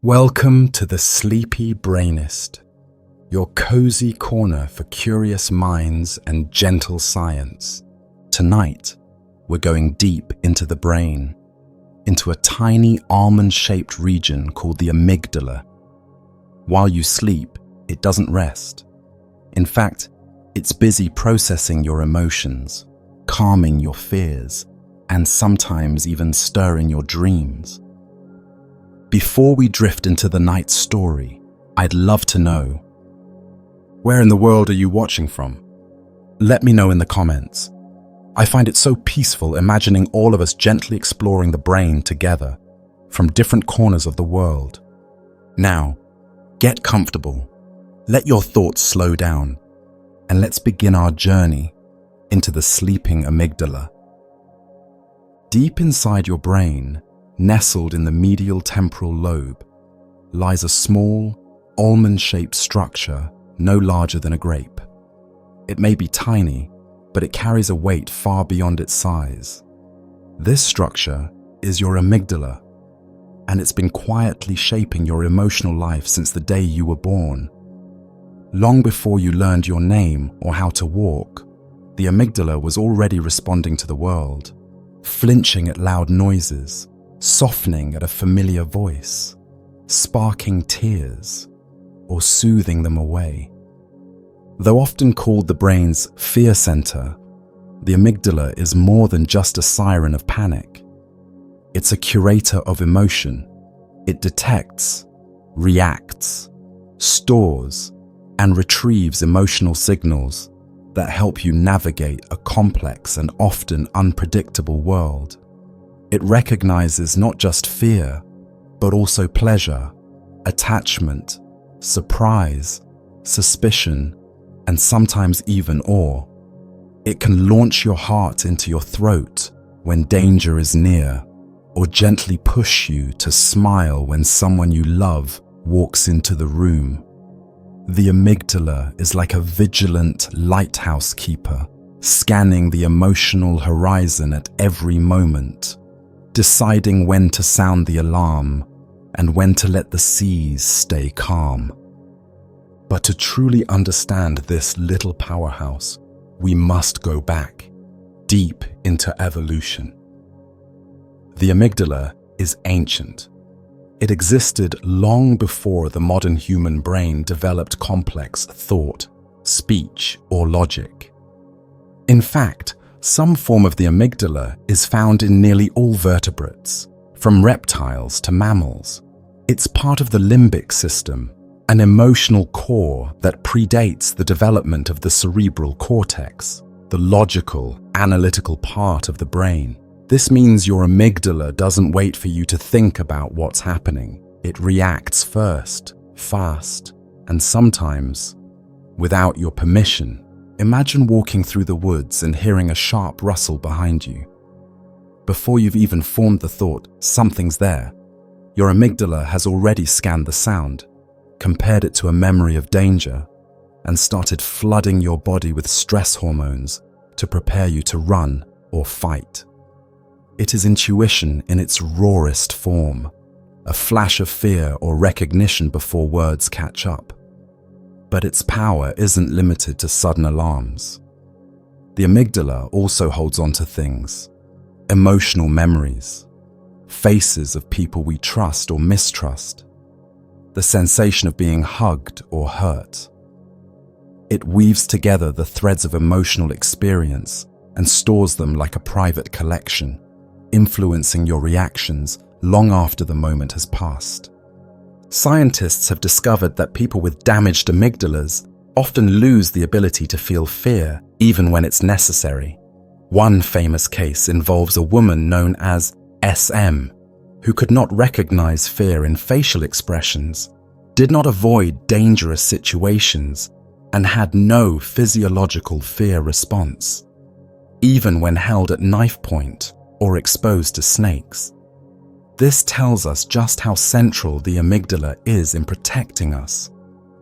Welcome to the Sleepy Brainist, your cozy corner for curious minds and gentle science. Tonight, we're going deep into the brain, into a tiny almond-shaped region called the amygdala. While you sleep, it doesn't rest. In fact, it's busy processing your emotions, calming your fears, and sometimes even stirring your dreams. Before we drift into the night's story, I'd love to know, where in the world are you watching from? Let me know in the comments. I find it so peaceful imagining all of us gently exploring the brain together from different corners of the world. Now, get comfortable, let your thoughts slow down, and let's begin our journey into the sleeping amygdala. Deep inside your brain, nestled in the medial temporal lobe, lies a small, almond-shaped structure no larger than a grape. It may be tiny, but it carries a weight far beyond its size. This structure is your amygdala, and it's been quietly shaping your emotional life since the day you were born. Long before you learned your name or how to walk, the amygdala was already responding to the world, flinching at loud noises, softening at a familiar voice, sparking tears, or soothing them away. Though often called the brain's fear center, the amygdala is more than just a siren of panic. It's a curator of emotion. It detects, reacts, stores, and retrieves emotional signals that help you navigate a complex and often unpredictable world. It recognizes not just fear, but also pleasure, attachment, surprise, suspicion, and sometimes even awe. It can launch your heart into your throat when danger is near, or gently push you to smile when someone you love walks into the room. The amygdala is like a vigilant lighthouse keeper, scanning the emotional horizon at every moment, deciding when to sound the alarm and when to let the seas stay calm. But to truly understand this little powerhouse, we must go back, deep into evolution. The amygdala is ancient. It existed long before the modern human brain developed complex thought, speech, or logic. In fact, some form of the amygdala is found in nearly all vertebrates, from reptiles to mammals. It's part of the limbic system, an emotional core that predates the development of the cerebral cortex, the logical, analytical part of the brain. This means your amygdala doesn't wait for you to think about what's happening. It reacts first, fast, and sometimes without your permission. Imagine walking through the woods and hearing a sharp rustle behind you. Before you've even formed the thought, something's there, your amygdala has already scanned the sound, compared it to a memory of danger, and started flooding your body with stress hormones to prepare you to run or fight. It is intuition in its rawest form, a flash of fear or recognition before words catch up. But its power isn't limited to sudden alarms. The amygdala also holds on to things, emotional memories, faces of people we trust or mistrust, the sensation of being hugged or hurt. It weaves together the threads of emotional experience and stores them like a private collection, influencing your reactions long after the moment has passed. Scientists have discovered that people with damaged amygdalas often lose the ability to feel fear, even when it's necessary. One famous case involves a woman known as SM, who could not recognize fear in facial expressions, did not avoid dangerous situations, and had no physiological fear response, even when held at knife point or exposed to snakes. This tells us just how central the amygdala is in protecting us,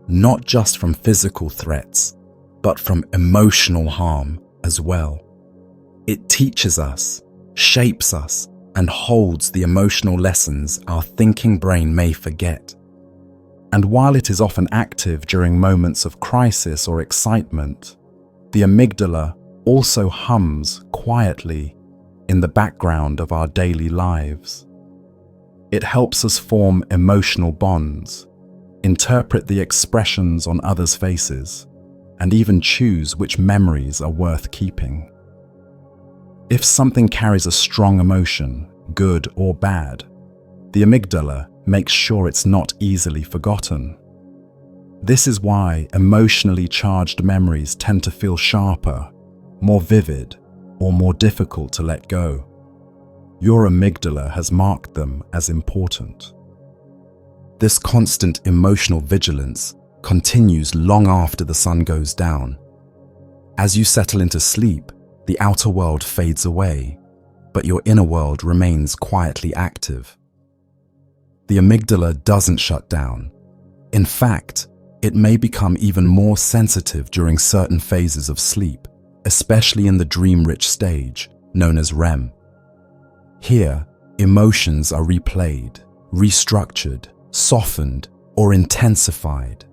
not just from physical threats, but from emotional harm as well. It teaches us, shapes us, and holds the emotional lessons our thinking brain may forget. And while it is often active during moments of crisis or excitement, the amygdala also hums quietly in the background of our daily lives. It helps us form emotional bonds, interpret the expressions on others' faces, and even choose which memories are worth keeping. If something carries a strong emotion, good or bad, the amygdala makes sure it's not easily forgotten. This is why emotionally charged memories tend to feel sharper, more vivid, or more difficult to let go. Your amygdala has marked them as important. This constant emotional vigilance continues long after the sun goes down. As you settle into sleep, the outer world fades away, but your inner world remains quietly active. The amygdala doesn't shut down. In fact, it may become even more sensitive during certain phases of sleep, especially in the dream-rich stage, known as REM. Here, emotions are replayed, restructured, softened, or intensified,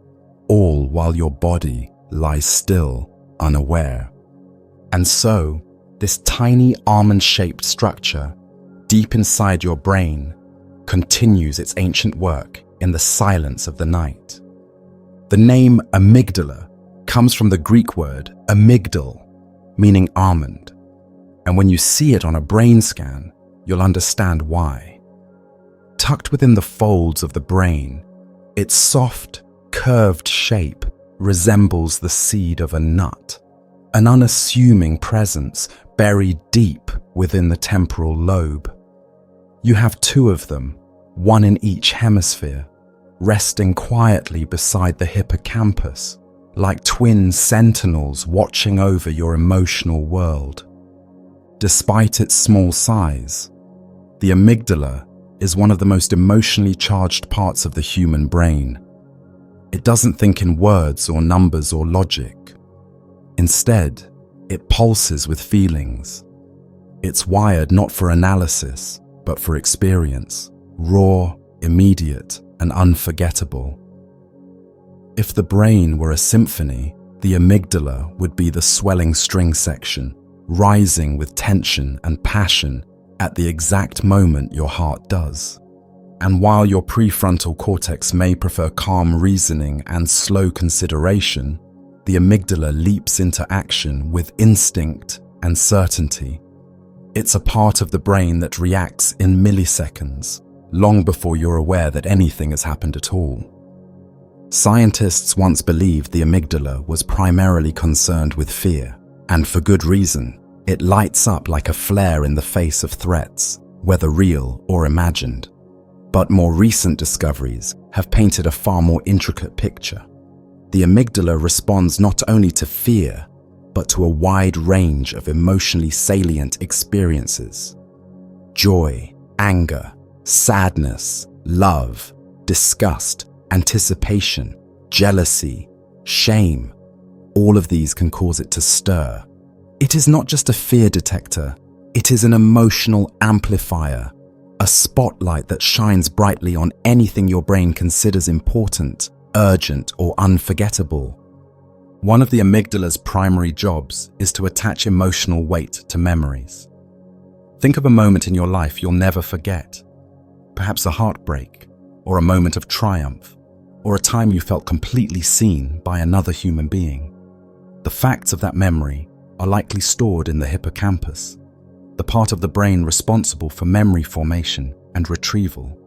all while your body lies still, unaware. And so, this tiny almond-shaped structure, deep inside your brain, continues its ancient work in the silence of the night. The name amygdala comes from the Greek word amygdal, meaning almond. And when you see it on a brain scan, you'll understand why. Tucked within the folds of the brain, its soft, curved shape resembles the seed of a nut, an unassuming presence buried deep within the temporal lobe. You have two of them, one in each hemisphere, resting quietly beside the hippocampus, like twin sentinels watching over your emotional world. Despite its small size, the amygdala is one of the most emotionally charged parts of the human brain. It doesn't think in words or numbers or logic. Instead, it pulses with feelings. It's wired not for analysis, but for experience, raw, immediate, and unforgettable. If the brain were a symphony, the amygdala would be the swelling string section, rising with tension and passion at the exact moment your heart does. And while your prefrontal cortex may prefer calm reasoning and slow consideration, the amygdala leaps into action with instinct and certainty. It's a part of the brain that reacts in milliseconds, long before you're aware that anything has happened at all. Scientists once believed the amygdala was primarily concerned with fear, and for good reason. It lights up like a flare in the face of threats, whether real or imagined. But more recent discoveries have painted a far more intricate picture. The amygdala responds not only to fear, but to a wide range of emotionally salient experiences. Joy, anger, sadness, love, disgust, anticipation, jealousy, shame. All of these can cause it to stir. It is not just a fear detector, it is an emotional amplifier, a spotlight that shines brightly on anything your brain considers important, urgent, or unforgettable. One of the amygdala's primary jobs is to attach emotional weight to memories. Think of a moment in your life you'll never forget, perhaps a heartbreak, or a moment of triumph, or a time you felt completely seen by another human being. The facts of that memory are likely stored in the hippocampus, the part of the brain responsible for memory formation and retrieval.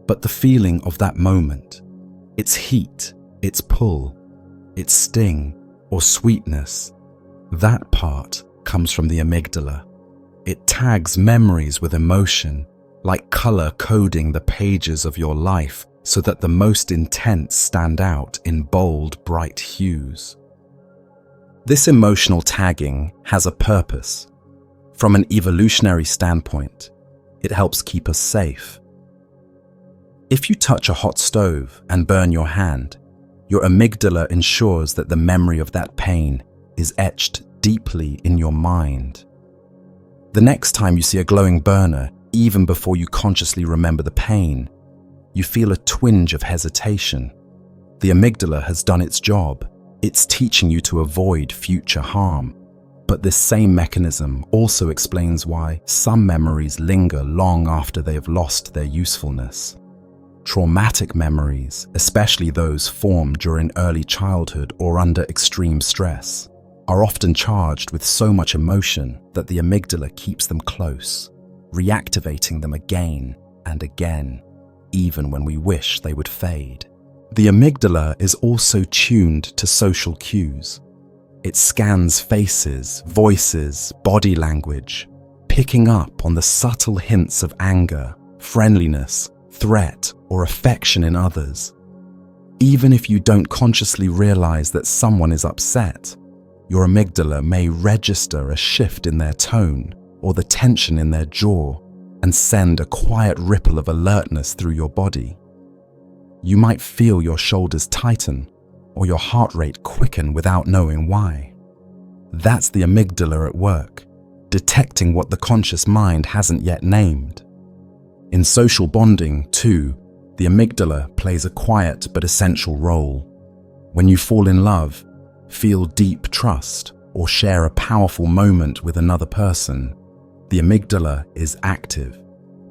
But the feeling of that moment, its heat, its pull, its sting, or sweetness, that part comes from the amygdala. It tags memories with emotion, like color coding the pages of your life so that the most intense stand out in bold, bright hues. This emotional tagging has a purpose. From an evolutionary standpoint, it helps keep us safe. If you touch a hot stove and burn your hand, your amygdala ensures that the memory of that pain is etched deeply in your mind. The next time you see a glowing burner, even before you consciously remember the pain. You feel a twinge of hesitation. The amygdala has done its job. It's teaching you to avoid future harm. But this same mechanism also explains why some memories linger long after they have lost their usefulness. Traumatic memories, especially those formed during early childhood or under extreme stress, are often charged with so much emotion that the amygdala keeps them close, reactivating them again and again, even when we wish they would fade. The amygdala is also tuned to social cues. It scans faces, voices, body language, picking up on the subtle hints of anger, friendliness, threat, or affection in others. Even if you don't consciously realize that someone is upset, your amygdala may register a shift in their tone or the tension in their jaw and send a quiet ripple of alertness through your body. You might feel your shoulders tighten or your heart rate quicken without knowing why. That's the amygdala at work, detecting what the conscious mind hasn't yet named. In social bonding, too, the amygdala plays a quiet but essential role. When you fall in love, feel deep trust, or share a powerful moment with another person, the amygdala is active,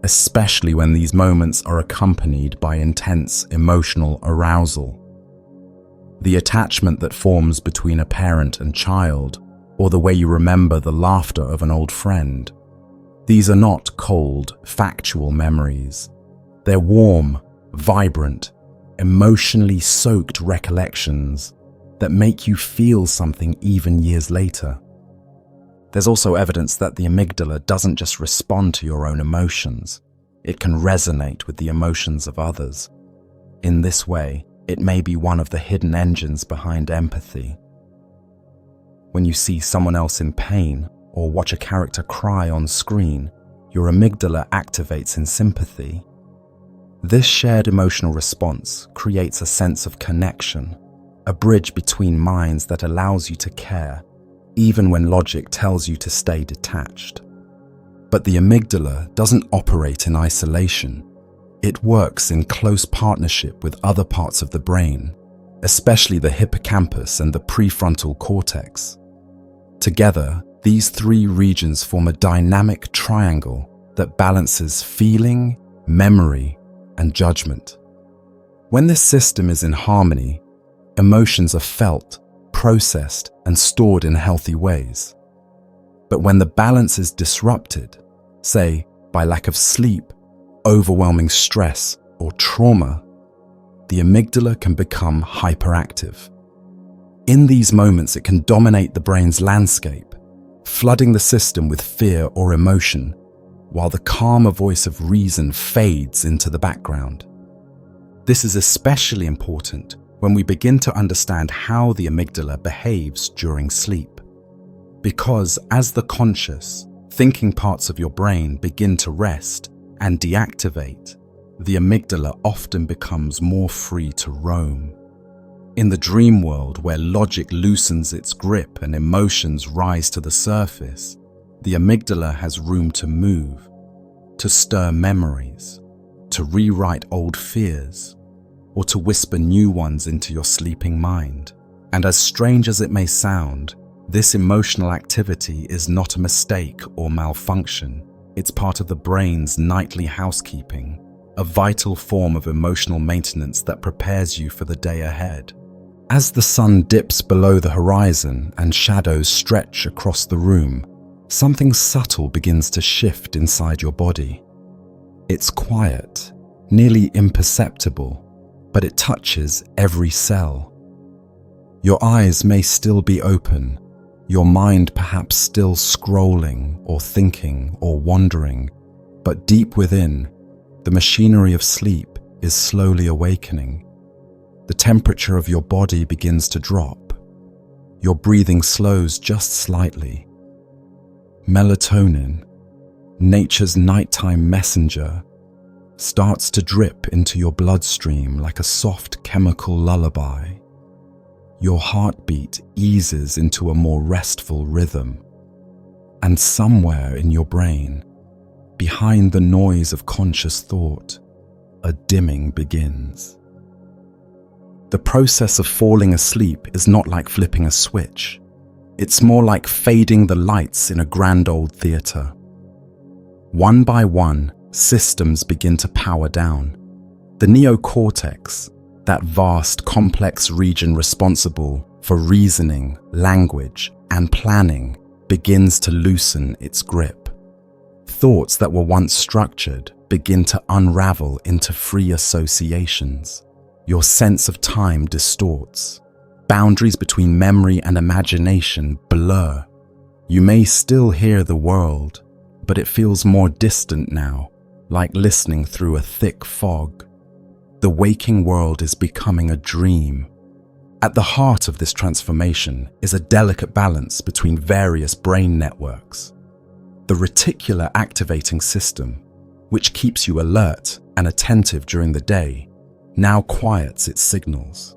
especially when these moments are accompanied by intense emotional arousal. The attachment that forms between a parent and child, or the way you remember the laughter of an old friend. These are not cold, factual memories. They're warm, vibrant, emotionally soaked recollections that make you feel something even years later. There's also evidence that the amygdala doesn't just respond to your own emotions. It can resonate with the emotions of others. In this way, it may be one of the hidden engines behind empathy. When you see someone else in pain or watch a character cry on screen, your amygdala activates in sympathy. This shared emotional response creates a sense of connection, a bridge between minds that allows you to care, even when logic tells you to stay detached. But the amygdala doesn't operate in isolation. It works in close partnership with other parts of the brain, especially the hippocampus and the prefrontal cortex. Together, these three regions form a dynamic triangle that balances feeling, memory, and judgment. When this system is in harmony, emotions are felt, processed, and stored in healthy ways. But when the balance is disrupted, say by lack of sleep, overwhelming stress, or trauma, the amygdala can become hyperactive. In these moments, it can dominate the brain's landscape, flooding the system with fear or emotion, while the calmer voice of reason fades into the background. This is especially important when we begin to understand how the amygdala behaves during sleep. Because as the conscious, thinking parts of your brain begin to rest and deactivate, the amygdala often becomes more free to roam. In the dream world, where logic loosens its grip and emotions rise to the surface, the amygdala has room to move, to stir memories, to rewrite old fears, or to whisper new ones into your sleeping mind. And as strange as it may sound, this emotional activity is not a mistake or malfunction. It's part of the brain's nightly housekeeping, a vital form of emotional maintenance that prepares you for the day ahead. As the sun dips below the horizon and shadows stretch across the room, something subtle begins to shift inside your body. It's quiet, nearly imperceptible, but it touches every cell. Your eyes may still be open, your mind perhaps still scrolling or thinking or wandering, but deep within, the machinery of sleep is slowly awakening. The temperature of your body begins to drop. Your breathing slows just slightly. Melatonin, nature's nighttime messenger, starts to drip into your bloodstream like a soft chemical lullaby. Your heartbeat eases into a more restful rhythm. And somewhere in your brain, behind the noise of conscious thought, a dimming begins. The process of falling asleep is not like flipping a switch. It's more like fading the lights in a grand old theater. One by one, systems begin to power down. The neocortex, that vast, complex region responsible for reasoning, language, and planning, begins to loosen its grip. Thoughts that were once structured begin to unravel into free associations. Your sense of time distorts. Boundaries between memory and imagination blur. You may still hear the world, but it feels more distant now, like listening through a thick fog. The waking world is becoming a dream. At the heart of this transformation is a delicate balance between various brain networks. The reticular activating system, which keeps you alert and attentive during the day, now quiets its signals.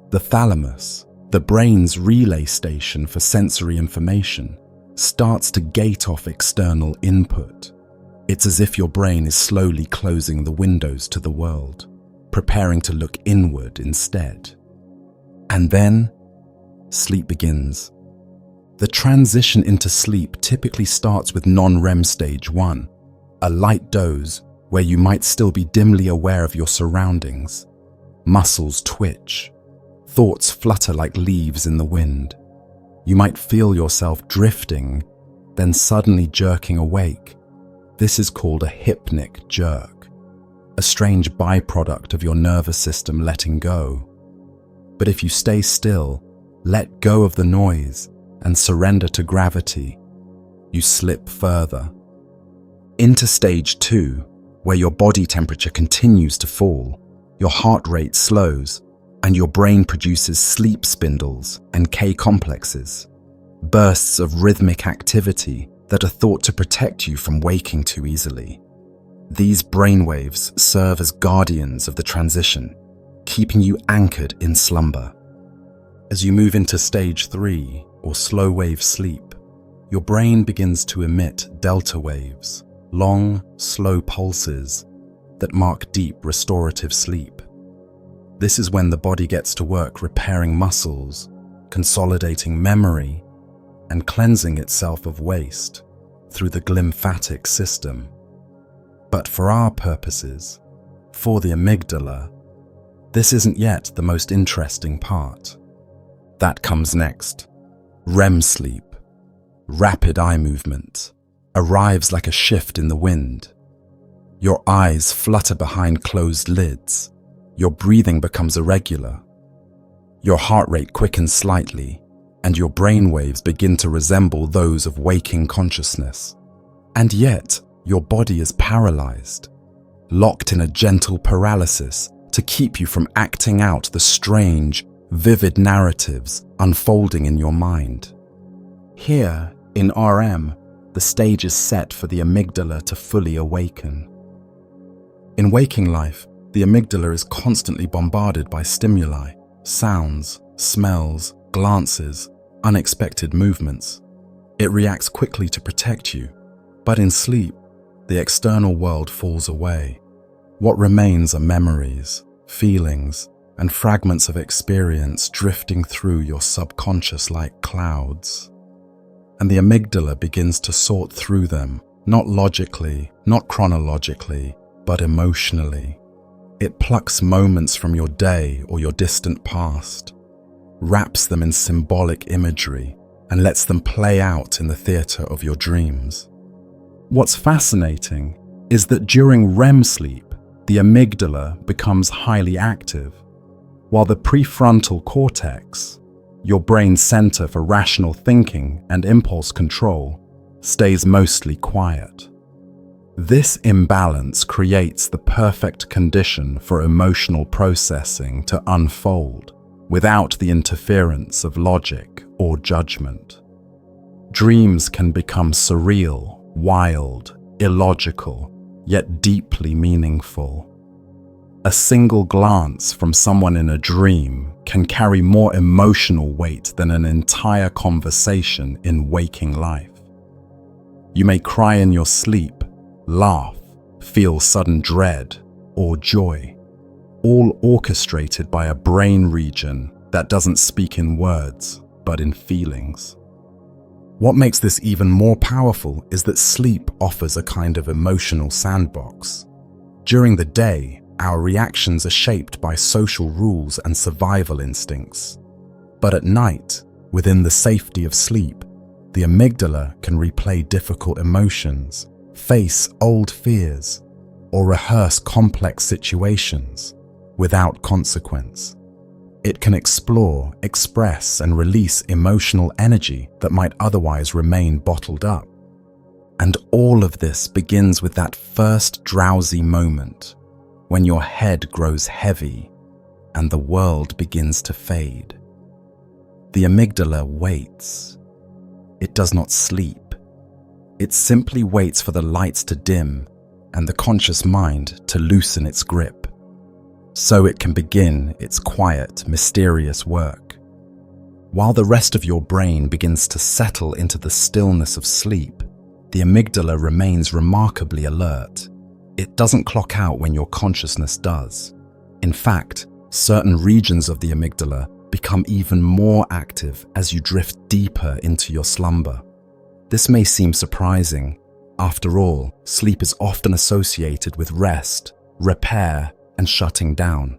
The thalamus, the brain's relay station for sensory information, starts to gate off external input. It's as if your brain is slowly closing the windows to the world, preparing to look inward instead. And then, sleep begins. The transition into sleep typically starts with non-REM stage 1, a light doze where you might still be dimly aware of your surroundings. Muscles twitch. Thoughts flutter like leaves in the wind. You might feel yourself drifting, then suddenly jerking awake. This is called a hypnic jerk, a strange byproduct of your nervous system letting go. But if you stay still, let go of the noise, and surrender to gravity, you slip further. Into stage 2, where your body temperature continues to fall, your heart rate slows, and your brain produces sleep spindles and K-complexes, bursts of rhythmic activity that are thought to protect you from waking too easily. These brainwaves serve as guardians of the transition, keeping you anchored in slumber. As you move into stage 3, or slow wave sleep, your brain begins to emit delta waves, long, slow pulses that mark deep restorative sleep. This is when the body gets to work repairing muscles, consolidating memory, and cleansing itself of waste through the glymphatic system. But for our purposes, for the amygdala, this isn't yet the most interesting part. That comes next. REM sleep, rapid eye movement, arrives like a shift in the wind. Your eyes flutter behind closed lids. Your breathing becomes irregular. Your heart rate quickens slightly, and your brainwaves begin to resemble those of waking consciousness. And yet, your body is paralyzed, locked in a gentle paralysis to keep you from acting out the strange, vivid narratives unfolding in your mind. Here, in RM, the stage is set for the amygdala to fully awaken. In waking life, the amygdala is constantly bombarded by stimuli, sounds, smells, glances, unexpected movements. It reacts quickly to protect you, but in sleep, the external world falls away. What remains are memories, feelings, and fragments of experience drifting through your subconscious like clouds. And the amygdala begins to sort through them, not logically, not chronologically, but emotionally. It plucks moments from your day or your distant past, wraps them in symbolic imagery, and lets them play out in the theater of your dreams. What's fascinating is that during REM sleep, the amygdala becomes highly active, while the prefrontal cortex, your brain's center for rational thinking and impulse control, stays mostly quiet. This imbalance creates the perfect condition for emotional processing to unfold without the interference of logic or judgment. Dreams can become surreal, wild, illogical, yet deeply meaningful. A single glance from someone in a dream can carry more emotional weight than an entire conversation in waking life. You may cry in your sleep, laugh, feel sudden dread, or joy, all orchestrated by a brain region that doesn't speak in words, but in feelings. What makes this even more powerful is that sleep offers a kind of emotional sandbox. During the day, our reactions are shaped by social rules and survival instincts. But at night, within the safety of sleep, the amygdala can replay difficult emotions, face old fears, or rehearse complex situations without consequence. It can explore, express, and release emotional energy that might otherwise remain bottled up. And all of this begins with that first drowsy moment, when your head grows heavy and the world begins to fade. The amygdala waits. It does not sleep. It simply waits for the lights to dim and the conscious mind to loosen its grip, so it can begin its quiet, mysterious work. While the rest of your brain begins to settle into the stillness of sleep, the amygdala remains remarkably alert. It doesn't clock out when your consciousness does. In fact, certain regions of the amygdala become even more active as you drift deeper into your slumber. This may seem surprising. After all, sleep is often associated with rest, repair, and shutting down.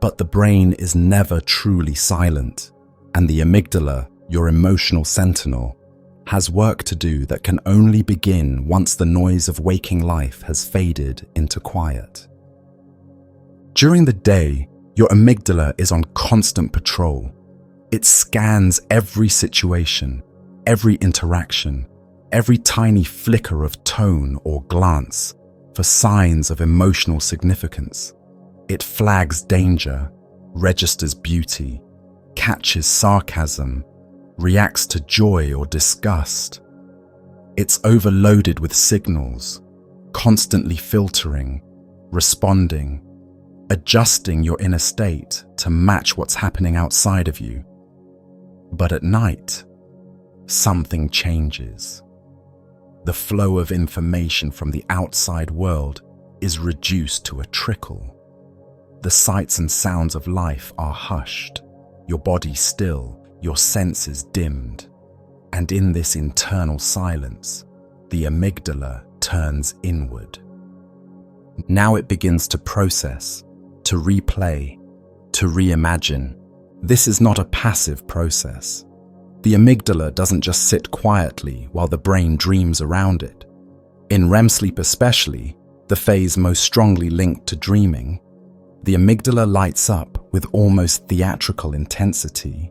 But the brain is never truly silent, and the amygdala, your emotional sentinel, has work to do that can only begin once the noise of waking life has faded into quiet. During the day, your amygdala is on constant patrol. It scans every situation, every interaction, every tiny flicker of tone or glance for signs of emotional significance. It flags danger, registers beauty, catches sarcasm, reacts to joy or disgust. It's overloaded with signals, constantly filtering, responding, adjusting your inner state to match what's happening outside of you. But at night, something changes. The flow of information from the outside world is reduced to a trickle. The sights and sounds of life are hushed, your body still, your senses dimmed. And in this internal silence, the amygdala turns inward. Now it begins to process, to replay, to reimagine. This is not a passive process. The amygdala doesn't just sit quietly while the brain dreams around it. In REM sleep especially, the phase most strongly linked to dreaming, the amygdala lights up with almost theatrical intensity.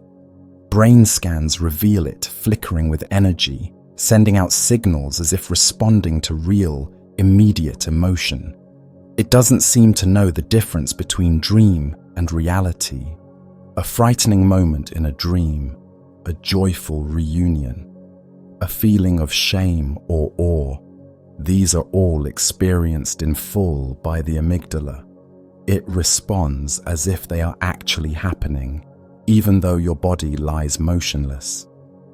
Brain scans reveal it flickering with energy, sending out signals as if responding to real, immediate emotion. It doesn't seem to know the difference between dream and reality. A frightening moment in a dream, a joyful reunion, a feeling of shame or awe. These are all experienced in full by the amygdala. It responds as if they are actually happening, even though your body lies motionless,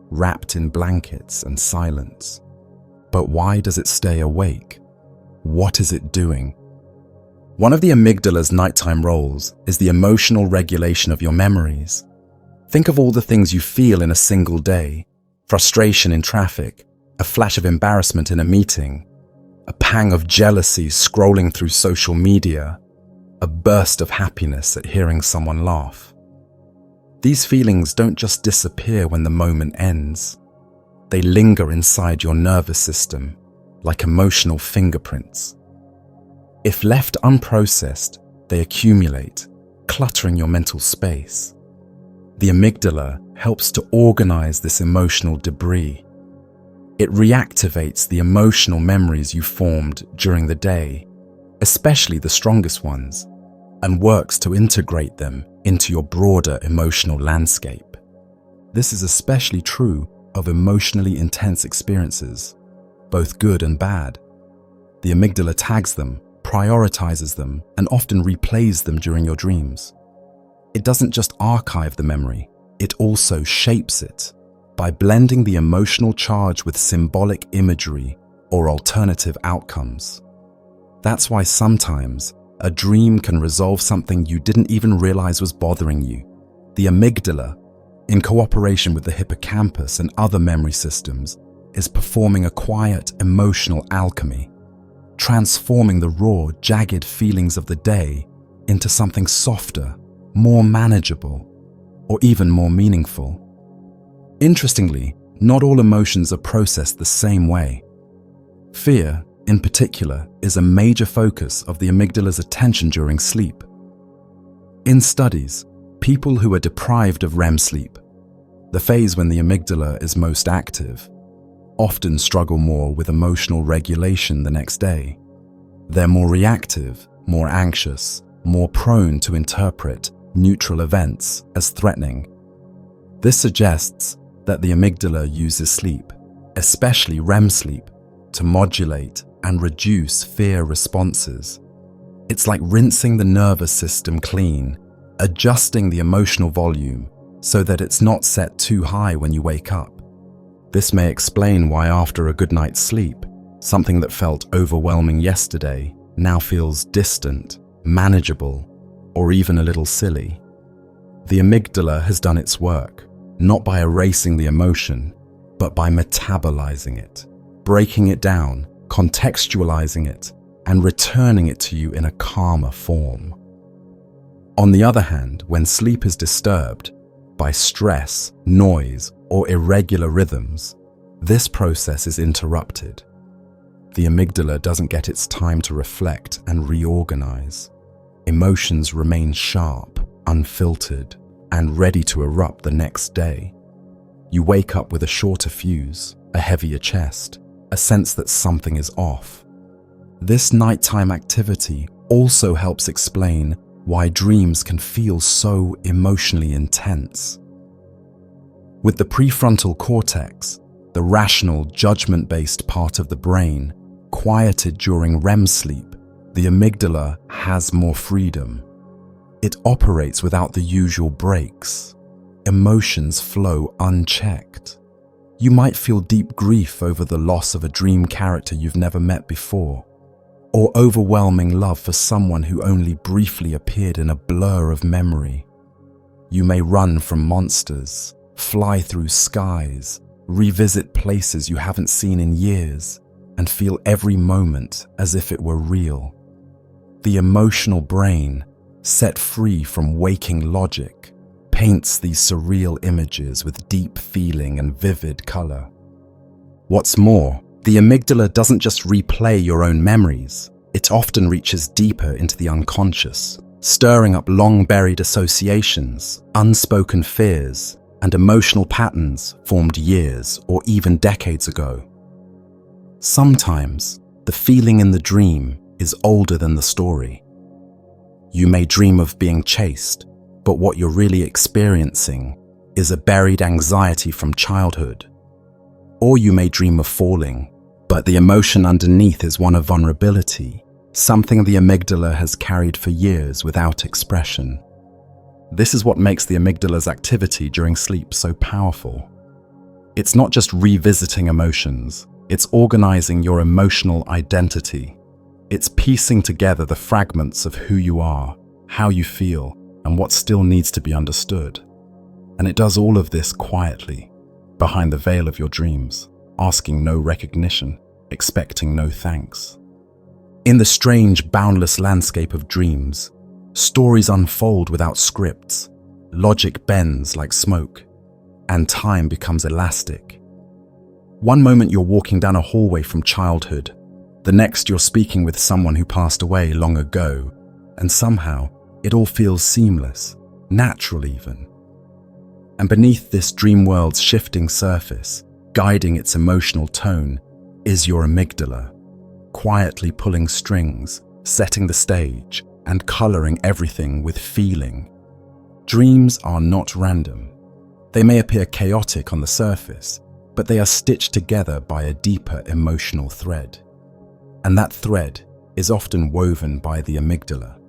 wrapped in blankets and silence. But why does it stay awake? What is it doing? One of the amygdala's nighttime roles is the emotional regulation of your memories. Think of all the things you feel in a single day: frustration in traffic, a flash of embarrassment in a meeting, a pang of jealousy scrolling through social media, a burst of happiness at hearing someone laugh. These feelings don't just disappear when the moment ends. They linger inside your nervous system like emotional fingerprints. If left unprocessed, they accumulate, cluttering your mental space. The amygdala helps to organize this emotional debris. It reactivates the emotional memories you formed during the day, especially the strongest ones, and works to integrate them into your broader emotional landscape. This is especially true of emotionally intense experiences, both good and bad. The amygdala tags them, prioritizes them, and often replays them during your dreams. It doesn't just archive the memory, it also shapes it by blending the emotional charge with symbolic imagery or alternative outcomes. That's why sometimes a dream can resolve something you didn't even realize was bothering you. The amygdala, in cooperation with the hippocampus and other memory systems, is performing a quiet emotional alchemy, transforming the raw, jagged feelings of the day into something softer, more manageable, or even more meaningful. Interestingly, not all emotions are processed the same way. Fear, in particular, is a major focus of the amygdala's attention during sleep. In studies, people who are deprived of REM sleep, the phase when the amygdala is most active, often struggle more with emotional regulation the next day. They're more reactive, more anxious, more prone to interpret neutral events as threatening. This suggests that the amygdala uses sleep, especially REM sleep, to modulate and reduce fear responses. It's like rinsing the nervous system clean, adjusting the emotional volume so that it's not set too high when you wake up. This may explain why after a good night's sleep, something that felt overwhelming yesterday now feels distant, manageable, or even a little silly. The amygdala has done its work, not by erasing the emotion, but by metabolizing it, breaking it down, contextualizing it, and returning it to you in a calmer form. On the other hand, when sleep is disturbed by stress, noise, or irregular rhythms, this process is interrupted. The amygdala doesn't get its time to reflect and reorganize. Emotions remain sharp, unfiltered, and ready to erupt the next day. You wake up with a shorter fuse, a heavier chest, a sense that something is off. This nighttime activity also helps explain why dreams can feel so emotionally intense. With the prefrontal cortex, the rational, judgment-based part of the brain, quieted during REM sleep, the amygdala has more freedom. It operates without the usual brakes. Emotions flow unchecked. You might feel deep grief over the loss of a dream character you've never met before, or overwhelming love for someone who only briefly appeared in a blur of memory. You may run from monsters, fly through skies, revisit places you haven't seen in years, and feel every moment as if it were real. The emotional brain, set free from waking logic, paints these surreal images with deep feeling and vivid color. What's more, the amygdala doesn't just replay your own memories. It often reaches deeper into the unconscious, stirring up long-buried associations, unspoken fears, and emotional patterns formed years or even decades ago. Sometimes, the feeling in the dream is older than the story. You may dream of being chased, but what you're really experiencing is a buried anxiety from childhood. Or you may dream of falling, but the emotion underneath is one of vulnerability, something the amygdala has carried for years without expression. This is what makes the amygdala's activity during sleep so powerful. It's not just revisiting emotions, it's organizing your emotional identity. It's piecing together the fragments of who you are, how you feel, and what still needs to be understood. And it does all of this quietly, behind the veil of your dreams, asking no recognition, expecting no thanks. In the strange, boundless landscape of dreams, stories unfold without scripts, logic bends like smoke, and time becomes elastic. One moment you're walking down a hallway from childhood, the next you're speaking with someone who passed away long ago, and somehow it all feels seamless, natural even. And beneath this dream world's shifting surface, guiding its emotional tone, is your amygdala, quietly pulling strings, setting the stage, and coloring everything with feeling. Dreams are not random. They may appear chaotic on the surface, but they are stitched together by a deeper emotional thread. And that thread is often woven by the amygdala.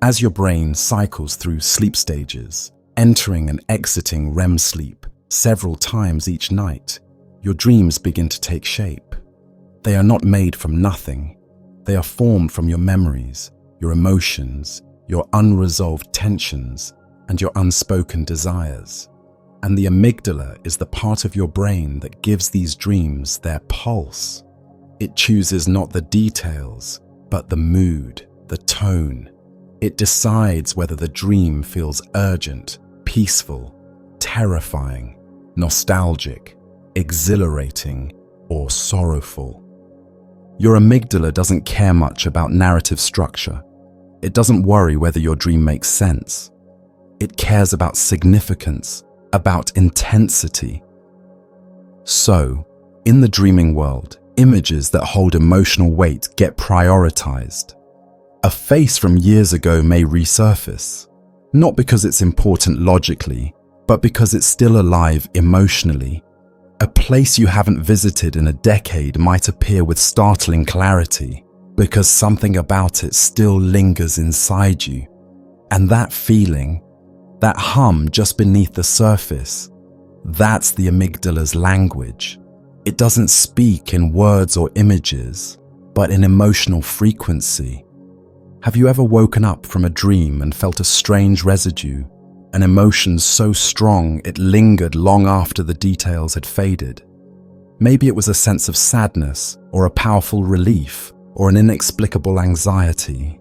As your brain cycles through sleep stages, entering and exiting REM sleep several times each night, your dreams begin to take shape. They are not made from nothing. They are formed from your memories, your emotions, your unresolved tensions, and your unspoken desires. And the amygdala is the part of your brain that gives these dreams their pulse. It chooses not the details, but the mood, the tone. It decides whether the dream feels urgent, peaceful, terrifying, nostalgic, exhilarating, or sorrowful. Your amygdala doesn't care much about narrative structure. It doesn't worry whether your dream makes sense. It cares about significance, about intensity. So, in the dreaming world, images that hold emotional weight get prioritized. A face from years ago may resurface, not because it's important logically, but because it's still alive emotionally. A place you haven't visited in a decade might appear with startling clarity because something about it still lingers inside you. And that feeling, that hum just beneath the surface, that's the amygdala's language. It doesn't speak in words or images, but in emotional frequency. Have you ever woken up from a dream and felt a strange residue, an emotion so strong it lingered long after the details had faded? Maybe it was a sense of sadness, or a powerful relief, or an inexplicable anxiety.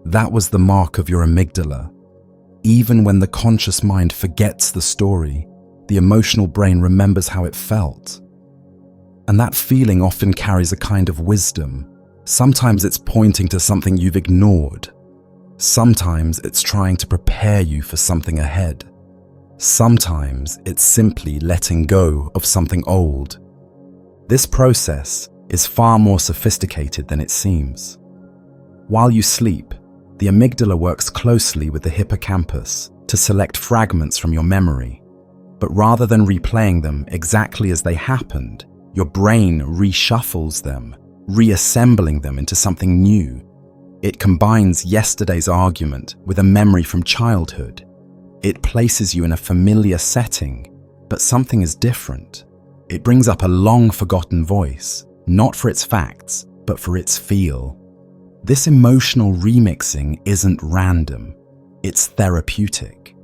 That was the mark of your amygdala. Even when the conscious mind forgets the story, the emotional brain remembers how it felt. And that feeling often carries a kind of wisdom. Sometimes it's pointing to something you've ignored. Sometimes it's trying to prepare you for something ahead. Sometimes it's simply letting go of something old. This process is far more sophisticated than it seems. While you sleep, the amygdala works closely with the hippocampus to select fragments from your memory. But rather than replaying them exactly as they happened, your brain reshuffles them, reassembling them into something new. It combines yesterday's argument with a memory from childhood. It places you in a familiar setting, but something is different. It brings up a long-forgotten voice, not for its facts, but for its feel. This emotional remixing isn't random, it's therapeutic.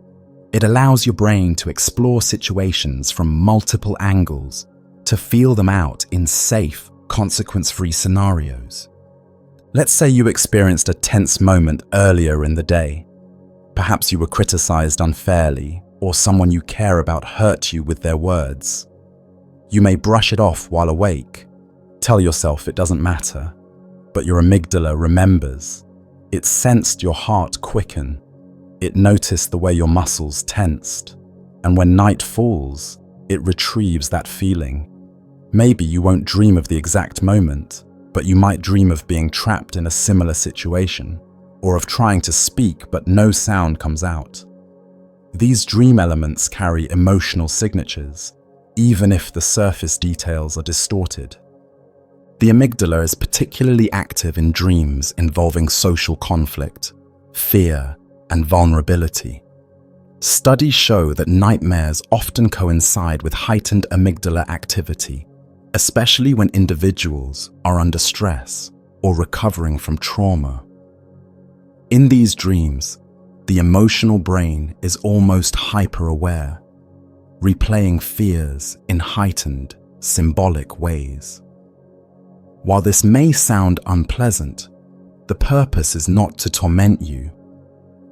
It allows your brain to explore situations from multiple angles, to feel them out in safe, consequence-free scenarios. Let's say you experienced a tense moment earlier in the day. Perhaps you were criticized unfairly, or someone you care about hurt you with their words. You may brush it off while awake, tell yourself it doesn't matter, but your amygdala remembers. It sensed your heart quicken. It noticed the way your muscles tensed. And when night falls, it retrieves that feeling. Maybe you won't dream of the exact moment, but you might dream of being trapped in a similar situation, or of trying to speak but no sound comes out. These dream elements carry emotional signatures, even if the surface details are distorted. The amygdala is particularly active in dreams involving social conflict, fear, and vulnerability. Studies show that nightmares often coincide with heightened amygdala activity, especially when individuals are under stress or recovering from trauma. In these dreams, the emotional brain is almost hyper-aware, replaying fears in heightened, symbolic ways. While this may sound unpleasant, the purpose is not to torment you.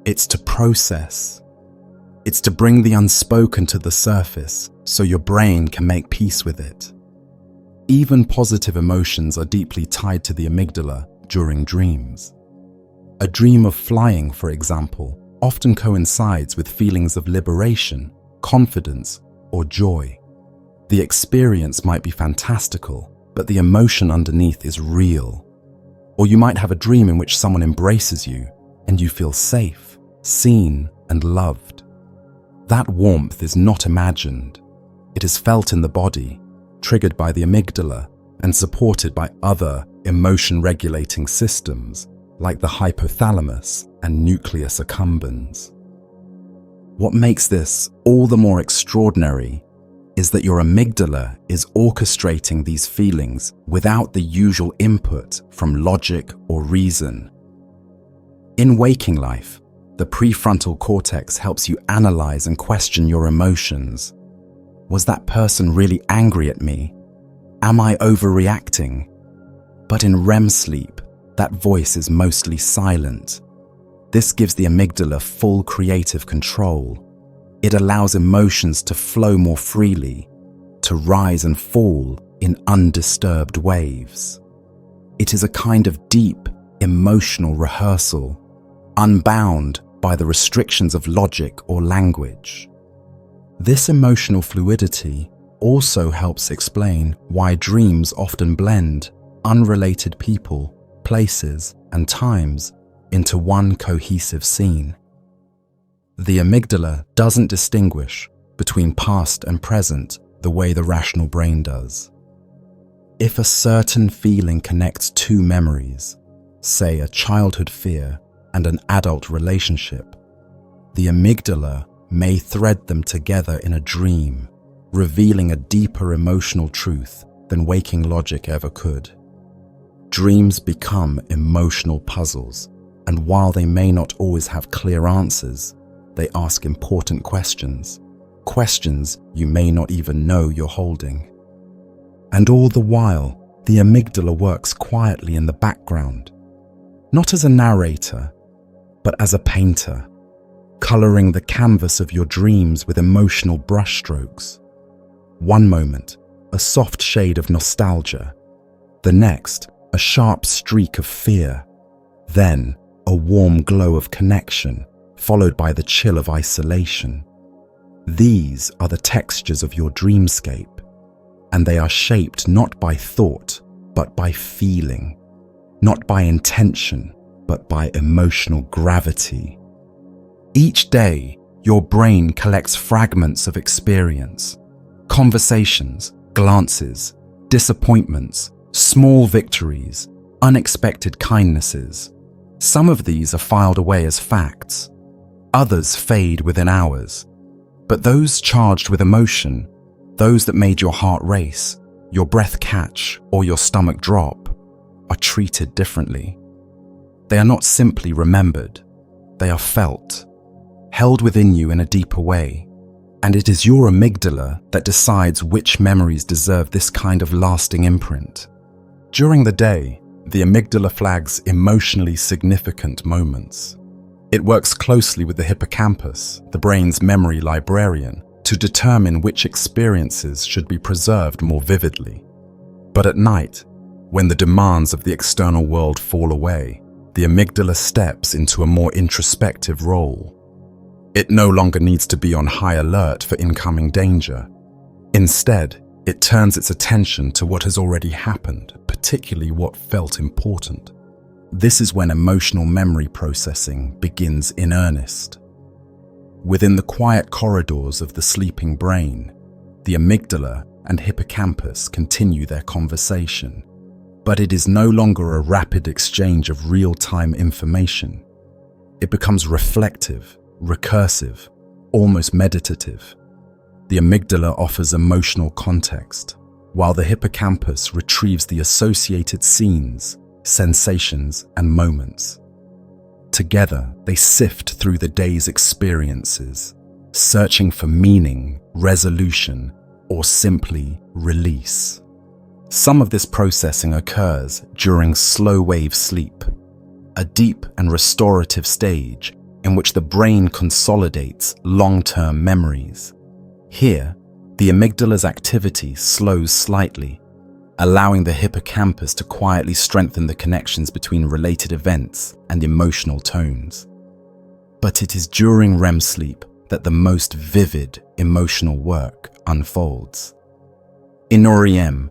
It's to process. It's to bring the unspoken to the surface so your brain can make peace with it. Even positive emotions are deeply tied to the amygdala during dreams. A dream of flying, for example, often coincides with feelings of liberation, confidence, or joy. The experience might be fantastical, but the emotion underneath is real. Or you might have a dream in which someone embraces you and you feel safe, seen, and loved. That warmth is not imagined. It is felt in the body, triggered by the amygdala and supported by other emotion-regulating systems like the hypothalamus and nucleus accumbens. What makes this all the more extraordinary is that your amygdala is orchestrating these feelings without the usual input from logic or reason. In waking life, the prefrontal cortex helps you analyze and question your emotions. Was that person really angry at me? Am I overreacting? But in REM sleep, that voice is mostly silent. This gives the amygdala full creative control. It allows emotions to flow more freely, to rise and fall in undisturbed waves. It is a kind of deep, emotional rehearsal, unbound by the restrictions of logic or language. This emotional fluidity also helps explain why dreams often blend unrelated people, places, and times into one cohesive scene. The amygdala doesn't distinguish between past and present the way the rational brain does. If a certain feeling connects two memories, say a childhood fear and an adult relationship, the amygdala may thread them together in a dream, revealing a deeper emotional truth than waking logic ever could. Dreams become emotional puzzles, and while they may not always have clear answers, they ask important questions, questions you may not even know you're holding. And all the while, the amygdala works quietly in the background, not as a narrator, but as a painter, coloring the canvas of your dreams with emotional brushstrokes. One moment, a soft shade of nostalgia. The next, a sharp streak of fear. Then, a warm glow of connection, followed by the chill of isolation. These are the textures of your dreamscape, and they are shaped not by thought, but by feeling, not by intention, but by emotional gravity. Each day, your brain collects fragments of experience, conversations, glances, disappointments, small victories, unexpected kindnesses. Some of these are filed away as facts. Others fade within hours. But those charged with emotion, those that made your heart race, your breath catch, or your stomach drop, are treated differently. They are not simply remembered. They are felt, held within you in a deeper way. And it is your amygdala that decides which memories deserve this kind of lasting imprint. During the day, the amygdala flags emotionally significant moments. It works closely with the hippocampus, the brain's memory librarian, to determine which experiences should be preserved more vividly. But at night, when the demands of the external world fall away, the amygdala steps into a more introspective role. It no longer needs to be on high alert for incoming danger. Instead, it turns its attention to what has already happened, particularly what felt important. This is when emotional memory processing begins in earnest. Within the quiet corridors of the sleeping brain, the amygdala and hippocampus continue their conversation. But it is no longer a rapid exchange of real-time information. It becomes reflective, recursive, almost meditative. The amygdala offers emotional context, while the hippocampus retrieves the associated scenes, sensations, and moments. Together, they sift through the day's experiences, searching for meaning, resolution, or simply release. Some of this processing occurs during slow-wave sleep, a deep and restorative stage in which the brain consolidates long-term memories. Here, the amygdala's activity slows slightly, allowing the hippocampus to quietly strengthen the connections between related events and emotional tones. But it is during REM sleep that the most vivid emotional work unfolds. In REM,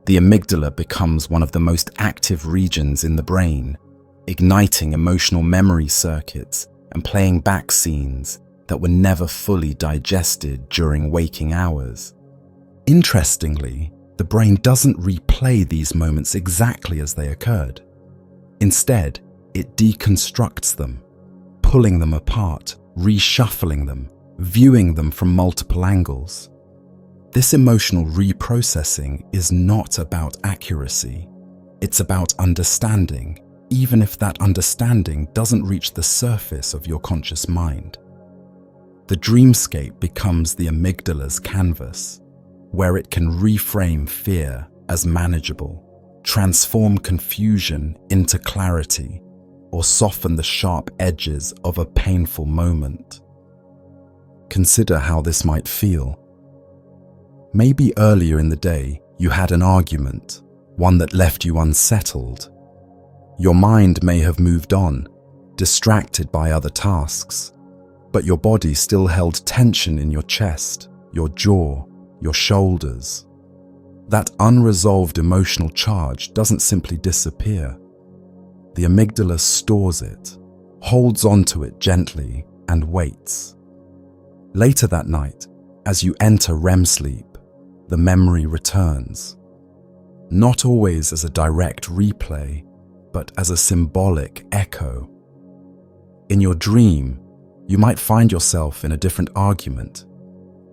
the amygdala becomes one of the most active regions in the brain, igniting emotional memory circuits and playing back scenes that were never fully digested during waking hours. Interestingly, the brain doesn't replay these moments exactly as they occurred. Instead, it deconstructs them, pulling them apart, reshuffling them, viewing them from multiple angles. This emotional reprocessing is not about accuracy. It's about understanding, even if that understanding doesn't reach the surface of your conscious mind. The dreamscape becomes the amygdala's canvas, where it can reframe fear as manageable, transform confusion into clarity, or soften the sharp edges of a painful moment. Consider how this might feel. Maybe earlier in the day, you had an argument, one that left you unsettled. Your mind may have moved on, distracted by other tasks, but your body still held tension in your chest, your jaw, your shoulders. That unresolved emotional charge doesn't simply disappear. The amygdala stores it, holds onto it gently, and waits. Later that night, as you enter REM sleep, the memory returns. Not always as a direct replay, but as a symbolic echo. In your dream, you might find yourself in a different argument,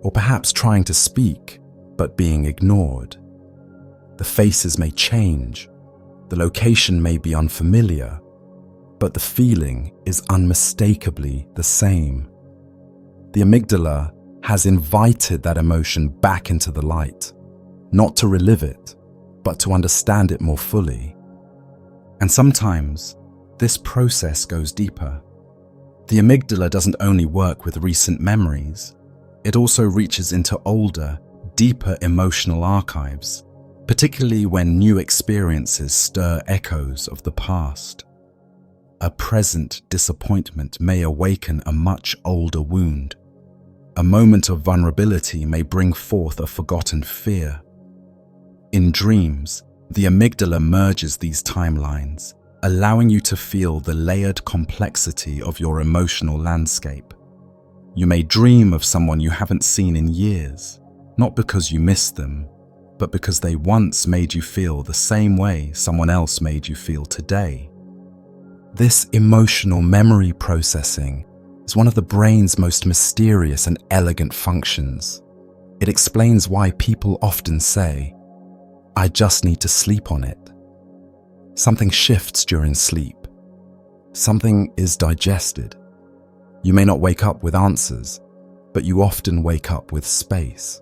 or perhaps trying to speak, but being ignored. The faces may change, the location may be unfamiliar, but the feeling is unmistakably the same. The amygdala has invited that emotion back into the light, not to relive it, but to understand it more fully. And sometimes, this process goes deeper. The amygdala doesn't only work with recent memories, it also reaches into older, deeper emotional archives, particularly when new experiences stir echoes of the past. A present disappointment may awaken a much older wound. A moment of vulnerability may bring forth a forgotten fear. In dreams, the amygdala merges these timelines, allowing you to feel the layered complexity of your emotional landscape. You may dream of someone you haven't seen in years, not because you miss them, but because they once made you feel the same way someone else made you feel today. This emotional memory processing is one of the brain's most mysterious and elegant functions. It explains why people often say, "I just need to sleep on it." Something shifts during sleep. Something is digested. You may not wake up with answers, but you often wake up with space,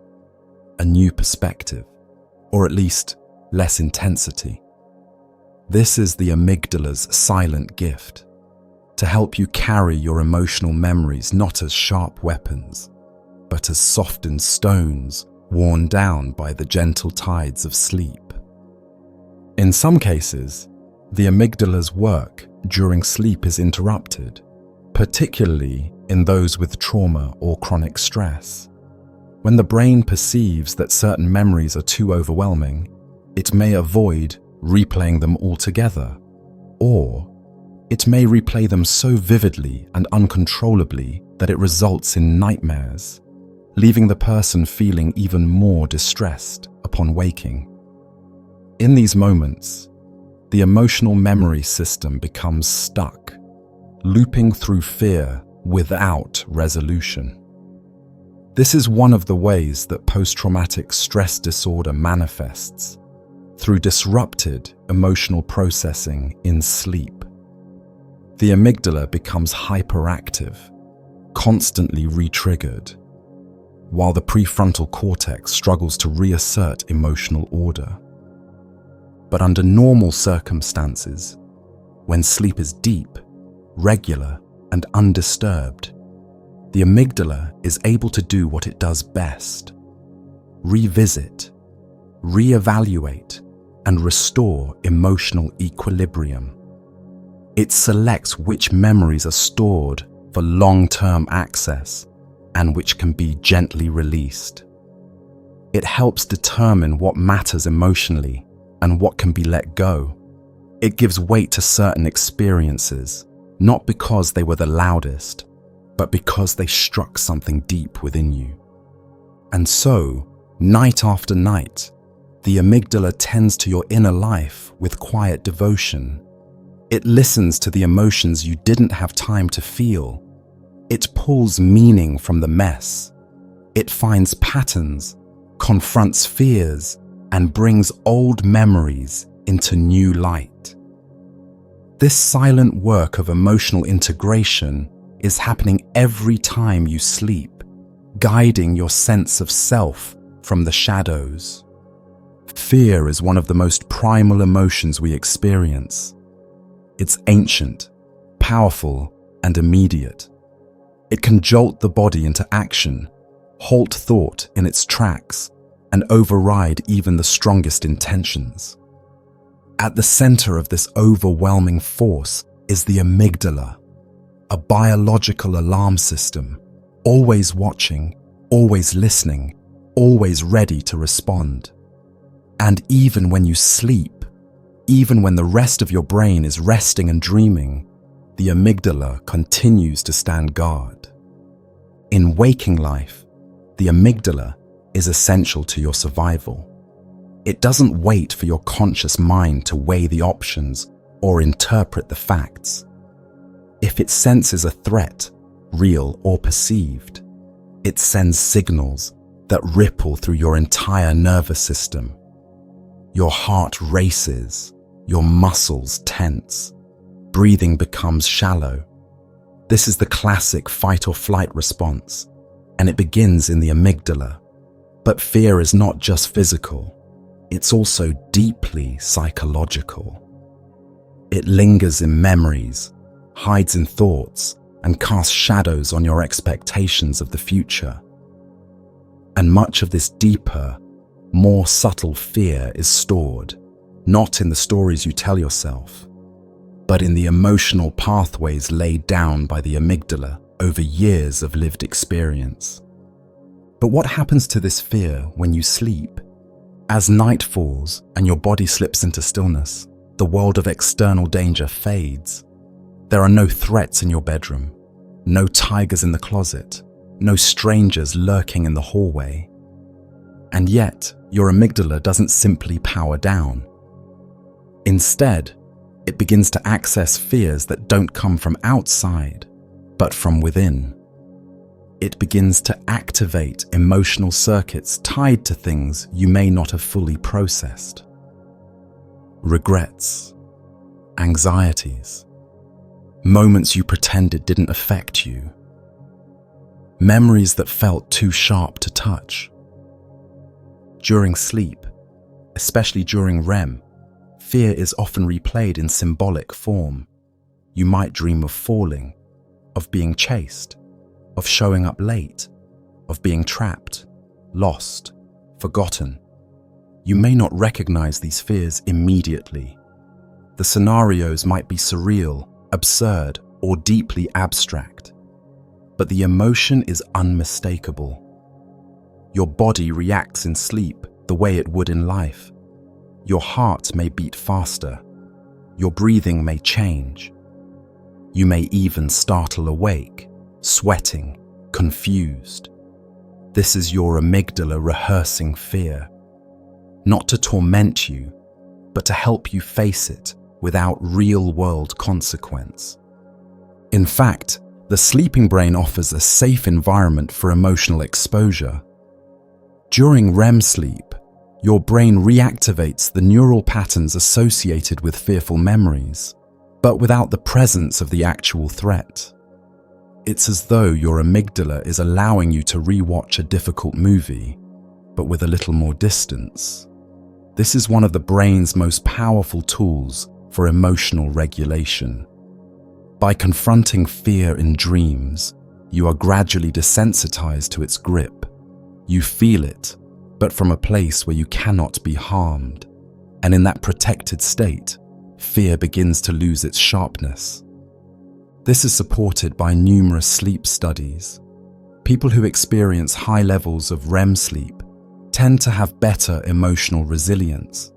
a new perspective, or at least less intensity. This is the amygdala's silent gift, to help you carry your emotional memories not as sharp weapons, but as softened stones worn down by the gentle tides of sleep. In some cases, the amygdala's work during sleep is interrupted, particularly in those with trauma or chronic stress. When the brain perceives that certain memories are too overwhelming, it may avoid replaying them altogether, or it may replay them so vividly and uncontrollably that it results in nightmares, leaving the person feeling even more distressed upon waking. In these moments, the emotional memory system becomes stuck, looping through fear without resolution. This is one of the ways that post-traumatic stress disorder manifests, through disrupted emotional processing in sleep. The amygdala becomes hyperactive, constantly re-triggered, while the prefrontal cortex struggles to reassert emotional order. But under normal circumstances, when sleep is deep, regular, and undisturbed, the amygdala is able to do what it does best: revisit, reevaluate, and restore emotional equilibrium. It selects which memories are stored for long-term access and which can be gently released. It helps determine what matters emotionally and what can be let go. It gives weight to certain experiences, not because they were the loudest, but because they struck something deep within you. And so, night after night, the amygdala tends to your inner life with quiet devotion. It listens to the emotions you didn't have time to feel. It pulls meaning from the mess. It finds patterns confronts fears, and brings old memories into new light. This silent work of emotional integration is happening every time you sleep, guiding your sense of self from the shadows. Fear is one of the most primal emotions we experience. It's ancient, powerful, and immediate. It can jolt the body into action, halt thought in its tracks, and override even the strongest intentions. At the center of this overwhelming force is the amygdala, a biological alarm system, always watching, always listening, always ready to respond. And even when you sleep, even when the rest of your brain is resting and dreaming, the amygdala continues to stand guard. In waking life, the amygdala is essential to your survival. It doesn't wait for your conscious mind to weigh the options or interpret the facts. If it senses a threat, real or perceived, it sends signals that ripple through your entire nervous system. Your heart races, your muscles tense, breathing becomes shallow. This is the classic fight or flight response, and it begins in the amygdala. But fear is not just physical, it's also deeply psychological. It lingers in memories, hides in thoughts, and casts shadows on your expectations of the future. And much of this deeper, more subtle fear is stored, not in the stories you tell yourself, but in the emotional pathways laid down by the amygdala over years of lived experience. But what happens to this fear when you sleep? As night falls and your body slips into stillness, the world of external danger fades. There are no threats in your bedroom, no tigers in the closet, no strangers lurking in the hallway. And yet, your amygdala doesn't simply power down. Instead, it begins to access fears that don't come from outside, but from within. It begins to activate emotional circuits tied to things you may not have fully processed. Regrets, anxieties, moments you pretended didn't affect you, memories that felt too sharp to touch. During sleep, especially during REM, fear is often replayed in symbolic form. You might dream of falling, of being chased, of showing up late, of being trapped, lost, forgotten. You may not recognize these fears immediately. The scenarios might be surreal, absurd, or deeply abstract, but the emotion is unmistakable. Your body reacts in sleep the way it would in life. Your heart may beat faster. Your breathing may change. You may even startle awake, sweating, confused. This is your amygdala rehearsing fear, not to torment you, but to help you face it without real-world consequence. In fact, the sleeping brain offers a safe environment for emotional exposure. During REM sleep, your brain reactivates the neural patterns associated with fearful memories, but without the presence of the actual threat. It's as though your amygdala is allowing you to rewatch a difficult movie, but with a little more distance. This is one of the brain's most powerful tools for emotional regulation. By confronting fear in dreams, you are gradually desensitized to its grip. You feel it, but from a place where you cannot be harmed. And in that protected state, fear begins to lose its sharpness. This is supported by numerous sleep studies. People who experience high levels of REM sleep tend to have better emotional resilience.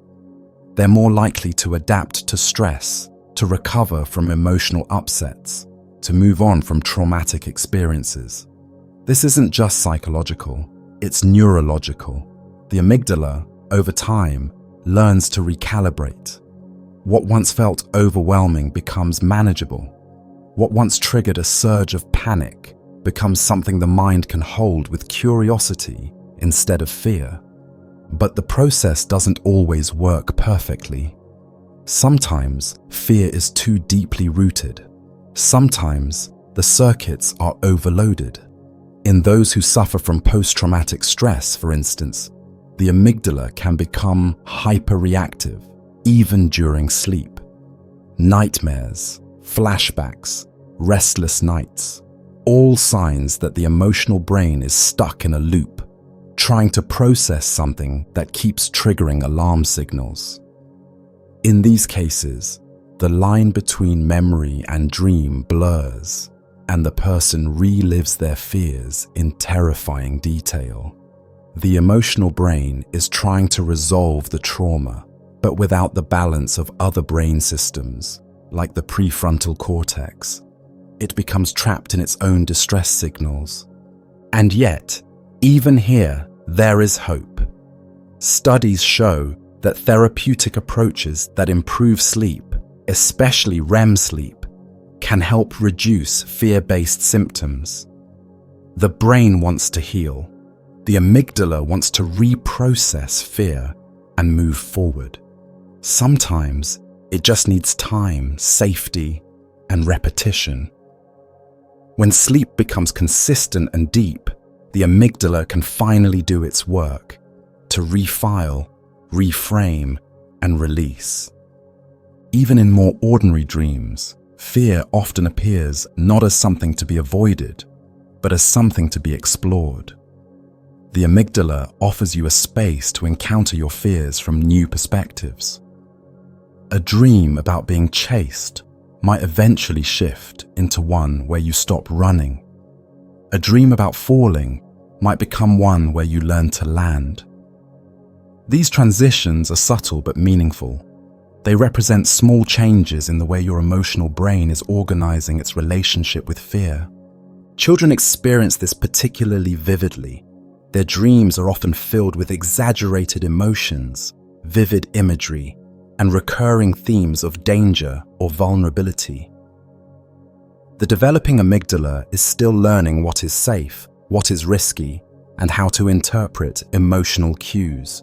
They're more likely to adapt to stress, to recover from emotional upsets, to move on from traumatic experiences. This isn't just psychological, it's neurological. The amygdala, over time, learns to recalibrate. What once felt overwhelming becomes manageable. What once triggered a surge of panic becomes something the mind can hold with curiosity instead of fear. But the process doesn't always work perfectly. Sometimes fear is too deeply rooted. Sometimes the circuits are overloaded. In those who suffer from post-traumatic stress, for instance, the amygdala can become hyperreactive, even during sleep. Nightmares, flashbacks, restless nights, all signs that the emotional brain is stuck in a loop, trying to process something that keeps triggering alarm signals. In these cases, the line between memory and dream blurs, and the person relives their fears in terrifying detail. The emotional brain is trying to resolve the trauma, but without the balance of other brain systems, like the prefrontal cortex. It becomes trapped in its own distress signals. And yet, even here, there is hope. Studies show that therapeutic approaches that improve sleep, especially REM sleep, can help reduce fear-based symptoms. The brain wants to heal. The amygdala wants to reprocess fear and move forward. Sometimes it just needs time, safety, and repetition. When sleep becomes consistent and deep, the amygdala can finally do its work to refile, reframe, and release. Even in more ordinary dreams, fear often appears not as something to be avoided, but as something to be explored. The amygdala offers you a space to encounter your fears from new perspectives. A dream about being chased might eventually shift into one where you stop running. A dream about falling might become one where you learn to land. These transitions are subtle but meaningful. They represent small changes in the way your emotional brain is organizing its relationship with fear. Children experience this particularly vividly. Their dreams are often filled with exaggerated emotions, vivid imagery, and recurring themes of danger or vulnerability. The developing amygdala is still learning what is safe, what is risky, and how to interpret emotional cues.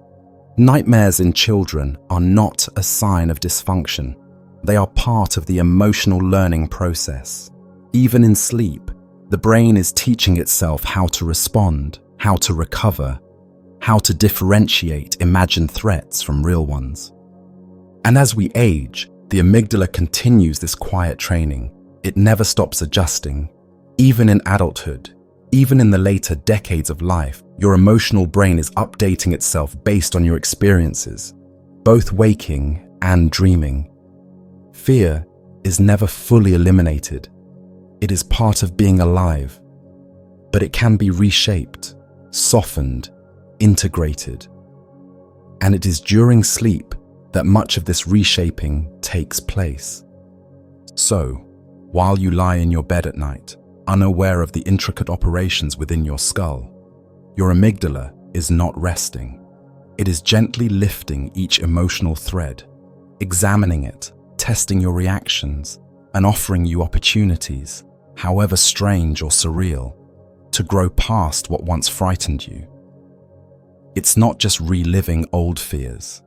Nightmares in children are not a sign of dysfunction. They are part of the emotional learning process. Even in sleep, the brain is teaching itself how to respond, how to recover, how to differentiate imagined threats from real ones. And as we age, the amygdala continues this quiet training. It never stops adjusting. Even in adulthood, even in the later decades of life, your emotional brain is updating itself based on your experiences, both waking and dreaming. Fear is never fully eliminated. It is part of being alive, but it can be reshaped, softened, integrated. And it is during sleep that much of this reshaping takes place. So, while you lie in your bed at night, unaware of the intricate operations within your skull, your amygdala is not resting. It is gently lifting each emotional thread, examining it, testing your reactions, and offering you opportunities, however strange or surreal, to grow past what once frightened you. It's not just reliving old fears.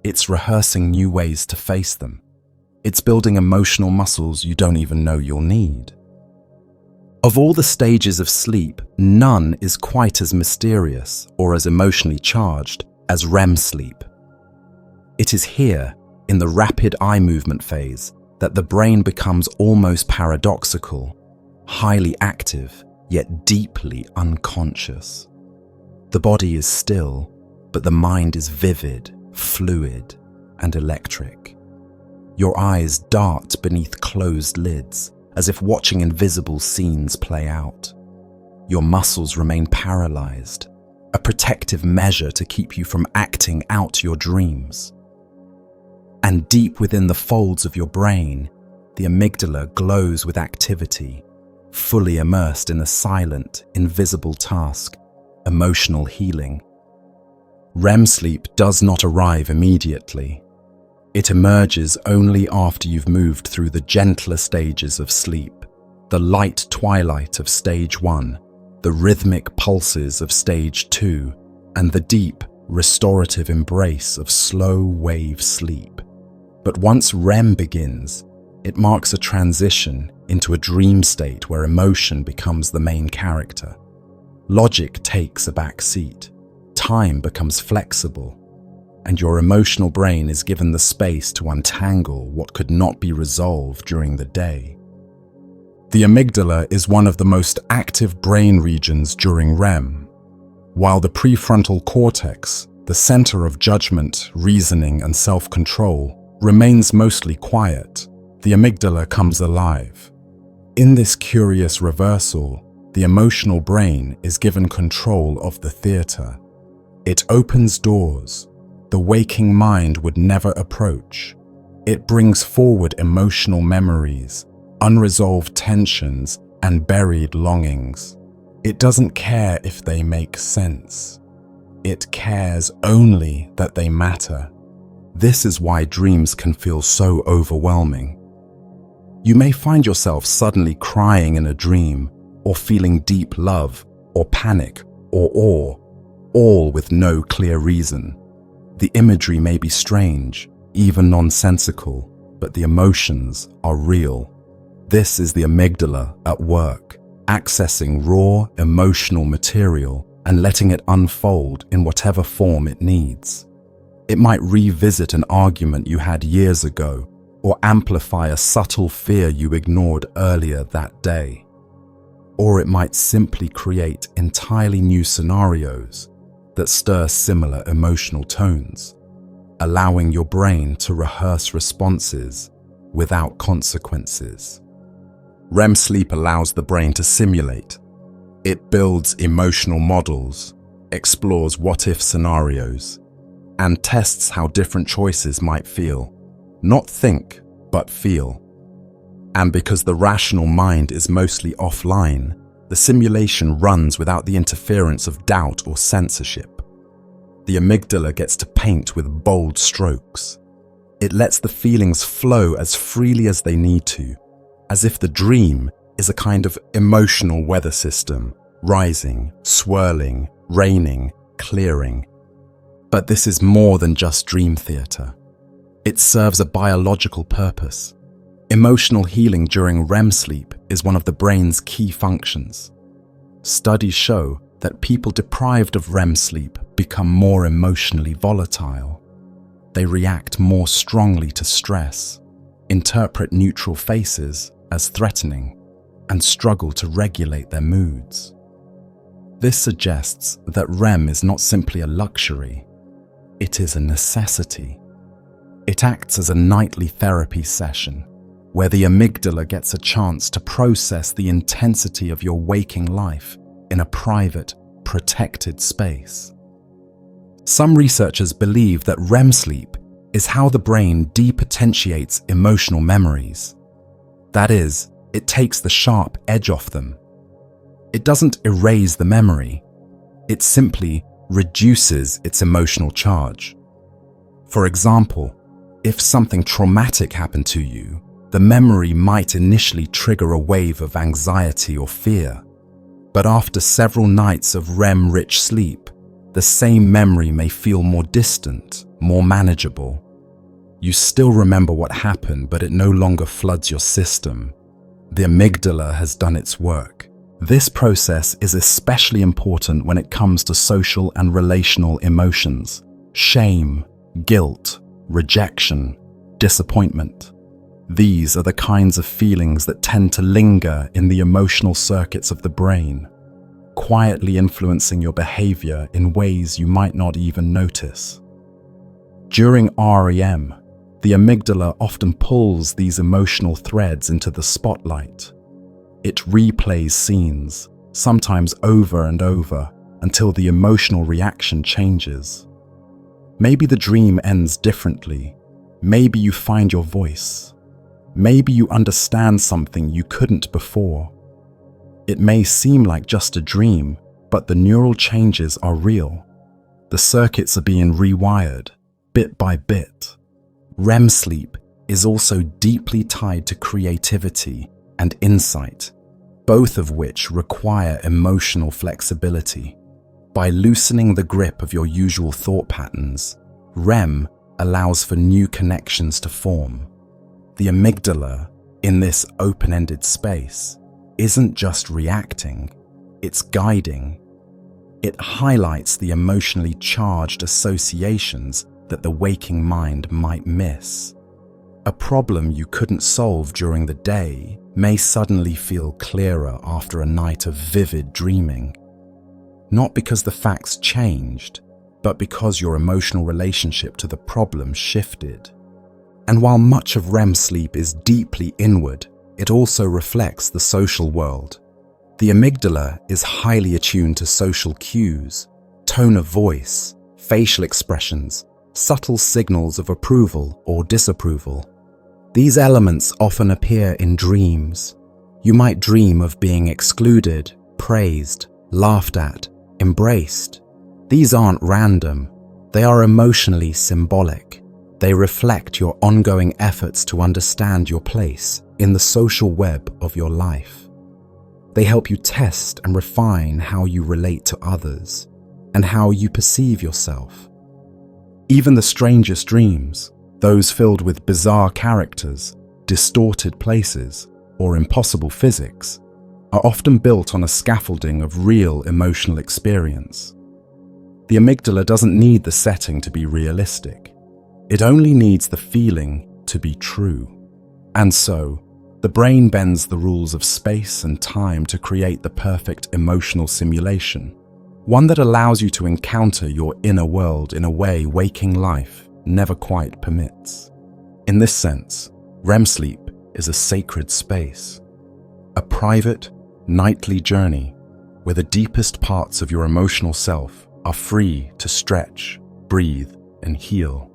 It's rehearsing new ways to face them. It's building emotional muscles you don't even know you'll need. Of all the stages of sleep, none is quite as mysterious or as emotionally charged as REM sleep. It is here, in the rapid eye movement phase, that the brain becomes almost paradoxical, highly active, yet deeply unconscious. The body is still, but the mind is vivid, fluid, and electric. Your eyes dart beneath closed lids, as if watching invisible scenes play out. Your muscles remain paralyzed, a protective measure to keep you from acting out your dreams. And deep within the folds of your brain, the amygdala glows with activity, fully immersed in a silent, invisible task, emotional healing. REM sleep does not arrive immediately. It emerges only after you've moved through the gentler stages of sleep, the light twilight of stage 1, the rhythmic pulses of stage 2, and the deep, restorative embrace of slow wave sleep. But once REM begins, it marks a transition into a dream state where emotion becomes the main character. Logic takes a back seat, time becomes flexible, and your emotional brain is given the space to untangle what could not be resolved during the day. The amygdala is one of the most active brain regions during REM, while the prefrontal cortex, the center of judgment, reasoning, and self-control, remains mostly quiet. The amygdala comes alive. In this curious reversal, the emotional brain is given control of the theater. It opens doors the waking mind would never approach. It brings forward emotional memories, unresolved tensions, and buried longings. It doesn't care if they make sense. It cares only that they matter. This is why dreams can feel so overwhelming. You may find yourself suddenly crying in a dream, or feeling deep love, or panic, or awe, all with no clear reason. The imagery may be strange, even nonsensical, but the emotions are real. This is the amygdala at work, accessing raw emotional material and letting it unfold in whatever form it needs. It might revisit an argument you had years ago, or amplify a subtle fear you ignored earlier that day. Or it might simply create entirely new scenarios that stir similar emotional tones, allowing your brain to rehearse responses without consequences. REM sleep allows the brain to simulate. It builds emotional models, explores what-if scenarios, and tests how different choices might feel. Not think, but feel. And because the rational mind is mostly offline, the simulation runs without the interference of doubt or censorship. The amygdala gets to paint with bold strokes. It lets the feelings flow as freely as they need to, as if the dream is a kind of emotional weather system, rising, swirling, raining, clearing. But this is more than just dream theater. It serves a biological purpose. Emotional healing during REM sleep is one of the brain's key functions. Studies show that people deprived of REM sleep become more emotionally volatile. They react more strongly to stress, interpret neutral faces as threatening, and struggle to regulate their moods. This suggests that REM is not simply a luxury, it is a necessity. It acts as a nightly therapy session, where the amygdala gets a chance to process the intensity of your waking life in a private, protected space. Some researchers believe that REM sleep is how the brain depotentiates emotional memories. That is, it takes the sharp edge off them. It doesn't erase the memory, it simply reduces its emotional charge. For example, if something traumatic happened to you, the memory might initially trigger a wave of anxiety or fear. But after several nights of REM-rich sleep, the same memory may feel more distant, more manageable. You still remember what happened, but it no longer floods your system. The amygdala has done its work. This process is especially important when it comes to social and relational emotions: shame, guilt, rejection, disappointment. These are the kinds of feelings that tend to linger in the emotional circuits of the brain, quietly influencing your behavior in ways you might not even notice. During REM, the amygdala often pulls these emotional threads into the spotlight. It replays scenes, sometimes over and over, until the emotional reaction changes. Maybe the dream ends differently. Maybe you find your voice. Maybe you understand something you couldn't before. It may seem like just a dream, but the neural changes are real. The circuits are being rewired, bit by bit. REM sleep is also deeply tied to creativity and insight, both of which require emotional flexibility. By loosening the grip of your usual thought patterns, REM allows for new connections to form. The amygdala, in this open-ended space, isn't just reacting, it's guiding. It highlights the emotionally charged associations that the waking mind might miss. A problem you couldn't solve during the day may suddenly feel clearer after a night of vivid dreaming. Not because the facts changed, but because your emotional relationship to the problem shifted. And while much of REM sleep is deeply inward, it also reflects the social world. The amygdala is highly attuned to social cues, tone of voice, facial expressions, subtle signals of approval or disapproval. These elements often appear in dreams. You might dream of being excluded, praised, laughed at, embraced. These aren't random. They are emotionally symbolic. They reflect your ongoing efforts to understand your place in the social web of your life. They help you test and refine how you relate to others and how you perceive yourself. Even the strangest dreams, those filled with bizarre characters, distorted places, or impossible physics, are often built on a scaffolding of real emotional experience. The amygdala doesn't need the setting to be realistic. It only needs the feeling to be true. And so, the brain bends the rules of space and time to create the perfect emotional simulation, one that allows you to encounter your inner world in a way waking life never quite permits. In this sense, REM sleep is a sacred space, a private, nightly journey where the deepest parts of your emotional self are free to stretch, breathe, and heal.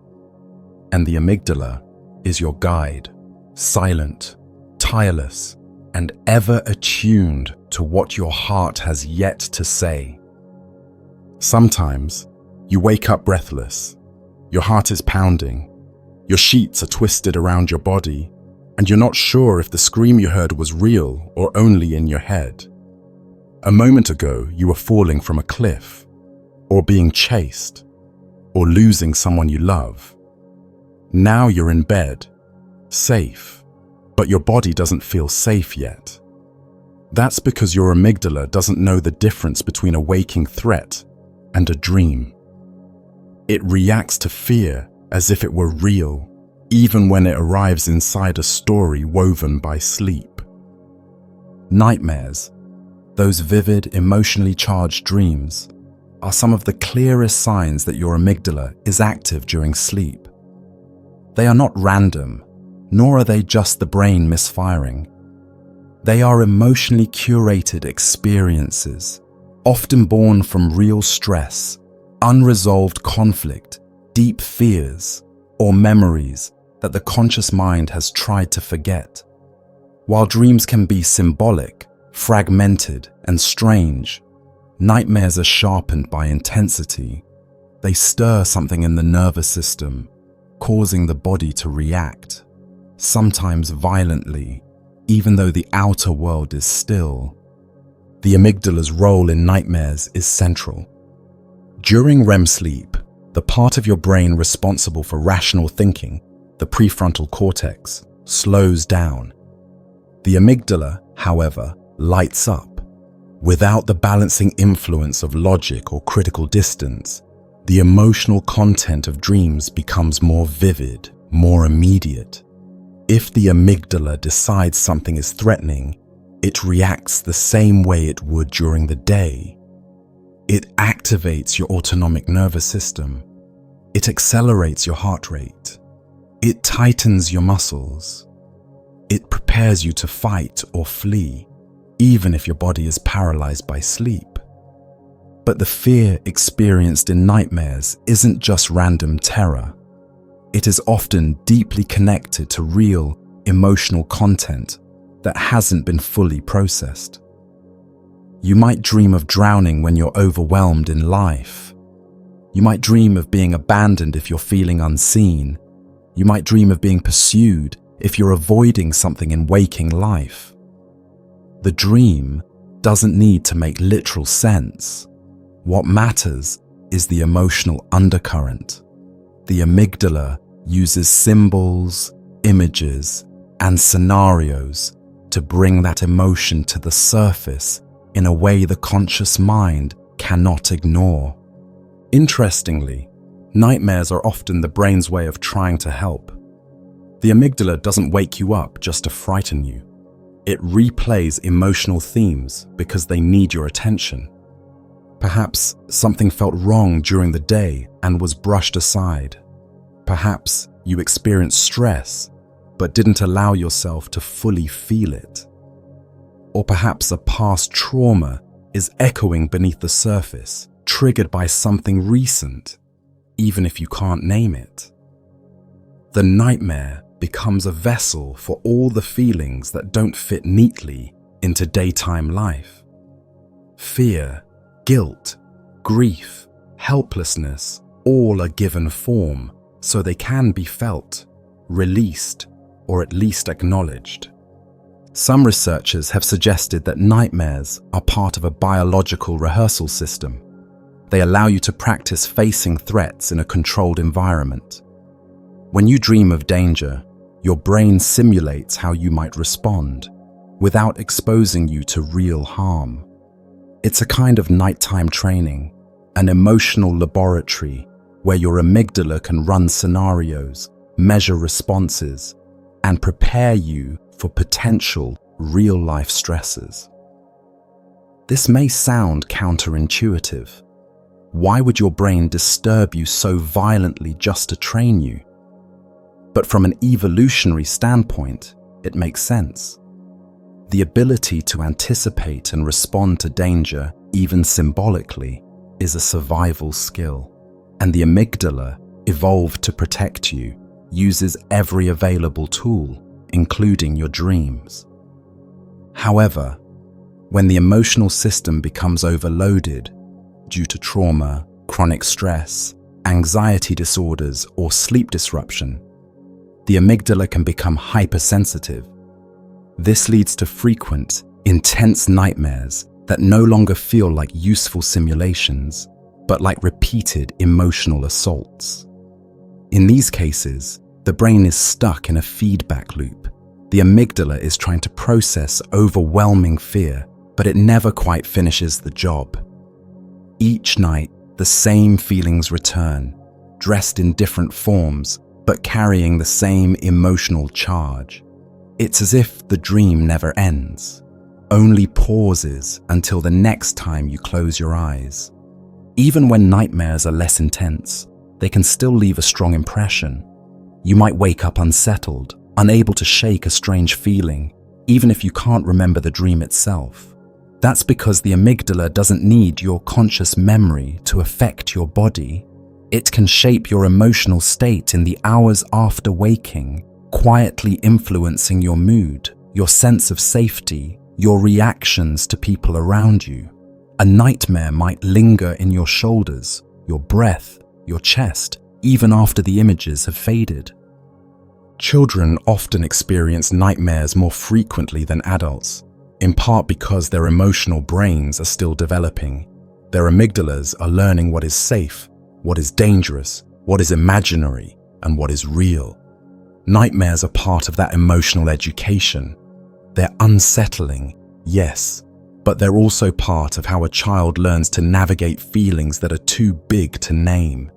And the amygdala is your guide, silent, tireless, and ever attuned to what your heart has yet to say. Sometimes, you wake up breathless. Your heart is pounding. Your sheets are twisted around your body, and you're not sure if the scream you heard was real or only in your head. A moment ago, you were falling from a cliff, or being chased, or losing someone you love. Now you're in bed, safe, but your body doesn't feel safe yet. That's because your amygdala doesn't know the difference between a waking threat and a dream. It reacts to fear as if it were real, even when it arrives inside a story woven by sleep. Nightmares, those vivid, emotionally charged dreams, are some of the clearest signs that your amygdala is active during sleep. They are not random, nor are they just the brain misfiring. They are emotionally curated experiences, often born from real stress, unresolved conflict, deep fears, or memories that the conscious mind has tried to forget. While dreams can be symbolic, fragmented, and strange, nightmares are sharpened by intensity. They stir something in the nervous system, causing the body to react, sometimes violently, even though the outer world is still. The amygdala's role in nightmares is central. During REM sleep, the part of your brain responsible for rational thinking, the prefrontal cortex, slows down. The amygdala, however, lights up. Without the balancing influence of logic or critical distance, the emotional content of dreams becomes more vivid, more immediate. If the amygdala decides something is threatening, it reacts the same way it would during the day. It activates your autonomic nervous system. It accelerates your heart rate. It tightens your muscles. It prepares you to fight or flee, even if your body is paralyzed by sleep. But the fear experienced in nightmares isn't just random terror. It is often deeply connected to real, emotional content that hasn't been fully processed. You might dream of drowning when you're overwhelmed in life. You might dream of being abandoned if you're feeling unseen. You might dream of being pursued if you're avoiding something in waking life. The dream doesn't need to make literal sense. What matters is the emotional undercurrent. The amygdala uses symbols, images, and scenarios to bring that emotion to the surface in a way the conscious mind cannot ignore. Interestingly, nightmares are often the brain's way of trying to help. The amygdala doesn't wake you up just to frighten you. It replays emotional themes because they need your attention. Perhaps something felt wrong during the day and was brushed aside. Perhaps you experienced stress but didn't allow yourself to fully feel it. Or perhaps a past trauma is echoing beneath the surface, triggered by something recent, even if you can't name it. The nightmare becomes a vessel for all the feelings that don't fit neatly into daytime life. Fear, guilt, grief, helplessness, all are given form so they can be felt, released, or at least acknowledged. Some researchers have suggested that nightmares are part of a biological rehearsal system. They allow you to practice facing threats in a controlled environment. When you dream of danger, your brain simulates how you might respond without exposing you to real harm. It's a kind of nighttime training, an emotional laboratory where your amygdala can run scenarios, measure responses, and prepare you for potential real-life stresses. This may sound counterintuitive. Why would your brain disturb you so violently just to train you? But from an evolutionary standpoint, it makes sense. The ability to anticipate and respond to danger, even symbolically, is a survival skill, and the amygdala, evolved to protect you, uses every available tool, including your dreams. However, when the emotional system becomes overloaded due to trauma, chronic stress, anxiety disorders, or sleep disruption, the amygdala can become hypersensitive. This leads to frequent, intense nightmares that no longer feel like useful simulations, but like repeated emotional assaults. In these cases, the brain is stuck in a feedback loop. The amygdala is trying to process overwhelming fear, but it never quite finishes the job. Each night, the same feelings return, dressed in different forms, but carrying the same emotional charge. It's as if the dream never ends, only pauses until the next time you close your eyes. Even when nightmares are less intense, they can still leave a strong impression. You might wake up unsettled, unable to shake a strange feeling, even if you can't remember the dream itself. That's because the amygdala doesn't need your conscious memory to affect your body. It can shape your emotional state in the hours after waking, quietly influencing your mood, your sense of safety, your reactions to people around you. A nightmare might linger in your shoulders, your breath, your chest, even after the images have faded. Children often experience nightmares more frequently than adults, in part because their emotional brains are still developing. Their amygdalas are learning what is safe, what is dangerous, what is imaginary, and what is real. Nightmares are part of that emotional education. They're unsettling, yes, but they're also part of how a child learns to navigate feelings that are too big to name.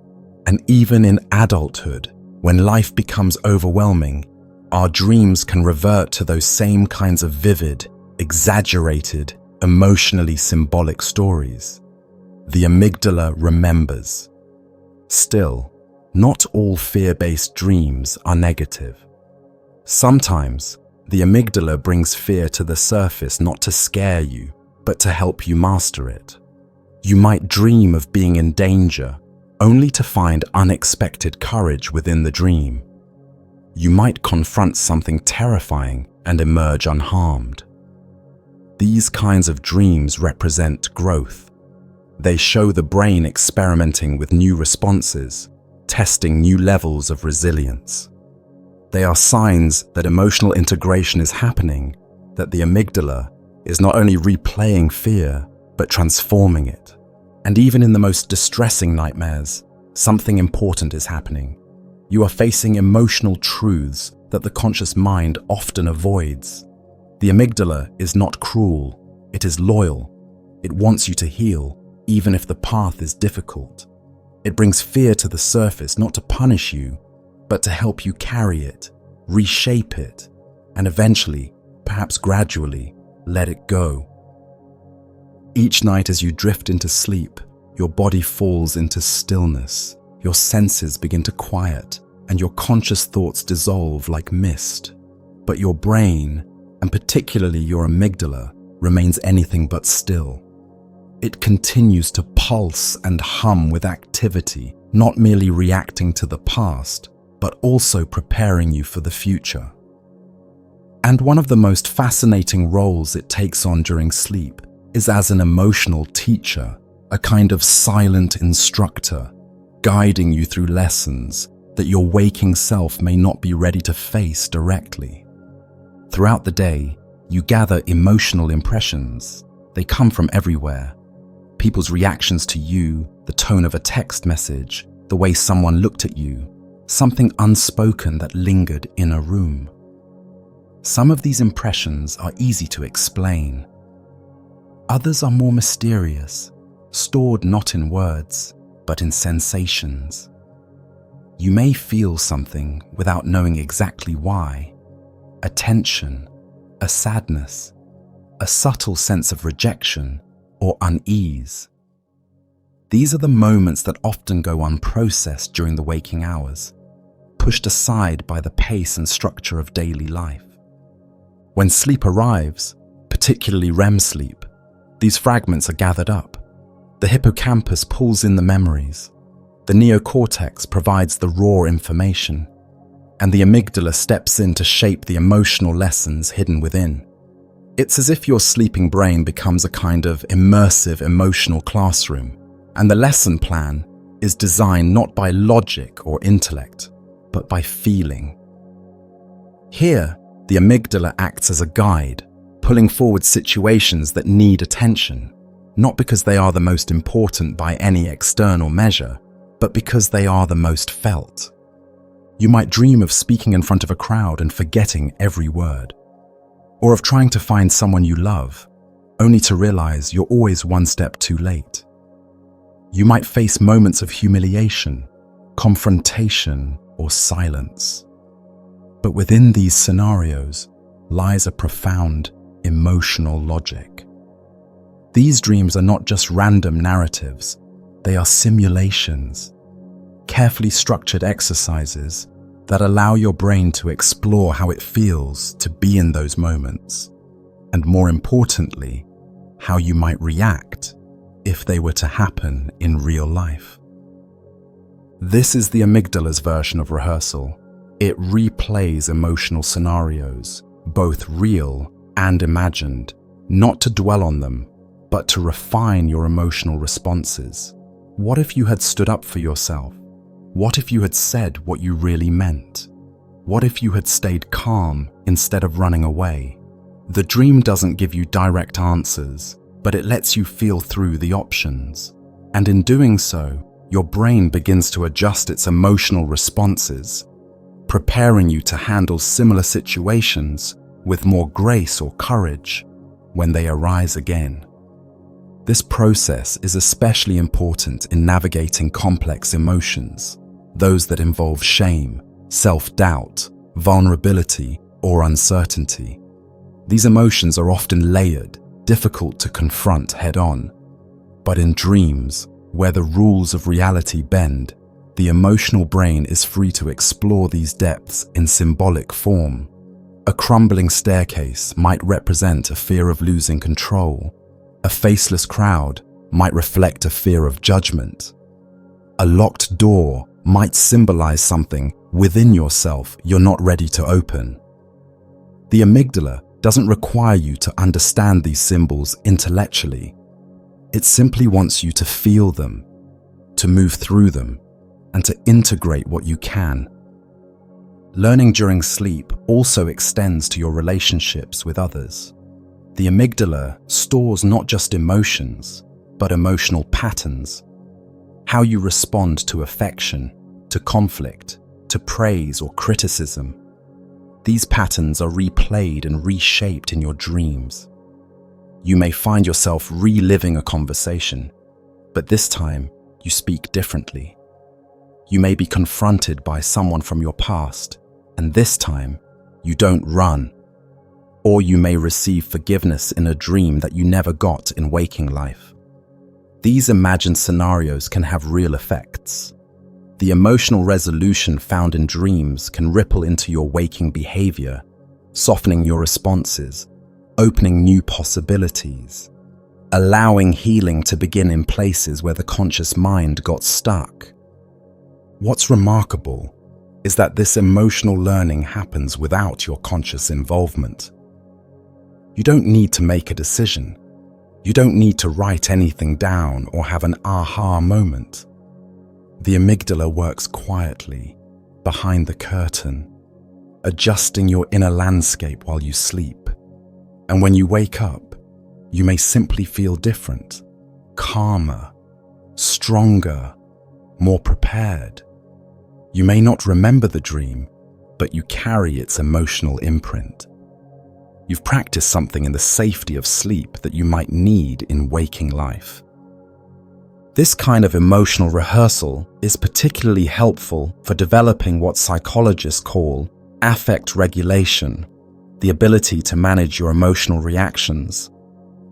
And even in adulthood, when life becomes overwhelming, our dreams can revert to those same kinds of vivid, exaggerated, emotionally symbolic stories. The amygdala remembers. Still, not all fear-based dreams are negative. Sometimes, the amygdala brings fear to the surface not to scare you, but to help you master it. You might dream of being in danger, only to find unexpected courage within the dream. You might confront something terrifying and emerge unharmed. These kinds of dreams represent growth. They show the brain experimenting with new responses, testing new levels of resilience. They are signs that emotional integration is happening, that the amygdala is not only replaying fear, but transforming it. And even in the most distressing nightmares, something important is happening. You are facing emotional truths that the conscious mind often avoids. The amygdala is not cruel, it is loyal. It wants you to heal, even if the path is difficult. It brings fear to the surface, not to punish you, but to help you carry it, reshape it, and eventually, perhaps gradually, let it go. Each night as you drift into sleep, your body falls into stillness, your senses begin to quiet, and your conscious thoughts dissolve like mist. But your brain, and particularly your amygdala, remains anything but still. It continues to pulse and hum with activity, not merely reacting to the past, but also preparing you for the future. And one of the most fascinating roles it takes on during sleep is as an emotional teacher, a kind of silent instructor, guiding you through lessons that your waking self may not be ready to face directly. Throughout the day, you gather emotional impressions. They come from everywhere. People's reactions to you, the tone of a text message, the way someone looked at you, something unspoken that lingered in a room. Some of these impressions are easy to explain. Others are more mysterious, stored not in words, but in sensations. You may feel something without knowing exactly why. A tension, a sadness, a subtle sense of rejection or unease. These are the moments that often go unprocessed during the waking hours, pushed aside by the pace and structure of daily life. When sleep arrives, particularly REM sleep, these fragments are gathered up. The hippocampus pulls in the memories. The neocortex provides the raw information, and the amygdala steps in to shape the emotional lessons hidden within. It's as if your sleeping brain becomes a kind of immersive emotional classroom, and the lesson plan is designed not by logic or intellect, but by feeling. Here, the amygdala acts as a guide, pulling forward situations that need attention, not because they are the most important by any external measure, but because they are the most felt. You might dream of speaking in front of a crowd and forgetting every word, or of trying to find someone you love, only to realize you're always one step too late. You might face moments of humiliation, confrontation, or silence. But within these scenarios lies a profound emotional logic. These dreams are not just random narratives, they are simulations, carefully structured exercises that allow your brain to explore how it feels to be in those moments, and more importantly, how you might react if they were to happen in real life. This is the amygdala's version of rehearsal. It replays emotional scenarios, both real and imagined, not to dwell on them, but to refine your emotional responses. What if you had stood up for yourself? What if you had said what you really meant? What if you had stayed calm instead of running away? The dream doesn't give you direct answers, but it lets you feel through the options. And in doing so, your brain begins to adjust its emotional responses, preparing you to handle similar situations with more grace or courage when they arise again. This process is especially important in navigating complex emotions, those that involve shame, self-doubt, vulnerability, or uncertainty. These emotions are often layered, difficult to confront head-on. But in dreams, where the rules of reality bend, the emotional brain is free to explore these depths in symbolic form. A crumbling staircase might represent a fear of losing control. A faceless crowd might reflect a fear of judgment. A locked door might symbolize something within yourself you're not ready to open. The amygdala doesn't require you to understand these symbols intellectually. It simply wants you to feel them, to move through them, and to integrate what you can. Learning during sleep also extends to your relationships with others. The amygdala stores not just emotions, but emotional patterns. How you respond to affection, to conflict, to praise or criticism. These patterns are replayed and reshaped in your dreams. You may find yourself reliving a conversation, but this time you speak differently. You may be confronted by someone from your past, and this time you don't run. Or you may receive forgiveness in a dream that you never got in waking life. These imagined scenarios can have real effects. The emotional resolution found in dreams can ripple into your waking behavior, softening your responses, opening new possibilities, allowing healing to begin in places where the conscious mind got stuck. What's remarkable is that this emotional learning happens without your conscious involvement. You don't need to make a decision. You don't need to write anything down or have an aha moment. The amygdala works quietly, behind the curtain, adjusting your inner landscape while you sleep. And when you wake up, you may simply feel different, calmer, stronger, more prepared. You may not remember the dream, but you carry its emotional imprint. You've practiced something in the safety of sleep that you might need in waking life. This kind of emotional rehearsal is particularly helpful for developing what psychologists call affect regulation, the ability to manage your emotional reactions.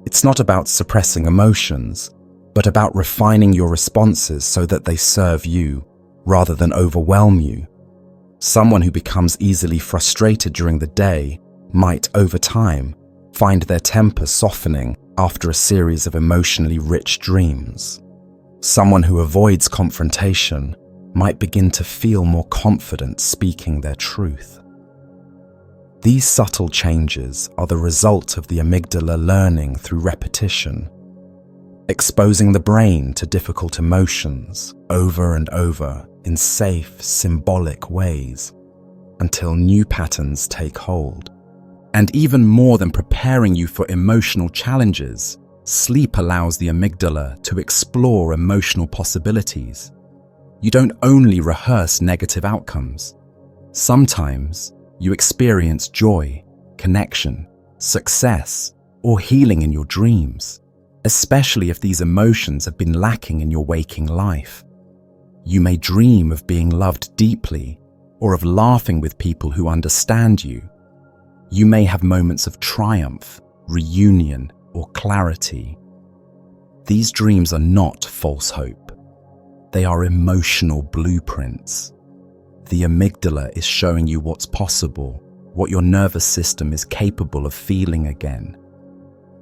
It's not about suppressing emotions, but about refining your responses so that they serve you rather than overwhelm you. Someone who becomes easily frustrated during the day might, over time, find their temper softening after a series of emotionally rich dreams. Someone who avoids confrontation might begin to feel more confident speaking their truth. These subtle changes are the result of the amygdala learning through repetition, exposing the brain to difficult emotions over and over in safe, symbolic ways until new patterns take hold. And even more than preparing you for emotional challenges, sleep allows the amygdala to explore emotional possibilities. You don't only rehearse negative outcomes. Sometimes you experience joy, connection, success, or healing in your dreams, especially if these emotions have been lacking in your waking life. You may dream of being loved deeply or of laughing with people who understand you. You may have moments of triumph, reunion, or clarity. These dreams are not false hope. They are emotional blueprints. The amygdala is showing you what's possible, what your nervous system is capable of feeling again.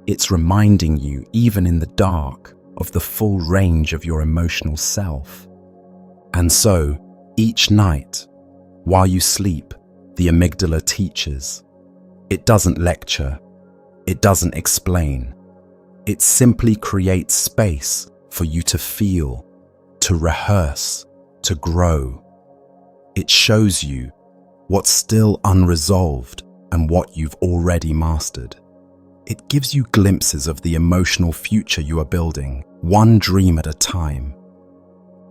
It's reminding you, even in the dark, of the full range of your emotional self. And so, each night, while you sleep, the amygdala teaches. It doesn't lecture. It doesn't explain. It simply creates space for you to feel, to rehearse, to grow. It shows you what's still unresolved and what you've already mastered. It gives you glimpses of the emotional future you are building, one dream at a time.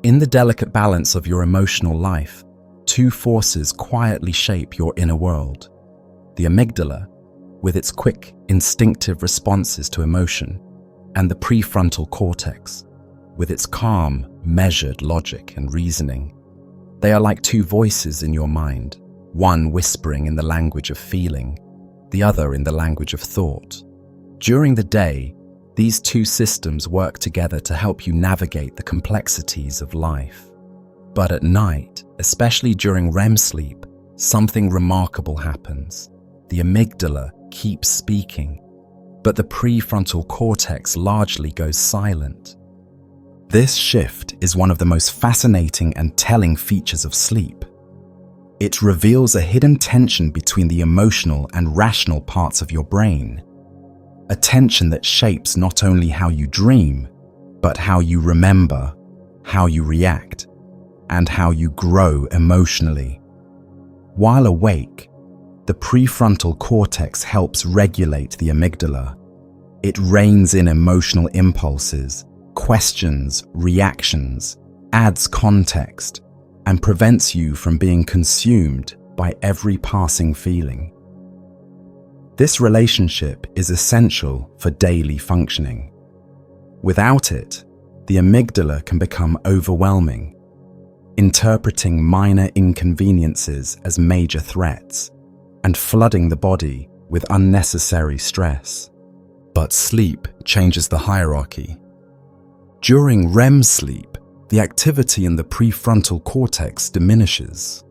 In the delicate balance of your emotional life, two forces quietly shape your inner world. The amygdala, with its quick, instinctive responses to emotion, and the prefrontal cortex, with its calm, measured logic and reasoning. They are like two voices in your mind, one whispering in the language of feeling, the other in the language of thought. During the day, these two systems work together to help you navigate the complexities of life. But at night, especially during REM sleep, something remarkable happens. The amygdala keeps speaking, but the prefrontal cortex largely goes silent. This shift is one of the most fascinating and telling features of sleep. It reveals a hidden tension between the emotional and rational parts of your brain, a tension that shapes not only how you dream, but how you remember, how you react, and how you grow emotionally. While awake, the prefrontal cortex helps regulate the amygdala. It reins in emotional impulses, questions reactions, adds context, and prevents you from being consumed by every passing feeling. This relationship is essential for daily functioning. Without it, the amygdala can become overwhelming, interpreting minor inconveniences as major threats and flooding the body with unnecessary stress. But sleep changes the hierarchy. During REM sleep, the activity in the prefrontal cortex diminishes.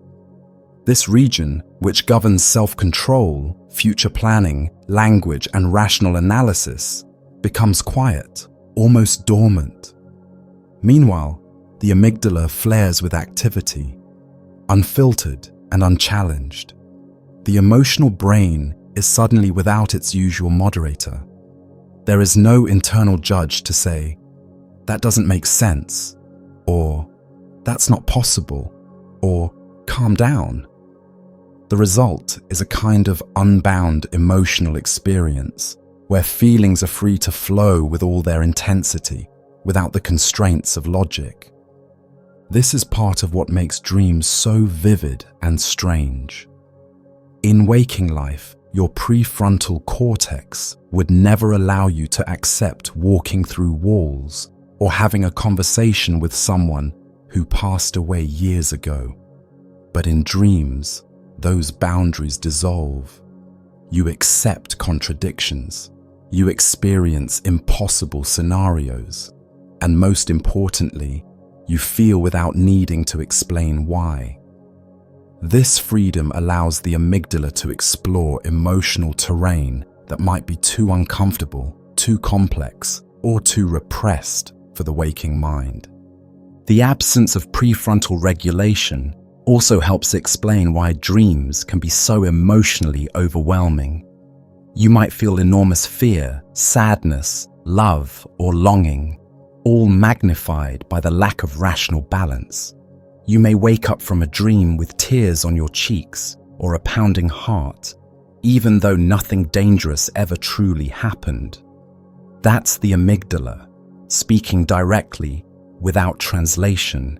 This region, which governs self-control, future planning, language, and rational analysis, becomes quiet, almost dormant. Meanwhile, the amygdala flares with activity, unfiltered and unchallenged. The emotional brain is suddenly without its usual moderator. There is no internal judge to say, "That doesn't make sense," or "That's not possible," or "Calm down." The result is a kind of unbound emotional experience where feelings are free to flow with all their intensity without the constraints of logic. This is part of what makes dreams so vivid and strange. In waking life, your prefrontal cortex would never allow you to accept walking through walls or having a conversation with someone who passed away years ago. But in dreams, those boundaries dissolve. You accept contradictions. You experience impossible scenarios. And most importantly, you feel without needing to explain why. This freedom allows the amygdala to explore emotional terrain that might be too uncomfortable, too complex, or too repressed for the waking mind. The absence of prefrontal regulation also helps explain why dreams can be so emotionally overwhelming. You might feel enormous fear, sadness, love, or longing, all magnified by the lack of rational balance. You may wake up from a dream with tears on your cheeks or a pounding heart, even though nothing dangerous ever truly happened. That's the amygdala, speaking directly, without translation,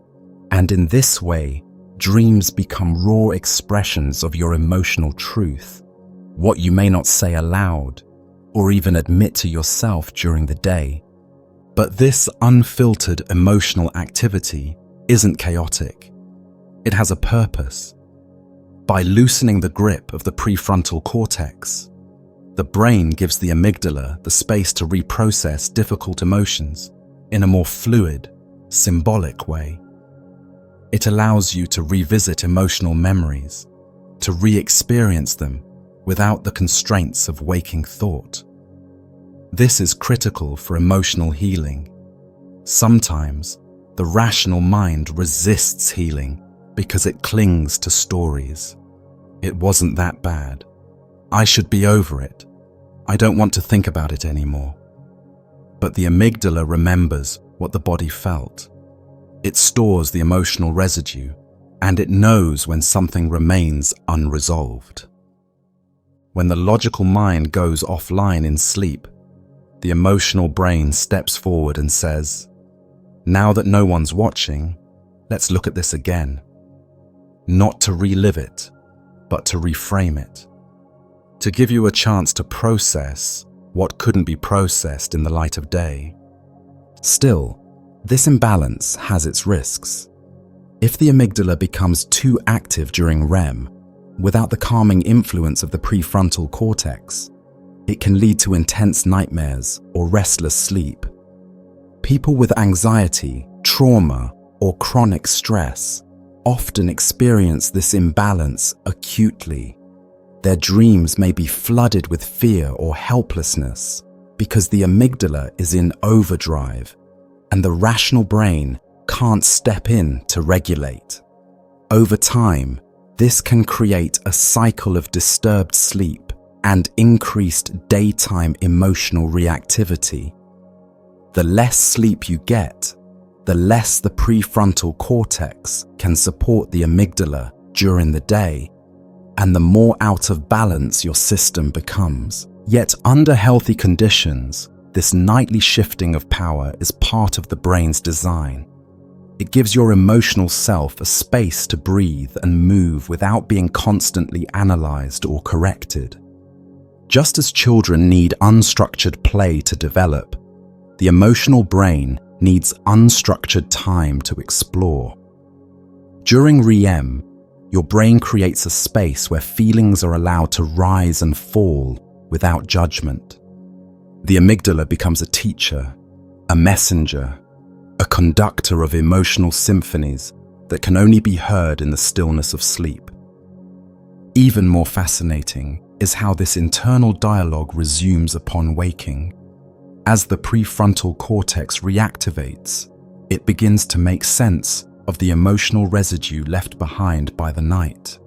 and in this way, dreams become raw expressions of your emotional truth, what you may not say aloud, or even admit to yourself during the day. But this unfiltered emotional activity isn't chaotic. It has a purpose. By loosening the grip of the prefrontal cortex, the brain gives the amygdala the space to reprocess difficult emotions in a more fluid, symbolic way. It allows you to revisit emotional memories, to re-experience them without the constraints of waking thought. This is critical for emotional healing. Sometimes, the rational mind resists healing because it clings to stories. It wasn't that bad. I should be over it. I don't want to think about it anymore. But the amygdala remembers what the body felt. It stores the emotional residue, and it knows when something remains unresolved. When the logical mind goes offline in sleep, the emotional brain steps forward and says, "Now that no one's watching, let's look at this again." Not to relive it, but to reframe it. To give you a chance to process what couldn't be processed in the light of day. Still, this imbalance has its risks. If the amygdala becomes too active during REM, without the calming influence of the prefrontal cortex, it can lead to intense nightmares or restless sleep. People with anxiety, trauma, or chronic stress often experience this imbalance acutely. Their dreams may be flooded with fear or helplessness because the amygdala is in overdrive and the rational brain can't step in to regulate. Over time, this can create a cycle of disturbed sleep and increased daytime emotional reactivity. The less sleep you get, the less the prefrontal cortex can support the amygdala during the day, and the more out of balance your system becomes. Yet under healthy conditions, This nightly shifting of power is part of the brain's design. It gives your emotional self a space to breathe and move without being constantly analyzed or corrected. Just as children need unstructured play to develop, the emotional brain needs unstructured time to explore. During REM, your brain creates a space where feelings are allowed to rise and fall without judgment. The amygdala becomes a teacher, a messenger, a conductor of emotional symphonies that can only be heard in the stillness of sleep. Even more fascinating is how this internal dialogue resumes upon waking. As the prefrontal cortex reactivates, it begins to make sense of the emotional residue left behind by the night.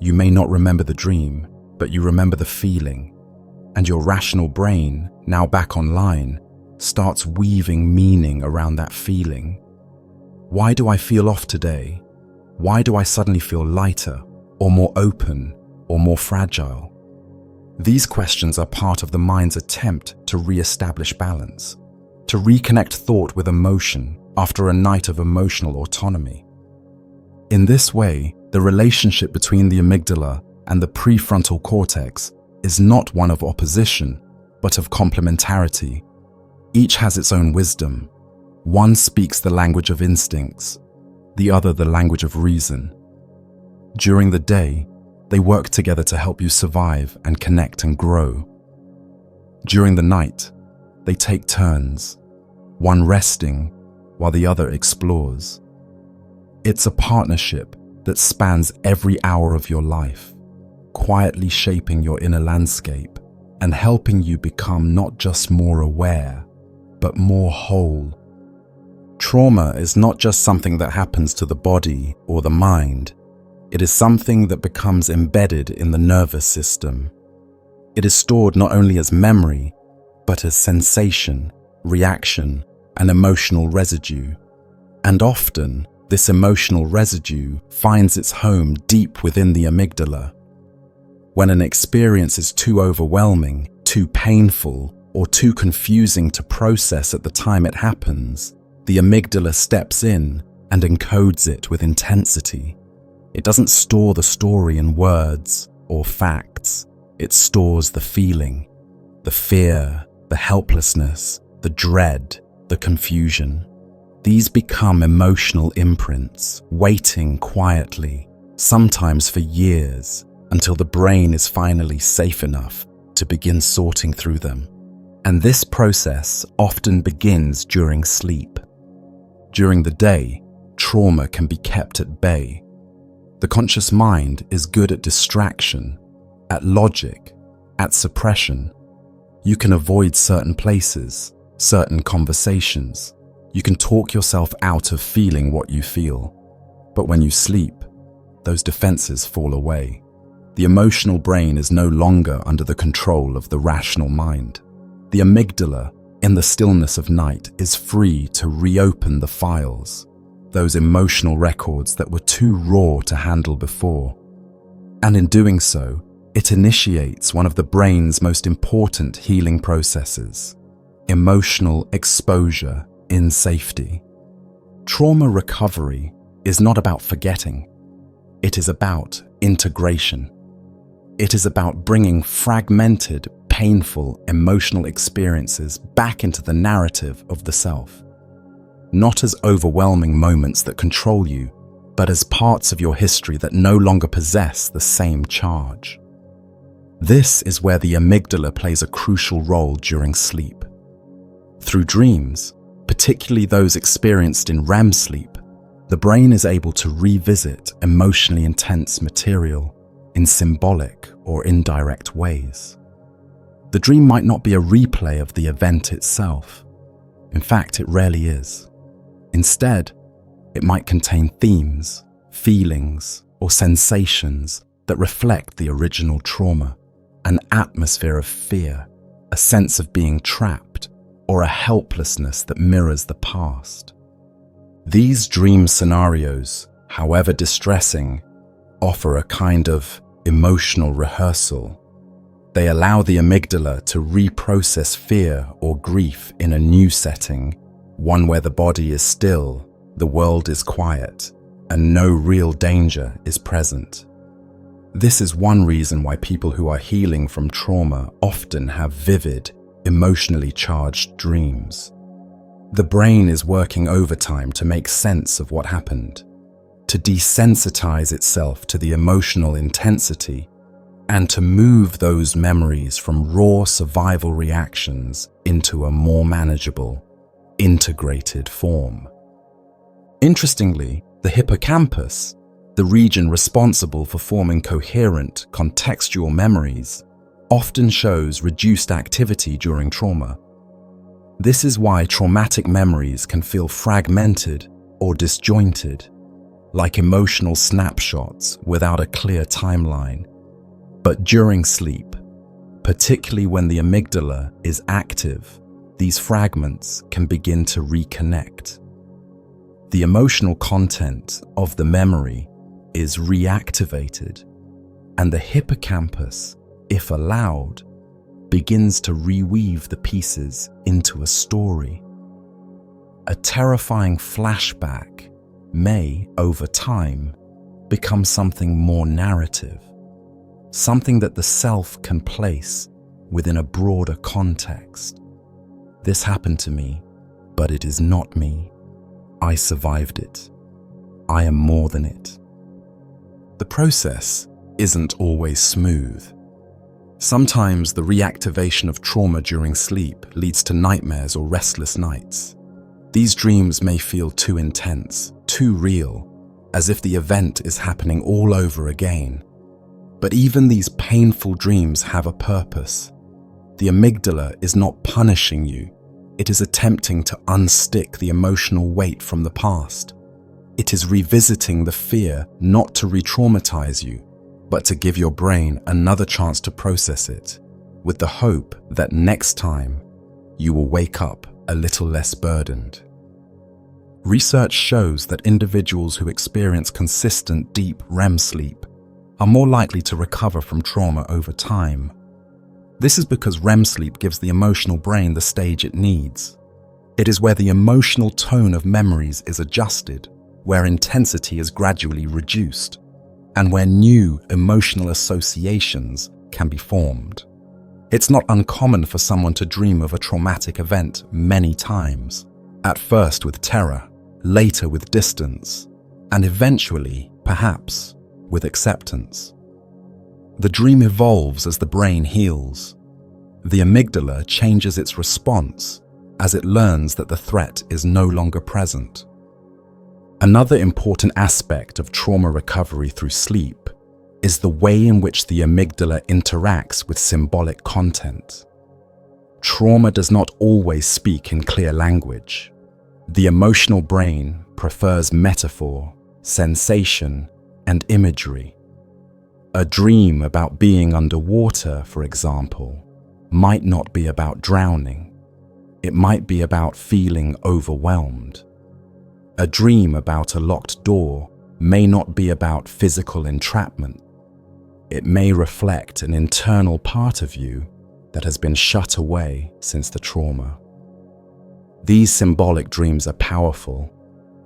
You may not remember the dream, but you remember the feeling, and your rational brain, now back online, starts weaving meaning around that feeling. Why do I feel off today? Why do I suddenly feel lighter, or more open, or more fragile? These questions are part of the mind's attempt to re-establish balance, to reconnect thought with emotion after a night of emotional autonomy. In this way, the relationship between the amygdala and the prefrontal cortex is not one of opposition, but of complementarity. Each has its own wisdom. One speaks the language of instincts, the other the language of reason. During the day, they work together to help you survive and connect and grow. During the night, they take turns, one resting while the other explores. It's a partnership that spans every hour of your life, quietly shaping your inner landscape and helping you become not just more aware, but more whole. Trauma is not just something that happens to the body or the mind. It is something that becomes embedded in the nervous system. It is stored not only as memory, but as sensation, reaction, and emotional residue. And often, this emotional residue finds its home deep within the amygdala. When an experience is too overwhelming, too painful, or too confusing to process at the time it happens, the amygdala steps in and encodes it with intensity. It doesn't store the story in words or facts. It stores the feeling, the fear, the helplessness, the dread, the confusion. These become emotional imprints, waiting quietly, sometimes for years, until the brain is finally safe enough to begin sorting through them. And this process often begins during sleep. During the day, trauma can be kept at bay. The conscious mind is good at distraction, at logic, at suppression. You can avoid certain places, certain conversations. You can talk yourself out of feeling what you feel. But when you sleep, those defenses fall away. The emotional brain is no longer under the control of the rational mind. The amygdala, in the stillness of night, is free to reopen the files, those emotional records that were too raw to handle before. And in doing so, it initiates one of the brain's most important healing processes: emotional exposure in safety. Trauma recovery is not about forgetting. It is about integration. It is about bringing fragmented, painful, emotional experiences back into the narrative of the self. Not as overwhelming moments that control you, but as parts of your history that no longer possess the same charge. This is where the amygdala plays a crucial role during sleep. Through dreams, particularly those experienced in REM sleep, the brain is able to revisit emotionally intense material in symbolic or indirect ways. The dream might not be a replay of the event itself. In fact, it rarely is. Instead, it might contain themes, feelings, or sensations that reflect the original trauma, an atmosphere of fear, a sense of being trapped, or a helplessness that mirrors the past. These dream scenarios, however distressing, offer a kind of emotional rehearsal. They allow the amygdala to reprocess fear or grief in a new setting, one where the body is still, the world is quiet, and no real danger is present. This is one reason why people who are healing from trauma often have vivid, emotionally charged dreams. The brain is working overtime to make sense of what happened, to desensitize itself to the emotional intensity, and to move those memories from raw survival reactions into a more manageable, integrated form. Interestingly, the hippocampus, the region responsible for forming coherent, contextual memories, often shows reduced activity during trauma. This is why traumatic memories can feel fragmented or disjointed, like emotional snapshots without a clear timeline. But during sleep, particularly when the amygdala is active, these fragments can begin to reconnect. The emotional content of the memory is reactivated, and the hippocampus, if allowed, begins to reweave the pieces into a story. A terrifying flashback may, over time, become something more narrative, something that the self can place within a broader context. This happened to me, but it is not me. I survived it. I am more than it. The process isn't always smooth. Sometimes the reactivation of trauma during sleep leads to nightmares or restless nights. These dreams may feel too intense, too real, as if the event is happening all over again. But even these painful dreams have a purpose. The amygdala is not punishing you. It is attempting to unstick the emotional weight from the past. It is revisiting the fear not to re-traumatize you, but to give your brain another chance to process it, with the hope that next time you will wake up a little less burdened. Research shows that individuals who experience consistent deep REM sleep are more likely to recover from trauma over time. This is because REM sleep gives the emotional brain the stage it needs. It is where the emotional tone of memories is adjusted, where intensity is gradually reduced, and where new emotional associations can be formed. It's not uncommon for someone to dream of a traumatic event many times, at first with terror, later with distance, and eventually, perhaps, with acceptance. The dream evolves as the brain heals. The amygdala changes its response as it learns that the threat is no longer present. Another important aspect of trauma recovery through sleep is the way in which the amygdala interacts with symbolic content. Trauma does not always speak in clear language. The emotional brain prefers metaphor, sensation, and imagery. A dream about being underwater, for example, might not be about drowning. It might be about feeling overwhelmed. A dream about a locked door may not be about physical entrapment. It may reflect an internal part of you that has been shut away since the trauma. These symbolic dreams are powerful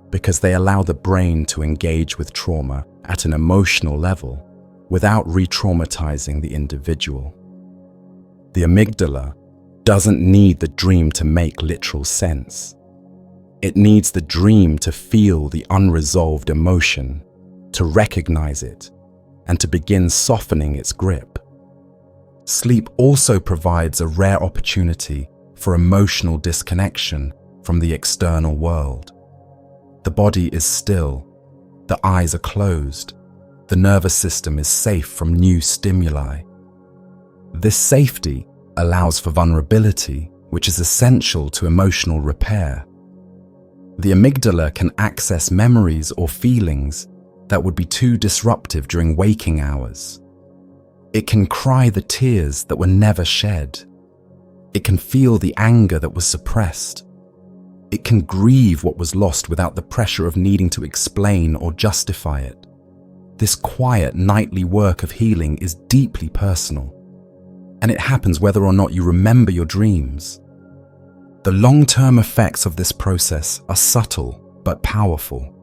because they allow the brain to engage with trauma at an emotional level without re-traumatizing the individual. The amygdala doesn't need the dream to make literal sense. It needs the dream to feel the unresolved emotion, to recognize it, and to begin softening its grip. Sleep also provides a rare opportunity for emotional disconnection from the external world. The body is still, the eyes are closed, the nervous system is safe from new stimuli. This safety allows for vulnerability, which is essential to emotional repair. The amygdala can access memories or feelings that would be too disruptive during waking hours. It can cry the tears that were never shed. It can feel the anger that was suppressed. It can grieve what was lost without the pressure of needing to explain or justify it. This quiet nightly work of healing is deeply personal. and it happens whether or not you remember your dreams. The long-term effects of this process are subtle but powerful.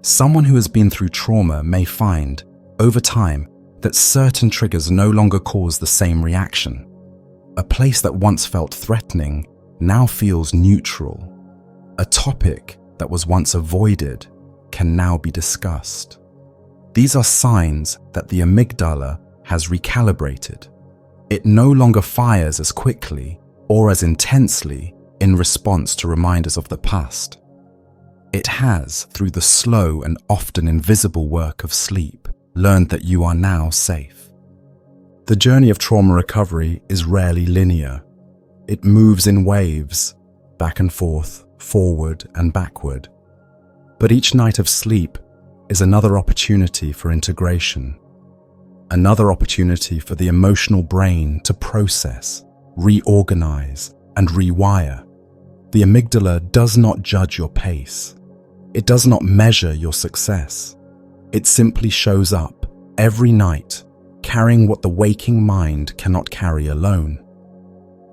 Someone who has been through trauma may find, over time, that certain triggers no longer cause the same reaction. A place that once felt threatening now feels neutral. A topic that was once avoided can now be discussed. These are signs that the amygdala has recalibrated. It no longer fires as quickly or as intensely in response to reminders of the past. It has, through the slow and often invisible work of sleep, learned that you are now safe. The journey of trauma recovery is rarely linear. It moves in waves, back and forth, forward and backward. But each night of sleep is another opportunity for integration, another opportunity for the emotional brain to process, reorganize, and rewire. The amygdala does not judge your pace. It does not measure your success. It simply shows up every night, carrying what the waking mind cannot carry alone.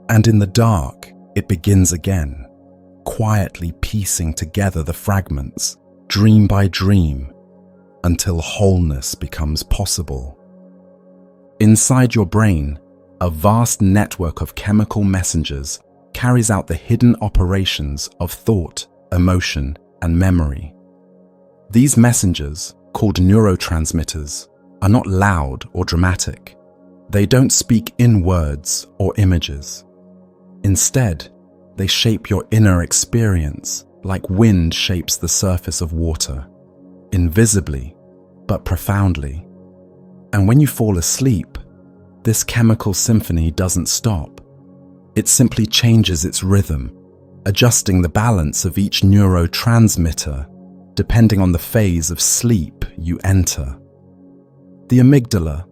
And in the dark, it begins again, quietly piecing together the fragments, dream by dream, until wholeness becomes possible. Inside your brain, a vast network of chemical messengers carries out the hidden operations of thought, emotion, and memory. These messengers, called neurotransmitters, are not loud or dramatic. They don't speak in words or images. Instead, they shape your inner experience like wind shapes the surface of water, invisibly but profoundly. And when you fall asleep, this chemical symphony doesn't stop. It simply changes its rhythm, adjusting the balance of each neurotransmitter depending on the phase of sleep you enter. The amygdala,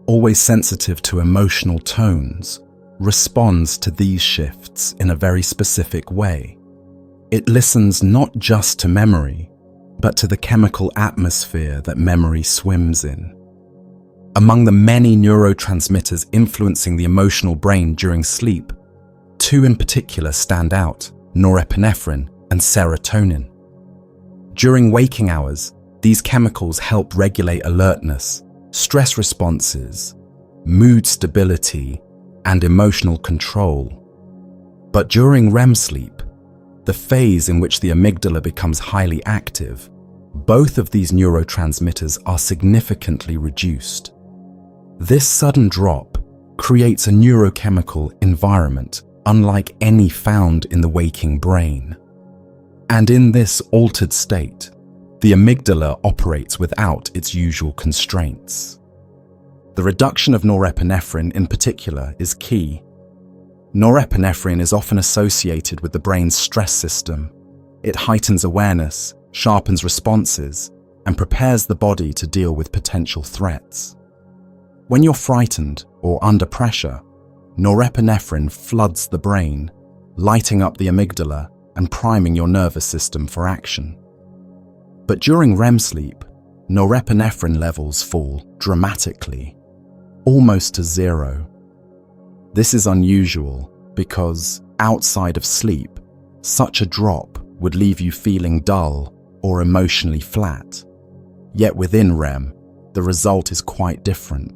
always sensitive to emotional tones, responds to these shifts in a very specific way. It listens not just to memory, but to the chemical atmosphere that memory swims in. Among the many neurotransmitters influencing the emotional brain during sleep, two in particular stand out: norepinephrine and serotonin. During waking hours, these chemicals help regulate alertness, stress responses, mood stability, and emotional control. But during REM sleep, the phase in which the amygdala becomes highly active, both of these neurotransmitters are significantly reduced. This sudden drop creates a neurochemical environment unlike any found in the waking brain. And in this altered state, the amygdala operates without its usual constraints. The reduction of norepinephrine in particular is key. Norepinephrine is often associated with the brain's stress system. It heightens awareness, sharpens responses, and prepares the body to deal with potential threats. When you're frightened or under pressure, norepinephrine floods the brain, lighting up the amygdala and priming your nervous system for action. But during REM sleep, norepinephrine levels fall dramatically, almost to zero. This is unusual because, outside of sleep, such a drop would leave you feeling dull or emotionally flat. Yet within REM, the result is quite different.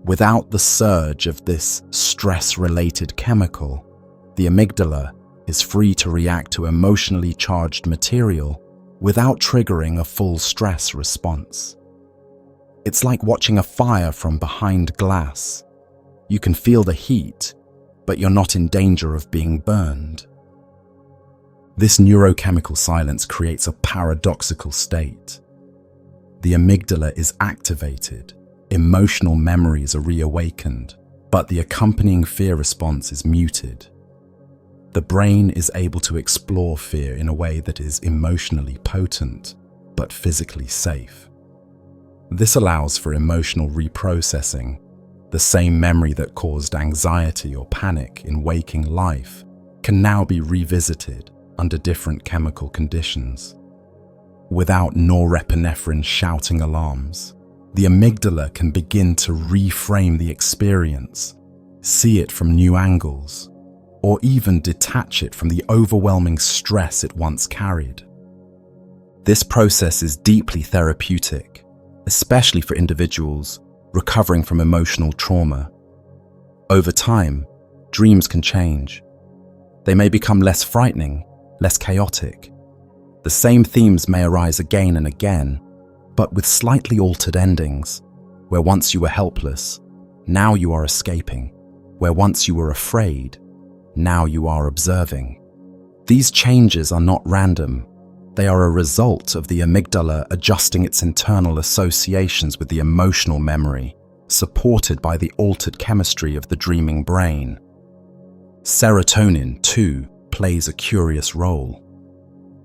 Without the surge of this stress-related chemical, the amygdala is free to react to emotionally charged material without triggering a full stress response. It's like watching a fire from behind glass. You can feel the heat, but you're not in danger of being burned. This neurochemical silence creates a paradoxical state. The amygdala is activated, emotional memories are reawakened, but the accompanying fear response is muted. The brain is able to explore fear in a way that is emotionally potent, but physically safe. This allows for emotional reprocessing. The same memory that caused anxiety or panic in waking life can now be revisited under different chemical conditions. Without norepinephrine shouting alarms, the amygdala can begin to reframe the experience, see it from new angles, or even detach it from the overwhelming stress it once carried. This process is deeply therapeutic, especially for individuals recovering from emotional trauma. Over time, dreams can change. They may become less frightening, less chaotic. The same themes may arise again and again, but with slightly altered endings, where once you were helpless, now you are escaping. Where once you were afraid, now you are observing. These changes are not random. They are a result of the amygdala adjusting its internal associations with the emotional memory, supported by the altered chemistry of the dreaming brain. Serotonin, too, plays a curious role.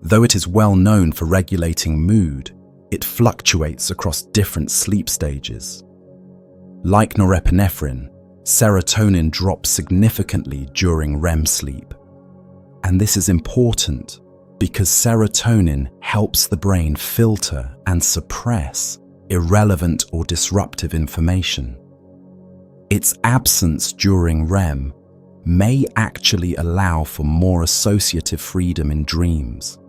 Though it is well known for regulating mood, it fluctuates across different sleep stages. Like norepinephrine, serotonin drops significantly during REM sleep. And this is important because serotonin helps the brain filter and suppress irrelevant or disruptive information. Its absence during REM may actually allow for more associative freedom in dreams,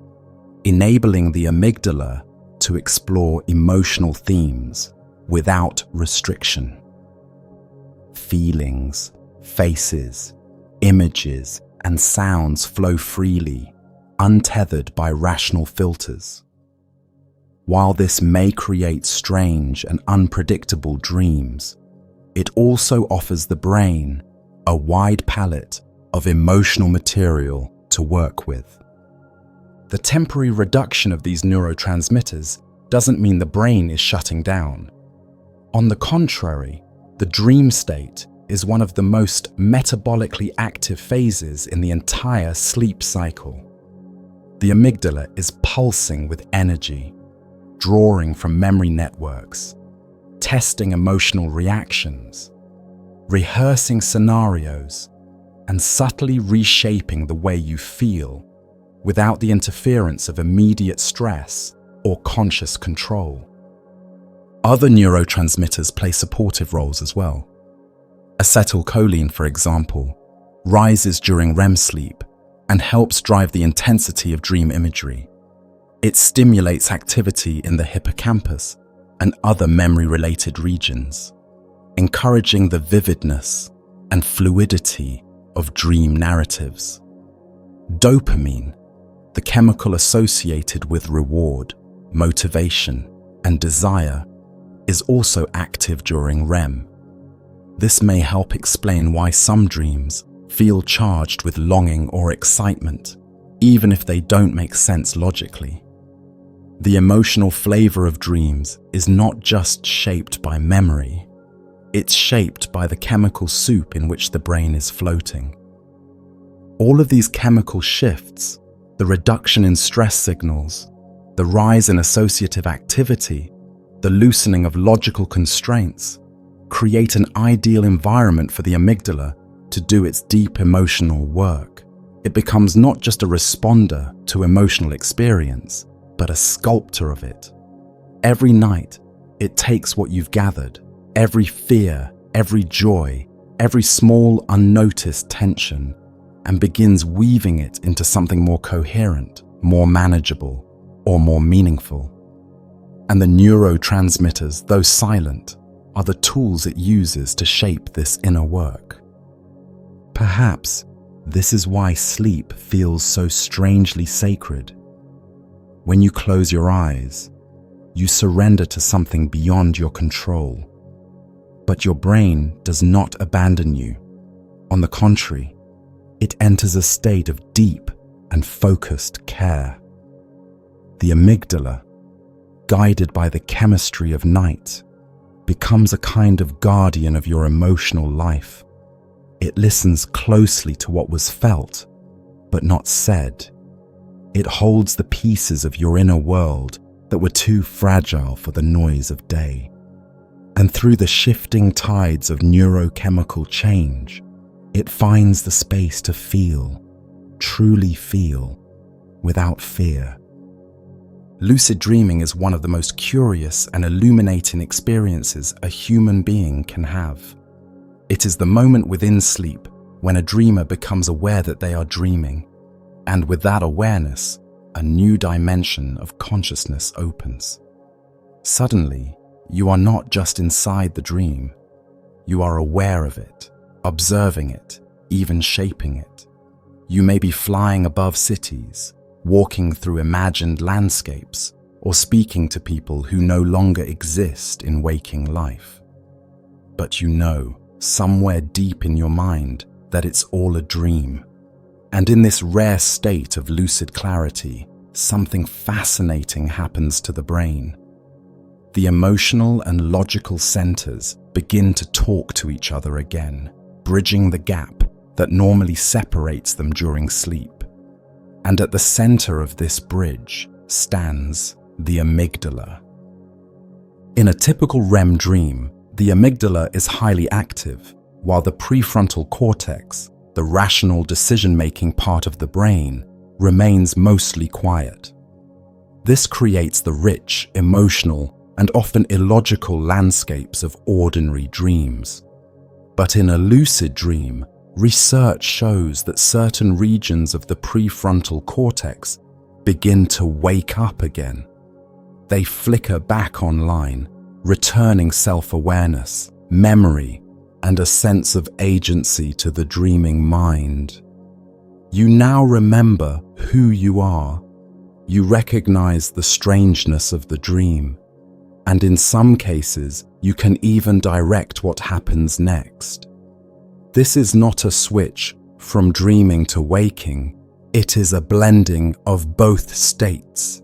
enabling the amygdala to explore emotional themes without restriction. Feelings, faces, images, and sounds flow freely, untethered by rational filters. While this may create strange and unpredictable dreams, it also offers the brain a wide palette of emotional material to work with. The temporary reduction of these neurotransmitters doesn't mean the brain is shutting down. On the contrary, the dream state is one of the most metabolically active phases in the entire sleep cycle. The amygdala is pulsing with energy, drawing from memory networks, testing emotional reactions, rehearsing scenarios, and subtly reshaping the way you feel without the interference of immediate stress or conscious control. Other neurotransmitters play supportive roles as well. Acetylcholine, for example, rises during REM sleep and helps drive the intensity of dream imagery. It stimulates activity in the hippocampus and other memory-related regions, encouraging the vividness and fluidity of dream narratives. Dopamine, the chemical associated with reward, motivation, and desire, is also active during REM. This may help explain why some dreams feel charged with longing or excitement, even if they don't make sense logically. The emotional flavor of dreams is not just shaped by memory, it's shaped by the chemical soup in which the brain is floating. All of these chemical shifts, the reduction in stress signals, the rise in associative activity, the loosening of logical constraints, create an ideal environment for the amygdala to do its deep emotional work. It becomes not just a responder to emotional experience, but a sculptor of it. Every night, it takes what you've gathered, every fear, every joy, every small unnoticed tension, and begins weaving it into something more coherent, more manageable, or more meaningful. And the neurotransmitters, though silent, are the tools it uses to shape this inner work. Perhaps this is why sleep feels so strangely sacred. When you close your eyes, you surrender to something beyond your control. But your brain does not abandon you. On the contrary, it enters a state of deep and focused care. The amygdala, guided by the chemistry of night, becomes a kind of guardian of your emotional life. It listens closely to what was felt, but not said. It holds the pieces of your inner world that were too fragile for the noise of day. And through the shifting tides of neurochemical change, it finds the space to feel, truly feel, without fear. Lucid dreaming is one of the most curious and illuminating experiences a human being can have. It is the moment within sleep when a dreamer becomes aware that they are dreaming, and with that awareness, a new dimension of consciousness opens. Suddenly, you are not just inside the dream. You are aware of it, observing it, even shaping it. You may be flying above cities, walking through imagined landscapes, or speaking to people who no longer exist in waking life. But you know, somewhere deep in your mind, that it's all a dream. And in this rare state of lucid clarity, something fascinating happens to the brain. The emotional and logical centers begin to talk to each other again, bridging the gap that normally separates them during sleep. And at the center of this bridge stands the amygdala. In a typical REM dream, the amygdala is highly active, while the prefrontal cortex, the rational decision-making part of the brain, remains mostly quiet. This creates the rich, emotional, and often illogical landscapes of ordinary dreams. But in a lucid dream, research shows that certain regions of the prefrontal cortex begin to wake up again. They flicker back online, returning self-awareness, memory, and a sense of agency to the dreaming mind. You now remember who you are. You recognize the strangeness of the dream, and in some cases, you can even direct what happens next. This is not a switch from dreaming to waking. It is a blending of both states.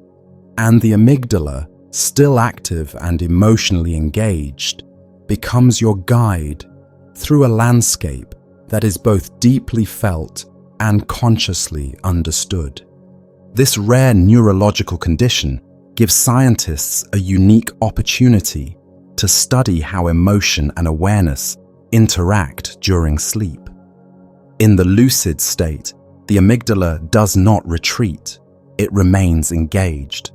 And the amygdala, still active and emotionally engaged, becomes your guide through a landscape that is both deeply felt and consciously understood. This rare neurological condition gives scientists a unique opportunity to study how emotion and awareness interact during sleep. In the lucid state, the amygdala does not retreat. It remains engaged.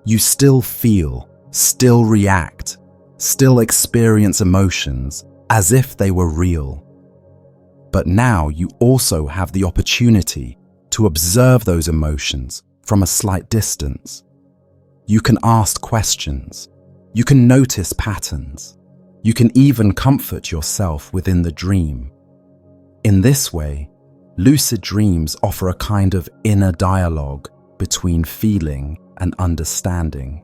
You still feel, still react, still experience emotions as if they were real. But now you also have the opportunity to observe those emotions from a slight distance. You can ask questions. You can notice patterns. You can even comfort yourself within the dream. In this way, lucid dreams offer a kind of inner dialogue between feeling and understanding.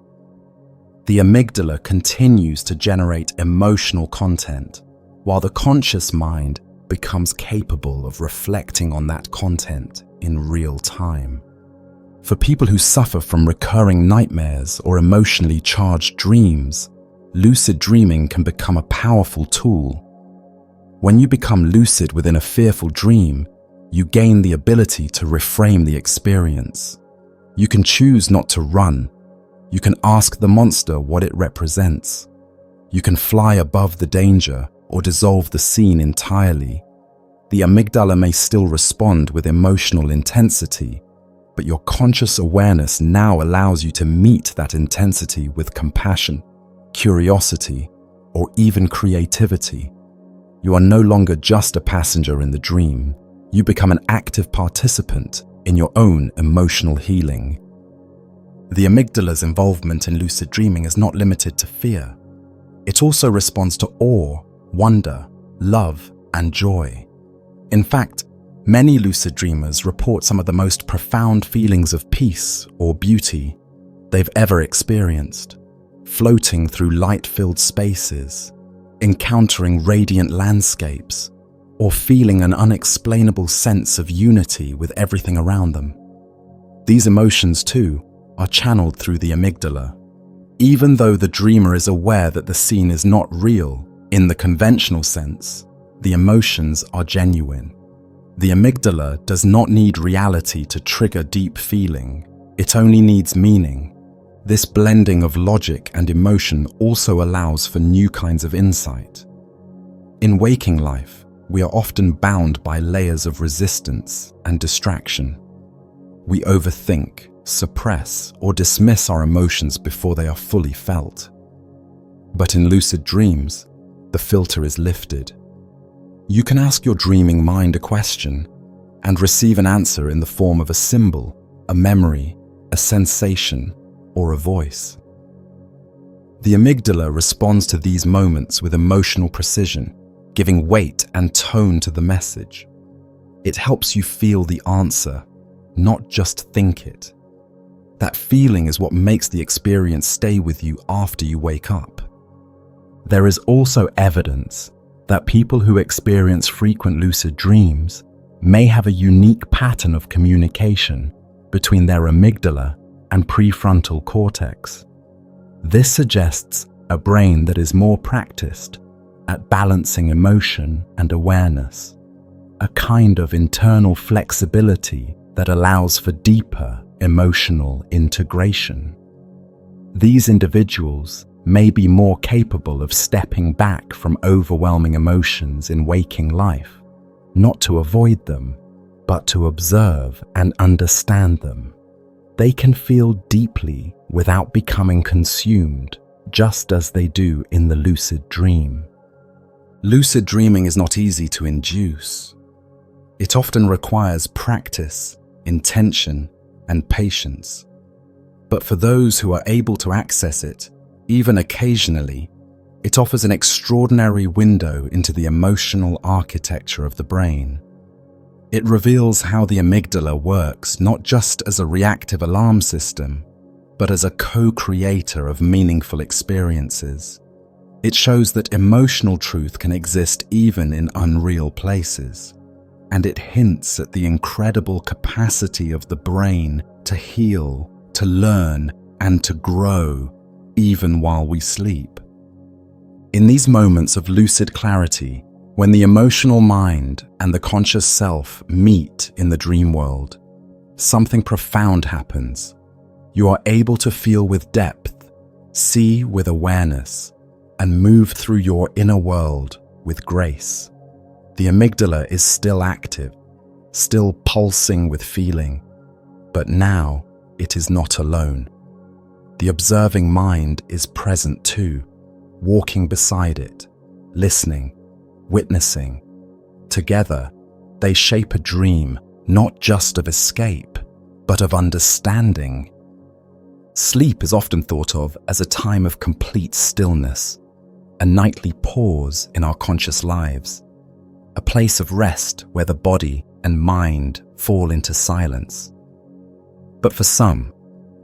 The amygdala continues to generate emotional content, while the conscious mind becomes capable of reflecting on that content in real time. For people who suffer from recurring nightmares or emotionally charged dreams, lucid dreaming can become a powerful tool. When you become lucid within a fearful dream, you gain the ability to reframe the experience. You can choose not to run. You can ask the monster what it represents. You can fly above the danger or dissolve the scene entirely. The amygdala may still respond with emotional intensity, but your conscious awareness now allows you to meet that intensity with compassion, curiosity, or even creativity. You are no longer just a passenger in the dream. You become an active participant in your own emotional healing. The amygdala's involvement in lucid dreaming is not limited to fear. It also responds to awe, wonder, love, and joy. In fact, many lucid dreamers report some of the most profound feelings of peace or beauty they've ever experienced, floating through light-filled spaces, encountering radiant landscapes, or feeling an unexplainable sense of unity with everything around them. These emotions, too, are channeled through the amygdala. Even though the dreamer is aware that the scene is not real, in the conventional sense, the emotions are genuine. The amygdala does not need reality to trigger deep feeling. It only needs meaning. This blending of logic and emotion also allows for new kinds of insight. In waking life, we are often bound by layers of resistance and distraction. We overthink, suppress, or dismiss our emotions before they are fully felt. But in lucid dreams, the filter is lifted. You can ask your dreaming mind a question and receive an answer in the form of a symbol, a memory, a sensation, or a voice. The amygdala responds to these moments with emotional precision, giving weight and tone to the message. It helps you feel the answer, not just think it. That feeling is what makes the experience stay with you after you wake up. There is also evidence that people who experience frequent lucid dreams may have a unique pattern of communication between their amygdala and prefrontal cortex. This suggests a brain that is more practiced at balancing emotion and awareness, a kind of internal flexibility that allows for deeper emotional integration. These individuals may be more capable of stepping back from overwhelming emotions in waking life, not to avoid them, but to observe and understand them. They can feel deeply without becoming consumed, just as they do in the lucid dream. Lucid dreaming is not easy to induce. It often requires practice, intention, and patience. But for those who are able to access it, even occasionally, it offers an extraordinary window into the emotional architecture of the brain. It reveals how the amygdala works not just as a reactive alarm system, but as a co-creator of meaningful experiences. It shows that emotional truth can exist even in unreal places, and it hints at the incredible capacity of the brain to heal, to learn, and to grow, even while we sleep. In these moments of lucid clarity, when the emotional mind and the conscious self meet in the dream world, something profound happens. You are able to feel with depth, see with awareness, and move through your inner world with grace. The amygdala is still active, still pulsing with feeling, but now it is not alone. The observing mind is present too, walking beside it, listening, witnessing. Together, they shape a dream not just of escape, but of understanding. Sleep is often thought of as a time of complete stillness, a nightly pause in our conscious lives, a place of rest where the body and mind fall into silence. But for some,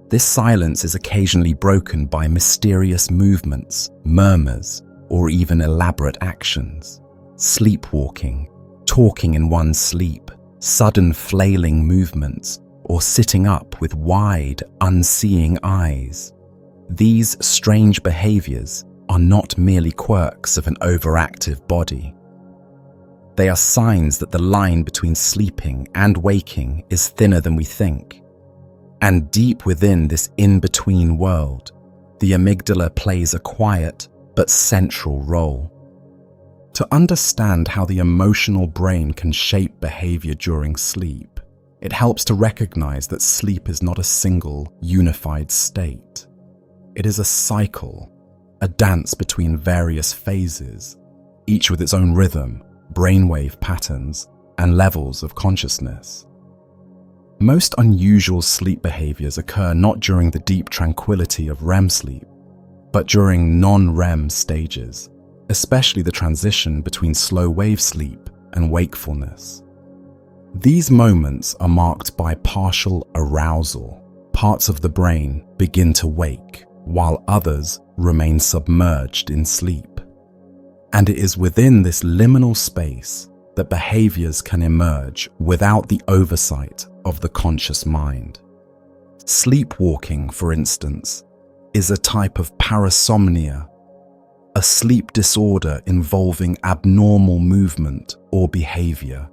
this silence is occasionally broken by mysterious movements, murmurs, or even elaborate actions. Sleepwalking, talking in one's sleep, sudden flailing movements, or sitting up with wide, unseeing eyes. These strange behaviors are not merely quirks of an overactive body. They are signs that the line between sleeping and waking is thinner than we think. And deep within this in-between world, the amygdala plays a quiet but central role. To understand how the emotional brain can shape behavior during sleep, it helps to recognize that sleep is not a single, unified state. It is a cycle, a dance between various phases, each with its own rhythm, brainwave patterns, and levels of consciousness. Most unusual sleep behaviors occur not during the deep tranquility of REM sleep, but during non-REM stages, especially the transition between slow-wave sleep and wakefulness. These moments are marked by partial arousal. Parts of the brain begin to wake, while others remain submerged in sleep. And it is within this liminal space that behaviors can emerge without the oversight of the conscious mind. Sleepwalking, for instance, is a type of parasomnia, a sleep disorder involving abnormal movement or behavior.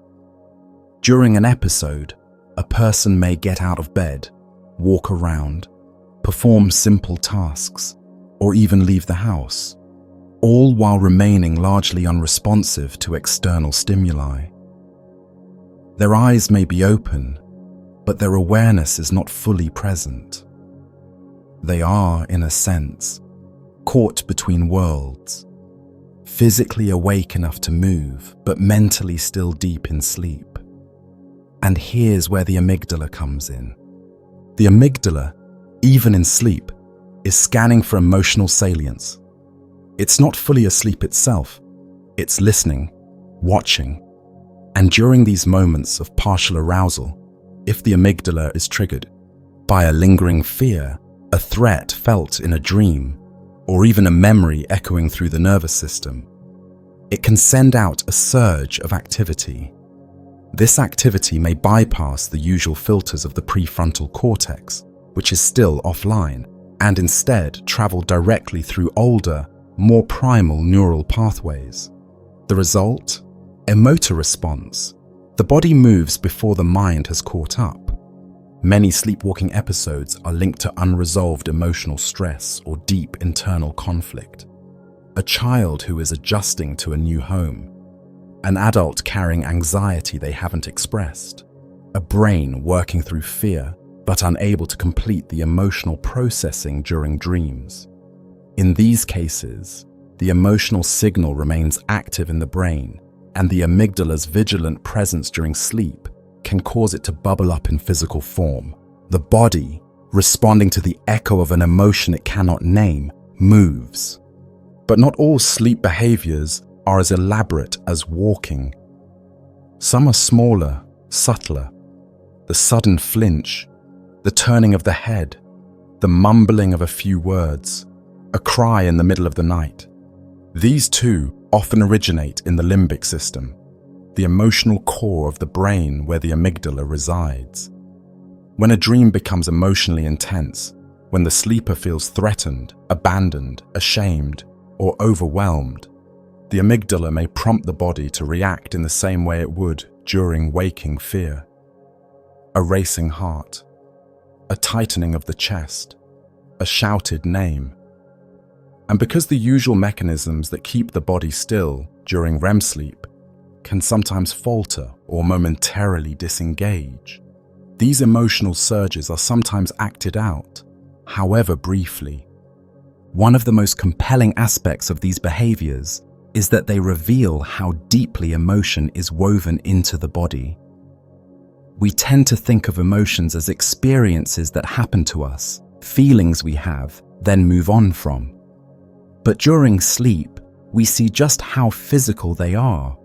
During an episode, a person may get out of bed, walk around, perform simple tasks, or even leave the house, all while remaining largely unresponsive to external stimuli. Their eyes may be open, but their awareness is not fully present. They are, in a sense, caught between worlds, physically awake enough to move, but mentally still deep in sleep. And here's where the amygdala comes in. The amygdala, even in sleep, is scanning for emotional salience. It's not fully asleep itself. It's listening, watching. And during these moments of partial arousal, if the amygdala is triggered by a lingering fear, a threat felt in a dream, or even a memory echoing through the nervous system, it can send out a surge of activity. This activity may bypass the usual filters of the prefrontal cortex, which is still offline, and instead travel directly through older, more primal neural pathways. The result? A motor response. The body moves before the mind has caught up. Many sleepwalking episodes are linked to unresolved emotional stress or deep internal conflict. A child who is adjusting to a new home. An adult carrying anxiety they haven't expressed. A brain working through fear but unable to complete the emotional processing during dreams. In these cases, the emotional signal remains active in the brain, and the amygdala's vigilant presence during sleep can cause it to bubble up in physical form. The body, responding to the echo of an emotion it cannot name, moves. But not all sleep behaviors are as elaborate as walking. Some are smaller, subtler. The sudden flinch, the turning of the head, the mumbling of a few words, a cry in the middle of the night. These too often originate in the limbic system, the emotional core of the brain where the amygdala resides. When a dream becomes emotionally intense, when the sleeper feels threatened, abandoned, ashamed, or overwhelmed, the amygdala may prompt the body to react in the same way it would during waking fear. A racing heart, a tightening of the chest, a shouted name. And because the usual mechanisms that keep the body still during REM sleep can sometimes falter or momentarily disengage, these emotional surges are sometimes acted out, however briefly. One of the most compelling aspects of these behaviors is that they reveal how deeply emotion is woven into the body. We tend to think of emotions as experiences that happen to us, feelings we have, then move on from. But during sleep, we see just how physical they are.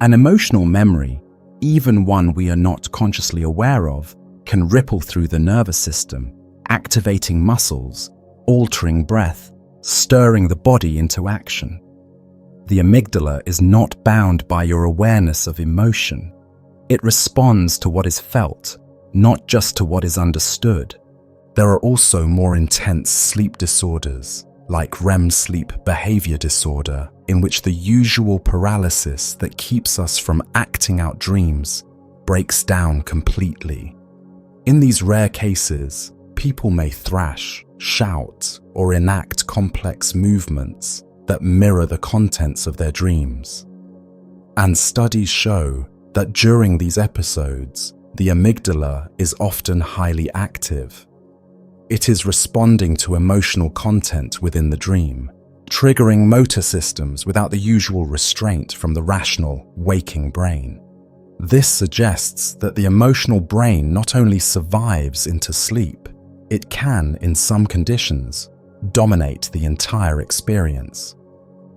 An emotional memory, even one we are not consciously aware of, can ripple through the nervous system, activating muscles, altering breath, stirring the body into action. The amygdala is not bound by your awareness of emotion. It responds to what is felt, not just to what is understood. There are also more intense sleep disorders, like REM sleep behavior disorder, in which the usual paralysis that keeps us from acting out dreams breaks down completely. In these rare cases, people may thrash, shout, or enact complex movements that mirror the contents of their dreams. And studies show that during these episodes, the amygdala is often highly active. It is responding to emotional content within the dream, triggering motor systems without the usual restraint from the rational, waking brain. This suggests that the emotional brain not only survives into sleep, it can, in some conditions, dominate the entire experience.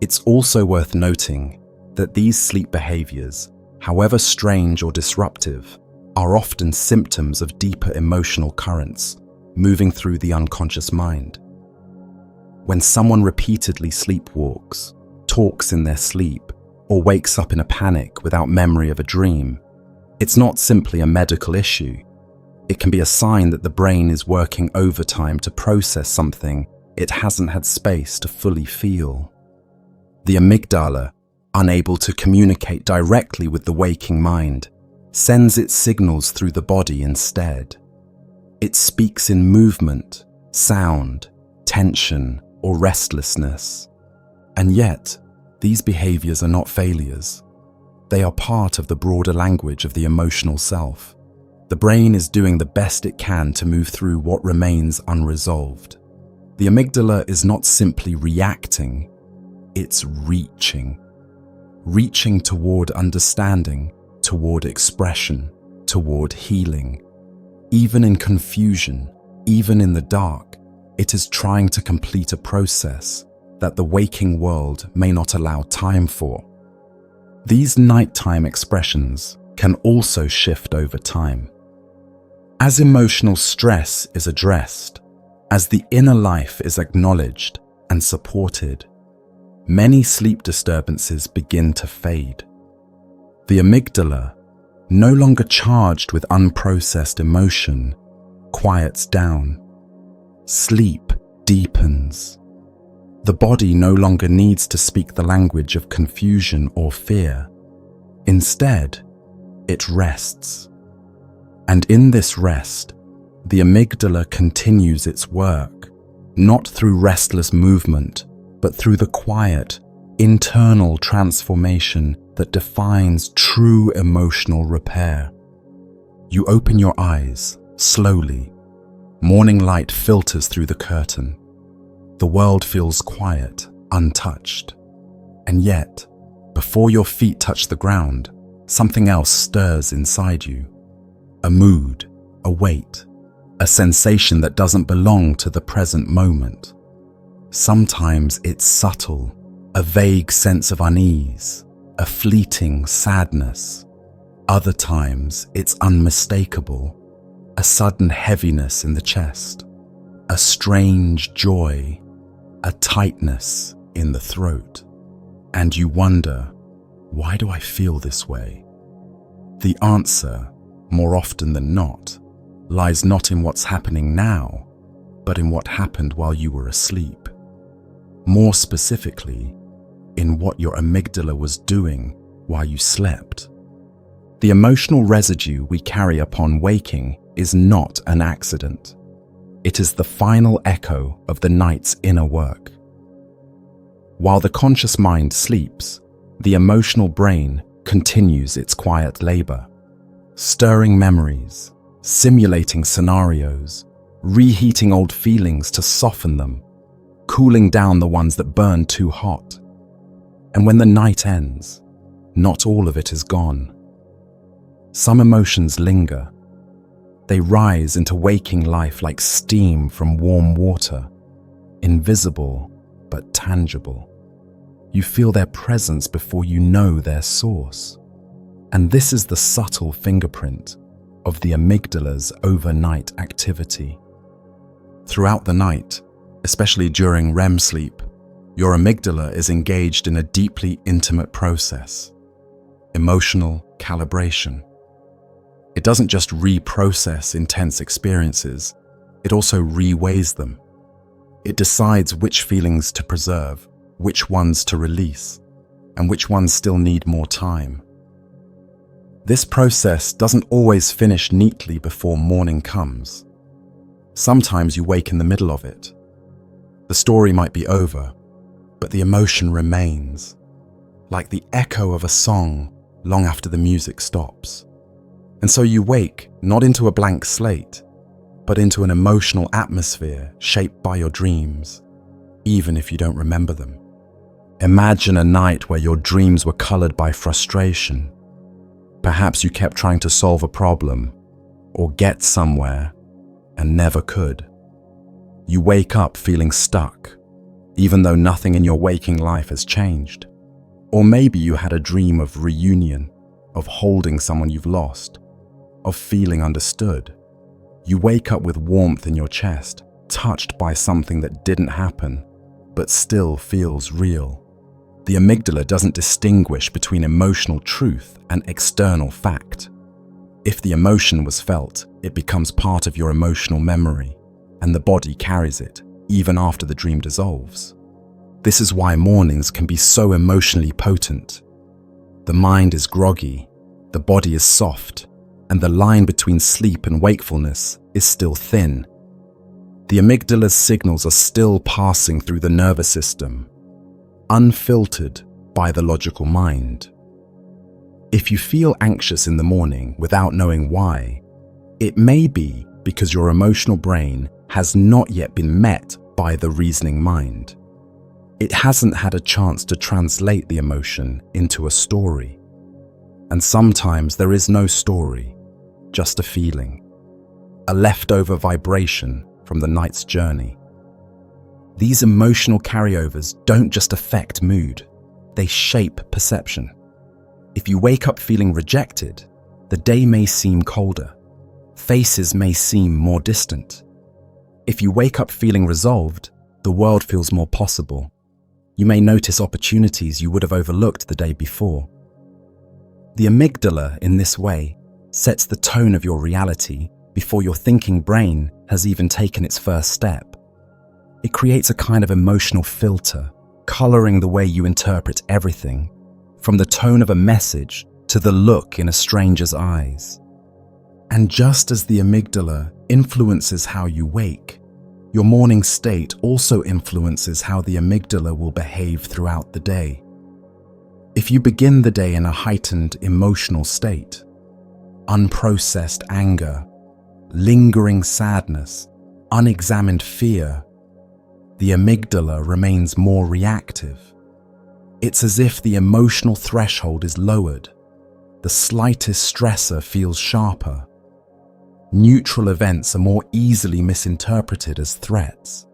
It's also worth noting that these sleep behaviors, however strange or disruptive, are often symptoms of deeper emotional currents moving through the unconscious mind. When someone repeatedly sleepwalks, talks in their sleep, or wakes up in a panic without memory of a dream, it's not simply a medical issue. It can be a sign that the brain is working overtime to process something it hasn't had space to fully feel. The amygdala, unable to communicate directly with the waking mind, sends its signals through the body instead. It speaks in movement, sound, tension, or restlessness. And yet, these behaviors are not failures. They are part of the broader language of the emotional self. The brain is doing the best it can to move through what remains unresolved. The amygdala is not simply reacting, it's reaching. Reaching toward understanding, toward expression, toward healing. Even in confusion, even in the dark, it is trying to complete a process that the waking world may not allow time for. These nighttime expressions can also shift over time. As emotional stress is addressed, as the inner life is acknowledged and supported, many sleep disturbances begin to fade. The amygdala, no longer charged with unprocessed emotion, quiets down. Sleep deepens. The body no longer needs to speak the language of confusion or fear. Instead, it rests. And in this rest, the amygdala continues its work, not through restless movement, but through the quiet, internal transformation that defines true emotional repair. You open your eyes, slowly. Morning light filters through the curtain. The world feels quiet, untouched. And yet, before your feet touch the ground, something else stirs inside you. A mood, a weight, a sensation that doesn't belong to the present moment. Sometimes it's subtle, a vague sense of unease, a fleeting sadness. Other times it's unmistakable, a sudden heaviness in the chest, a strange joy, a tightness in the throat. And you wonder, why do I feel this way? The answer, more often than not, lies not in what's happening now, but in what happened while you were asleep. More specifically, in what your amygdala was doing while you slept. The emotional residue we carry upon waking is not an accident. It is the final echo of the night's inner work. While the conscious mind sleeps, the emotional brain continues its quiet labor, stirring memories, simulating scenarios, reheating old feelings to soften them, cooling down the ones that burn too hot. And when the night ends, not all of it is gone. Some emotions linger. They rise into waking life like steam from warm water, invisible but tangible. You feel their presence before you know their source. And this is the subtle fingerprint of the amygdala's overnight activity. Throughout the night, especially during REM sleep, your amygdala is engaged in a deeply intimate process, emotional calibration. It doesn't just reprocess intense experiences, it also reweighs them. It decides which feelings to preserve, which ones to release, and which ones still need more time. This process doesn't always finish neatly before morning comes. Sometimes you wake in the middle of it. The story might be over, but the emotion remains, like the echo of a song long after the music stops. And so you wake not into a blank slate, but into an emotional atmosphere shaped by your dreams, even if you don't remember them. Imagine a night where your dreams were colored by frustration. Perhaps you kept trying to solve a problem or get somewhere and never could. You wake up feeling stuck, even though nothing in your waking life has changed. Or maybe you had a dream of reunion, of holding someone you've lost, of feeling understood. You wake up with warmth in your chest, touched by something that didn't happen, but still feels real. The amygdala doesn't distinguish between emotional truth and external fact. If the emotion was felt, it becomes part of your emotional memory, and the body carries it, even after the dream dissolves. This is why mornings can be so emotionally potent. The mind is groggy, the body is soft, and the line between sleep and wakefulness is still thin. The amygdala's signals are still passing through the nervous system, unfiltered by the logical mind. If you feel anxious in the morning without knowing why, it may be because your emotional brain has not yet been met by the reasoning mind. It hasn't had a chance to translate the emotion into a story. And sometimes there is no story, just a feeling, a leftover vibration from the night's journey. These emotional carryovers don't just affect mood, they shape perception. If you wake up feeling rejected, the day may seem colder. Faces may seem more distant. If you wake up feeling resolved, the world feels more possible. You may notice opportunities you would have overlooked the day before. The amygdala, in this way, sets the tone of your reality before your thinking brain has even taken its first step. It creates a kind of emotional filter, coloring the way you interpret everything, from the tone of a message to the look in a stranger's eyes. And just as the amygdala influences how you wake, your morning state also influences how the amygdala will behave throughout the day. If you begin the day in a heightened emotional state, unprocessed anger, lingering sadness, unexamined fear, the amygdala remains more reactive. It's as if the emotional threshold is lowered. The slightest stressor feels sharper. Neutral events are more easily misinterpreted as threats.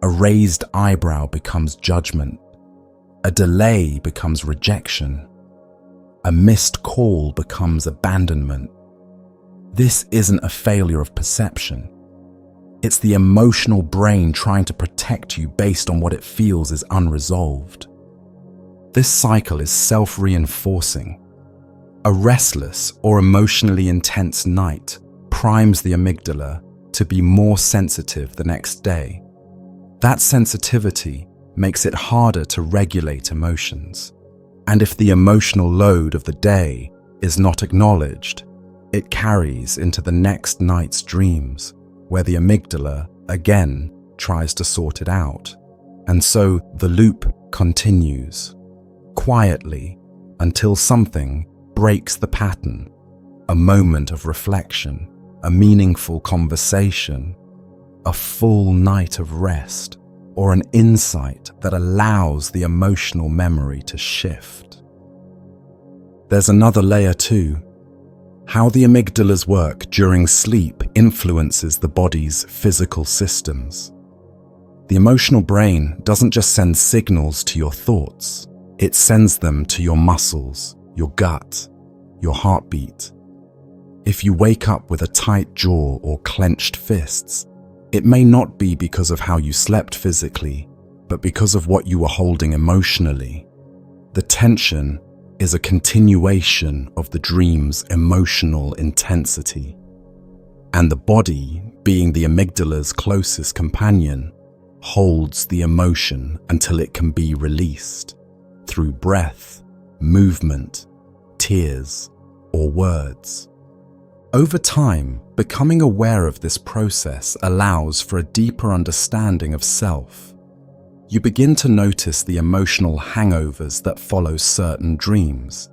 A raised eyebrow becomes judgment. A delay becomes rejection. A missed call becomes abandonment. This isn't a failure of perception. It's the emotional brain trying to protect you based on what it feels is unresolved. This cycle is self-reinforcing. A restless or emotionally intense night primes the amygdala to be more sensitive the next day. That sensitivity makes it harder to regulate emotions. And if the emotional load of the day is not acknowledged, it carries into the next night's dreams, where the amygdala again tries to sort it out. And so the loop continues, quietly, until something breaks the pattern, a moment of reflection, a meaningful conversation, a full night of rest, or an insight that allows the emotional memory to shift. There's another layer too. How the amygdala's work during sleep influences the body's physical systems. The emotional brain doesn't just send signals to your thoughts, it sends them to your muscles, your gut, your heartbeat. If you wake up with a tight jaw or clenched fists, it may not be because of how you slept physically, but because of what you were holding emotionally. The tension is a continuation of the dream's emotional intensity. And the body, being the amygdala's closest companion, holds the emotion until it can be released through breath, movement, tears, or words. Over time, becoming aware of this process allows for a deeper understanding of self. You begin to notice the emotional hangovers that follow certain dreams.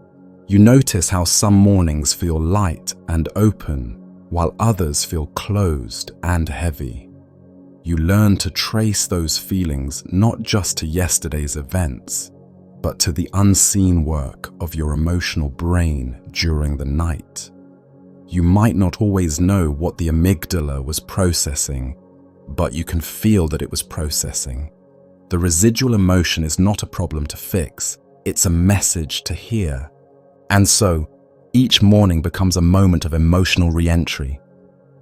You notice how some mornings feel light and open, while others feel closed and heavy. You learn to trace those feelings not just to yesterday's events, but to the unseen work of your emotional brain during the night. You might not always know what the amygdala was processing, but you can feel that it was processing. The residual emotion is not a problem to fix, it's a message to hear. And so, each morning becomes a moment of emotional re-entry.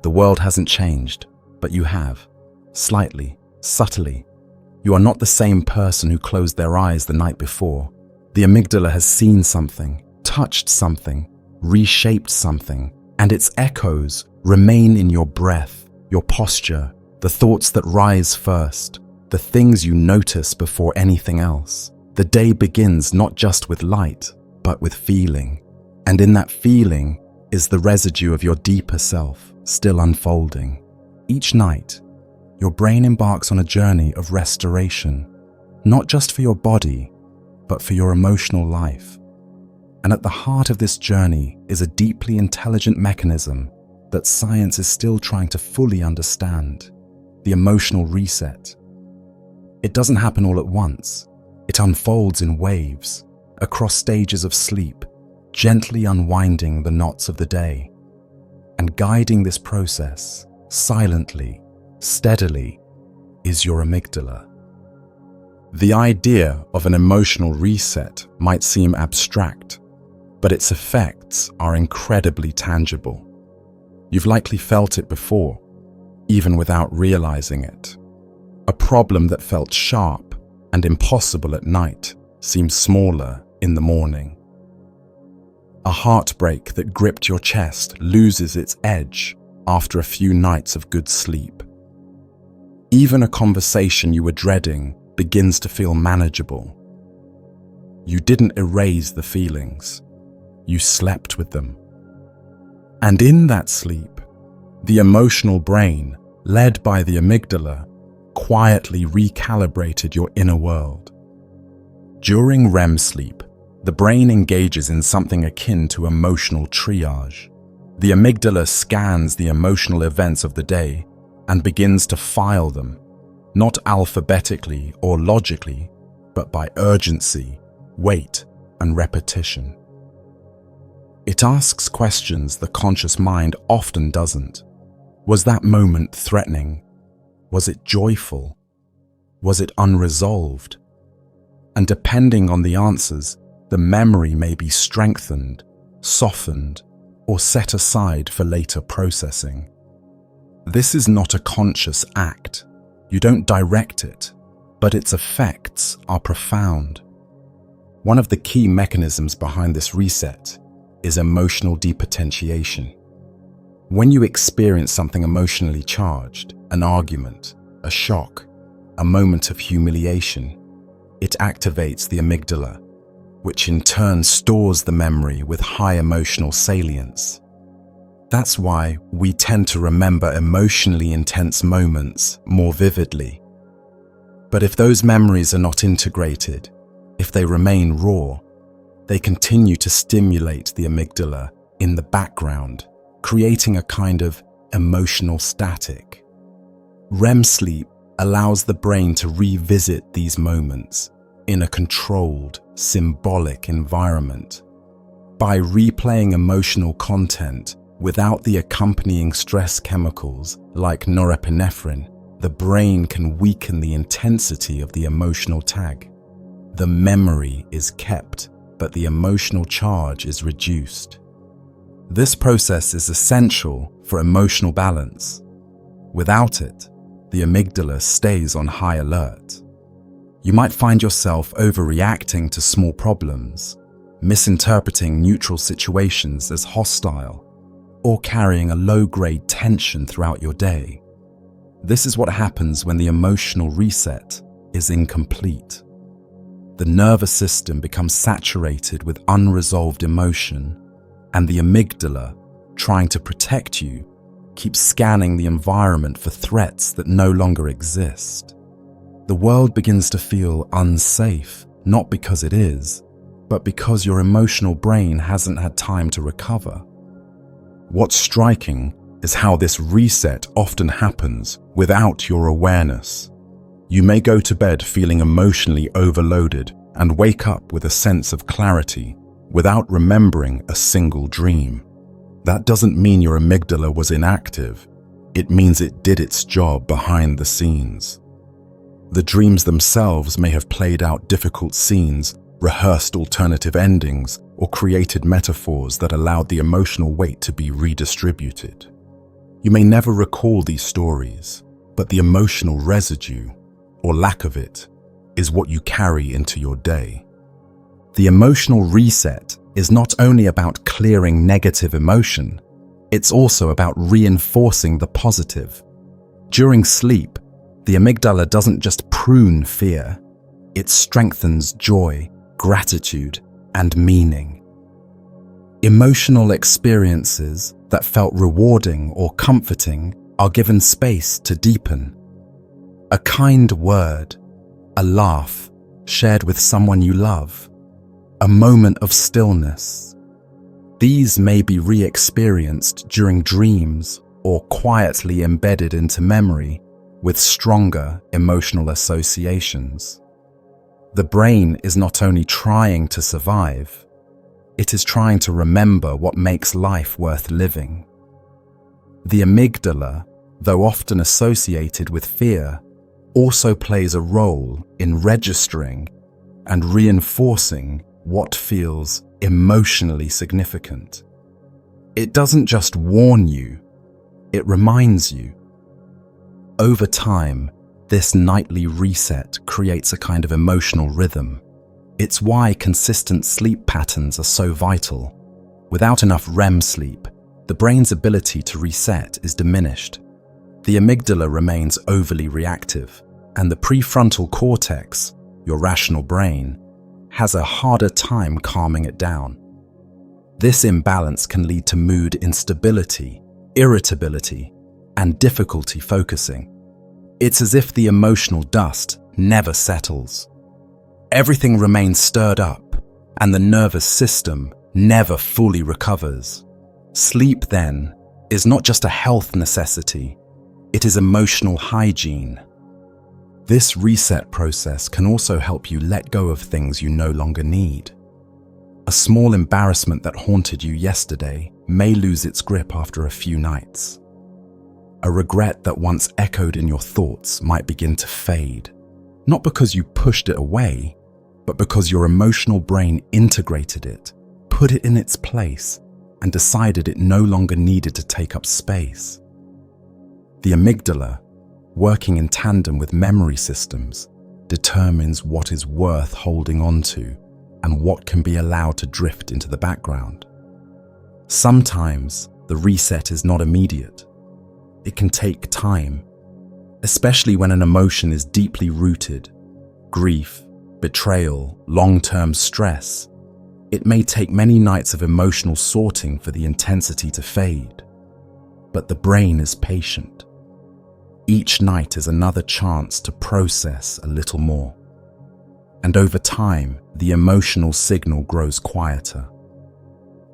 The world hasn't changed, but you have. Slightly, subtly. You are not the same person who closed their eyes the night before. The amygdala has seen something, touched something, reshaped something, and its echoes remain in your breath, your posture, the thoughts that rise first, the things you notice before anything else. The day begins not just with light, but with feeling. And in that feeling is the residue of your deeper self, still unfolding. Each night, your brain embarks on a journey of restoration, not just for your body, but for your emotional life. And at the heart of this journey is a deeply intelligent mechanism that science is still trying to fully understand: the emotional reset. It doesn't happen all at once. It unfolds in waves, across stages of sleep, gently unwinding the knots of the day. And guiding this process, silently, steadily, is your amygdala. The idea of an emotional reset might seem abstract, but its effects are incredibly tangible. You've likely felt it before, even without realizing it. A problem that felt sharp and impossible at night seems smaller in the morning. A heartbreak that gripped your chest loses its edge after a few nights of good sleep. Even a conversation you were dreading begins to feel manageable. You didn't erase the feelings, you slept with them. And in that sleep, the emotional brain, led by the amygdala, quietly recalibrated your inner world. During REM sleep, the brain engages in something akin to emotional triage. The amygdala scans the emotional events of the day and begins to file them, not alphabetically or logically, but by urgency, weight, and repetition. It asks questions the conscious mind often doesn't. Was that moment threatening? Was it joyful? Was it unresolved? And depending on the answers, the memory may be strengthened, softened, or set aside for later processing. This is not a conscious act. You don't direct it, but its effects are profound. One of the key mechanisms behind this reset is emotional depotentiation. When you experience something emotionally charged, an argument, a shock, a moment of humiliation, it activates the amygdala, which in turn stores the memory with high emotional salience. That's why we tend to remember emotionally intense moments more vividly. But if those memories are not integrated, if they remain raw, they continue to stimulate the amygdala in the background, creating a kind of emotional static. REM sleep allows the brain to revisit these moments in a controlled, symbolic environment. By replaying emotional content without the accompanying stress chemicals like norepinephrine, the brain can weaken the intensity of the emotional tag. The memory is kept, but the emotional charge is reduced. This process is essential for emotional balance. Without it, the amygdala stays on high alert. You might find yourself overreacting to small problems, misinterpreting neutral situations as hostile, or carrying a low-grade tension throughout your day. This is what happens when the emotional reset is incomplete. The nervous system becomes saturated with unresolved emotion, and the amygdala, trying to protect you, keeps scanning the environment for threats that no longer exist. The world begins to feel unsafe, not because it is, but because your emotional brain hasn't had time to recover. What's striking is how this reset often happens without your awareness. You may go to bed feeling emotionally overloaded and wake up with a sense of clarity without remembering a single dream. That doesn't mean your amygdala was inactive. It means it did its job behind the scenes. The dreams themselves may have played out difficult scenes, rehearsed alternative endings, or created metaphors that allowed the emotional weight to be redistributed. You may never recall these stories, but the emotional residue, or lack of it, is what you carry into your day. The emotional reset is not only about clearing negative emotion, it's also about reinforcing the positive. During sleep, the amygdala doesn't just prune fear, it strengthens joy, gratitude, and meaning. Emotional experiences that felt rewarding or comforting are given space to deepen. A kind word, a laugh shared with someone you love, a moment of stillness. These may be re-experienced during dreams or quietly embedded into memory, with stronger emotional associations. The brain is not only trying to survive, it is trying to remember what makes life worth living. The amygdala, though often associated with fear, also plays a role in registering and reinforcing what feels emotionally significant. It doesn't just warn you, it reminds you. Over time, this nightly reset creates a kind of emotional rhythm. It's why consistent sleep patterns are so vital. Without enough REM sleep, the brain's ability to reset is diminished. The amygdala remains overly reactive, and the prefrontal cortex, your rational brain, has a harder time calming it down. This imbalance can lead to mood instability, irritability, and difficulty focusing. It's as if the emotional dust never settles. Everything remains stirred up, and the nervous system never fully recovers. Sleep, then, is not just a health necessity, it is emotional hygiene. This reset process can also help you let go of things you no longer need. A small embarrassment that haunted you yesterday may lose its grip after a few nights. A regret that once echoed in your thoughts might begin to fade, not because you pushed it away, but because your emotional brain integrated it, put it in its place, and decided it no longer needed to take up space. The amygdala, working in tandem with memory systems, determines what is worth holding on to and what can be allowed to drift into the background. Sometimes the reset is not immediate. It can take time, especially when an emotion is deeply rooted. Grief, betrayal, long-term stress. It may take many nights of emotional sorting for the intensity to fade. But the brain is patient. Each night is another chance to process a little more. And over time, the emotional signal grows quieter.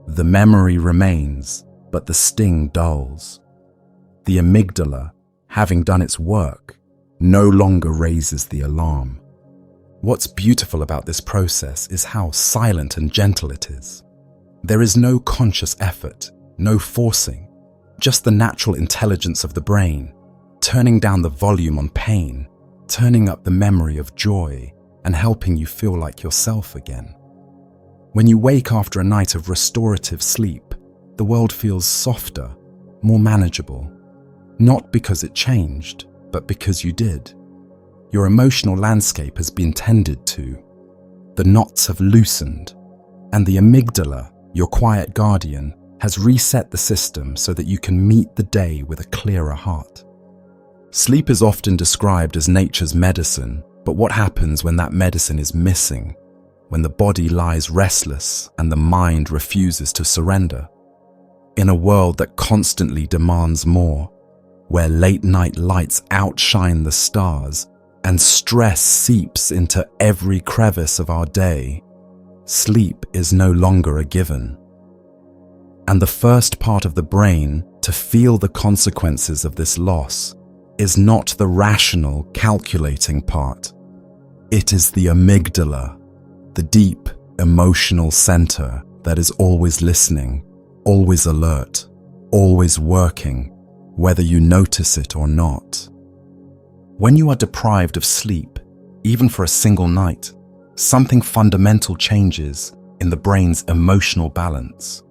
The memory remains, but the sting dulls. The amygdala, having done its work, no longer raises the alarm. What's beautiful about this process is how silent and gentle it is. There is no conscious effort, no forcing, just the natural intelligence of the brain, turning down the volume on pain, turning up the memory of joy, and helping you feel like yourself again. When you wake after a night of restorative sleep, the world feels softer, more manageable. Not because it changed, but because you did. Your emotional landscape has been tended to. The knots have loosened, and the amygdala, your quiet guardian, has reset the system so that you can meet the day with a clearer heart. Sleep is often described as nature's medicine, but what happens when that medicine is missing? When the body lies restless and the mind refuses to surrender? In a world that constantly demands more, where late-night lights outshine the stars and stress seeps into every crevice of our day, sleep is no longer a given. And the first part of the brain to feel the consequences of this loss is not the rational, calculating part. It is the amygdala, the deep, emotional center that is always listening, always alert, always working, whether you notice it or not. When you are deprived of sleep, even for a single night, something fundamental changes in the brain's emotional balance.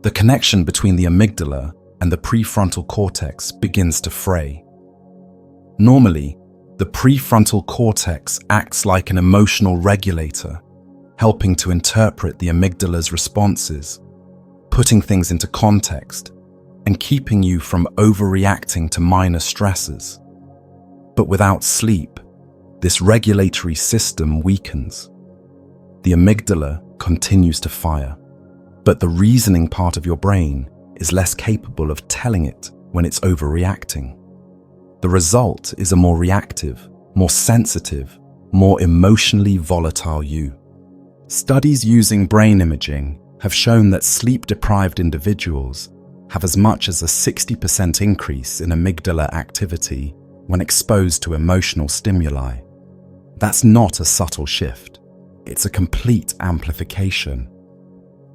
The connection between the amygdala and the prefrontal cortex begins to fray. Normally, the prefrontal cortex acts like an emotional regulator, helping to interpret the amygdala's responses, putting things into context, and keeping you from overreacting to minor stresses. But without sleep, this regulatory system weakens. The amygdala continues to fire, but the reasoning part of your brain is less capable of telling it when it's overreacting. The result is a more reactive, more sensitive, more emotionally volatile you. Studies using brain imaging have shown that sleep-deprived individuals have as much as a 60% increase in amygdala activity when exposed to emotional stimuli. That's not a subtle shift. It's a complete amplification.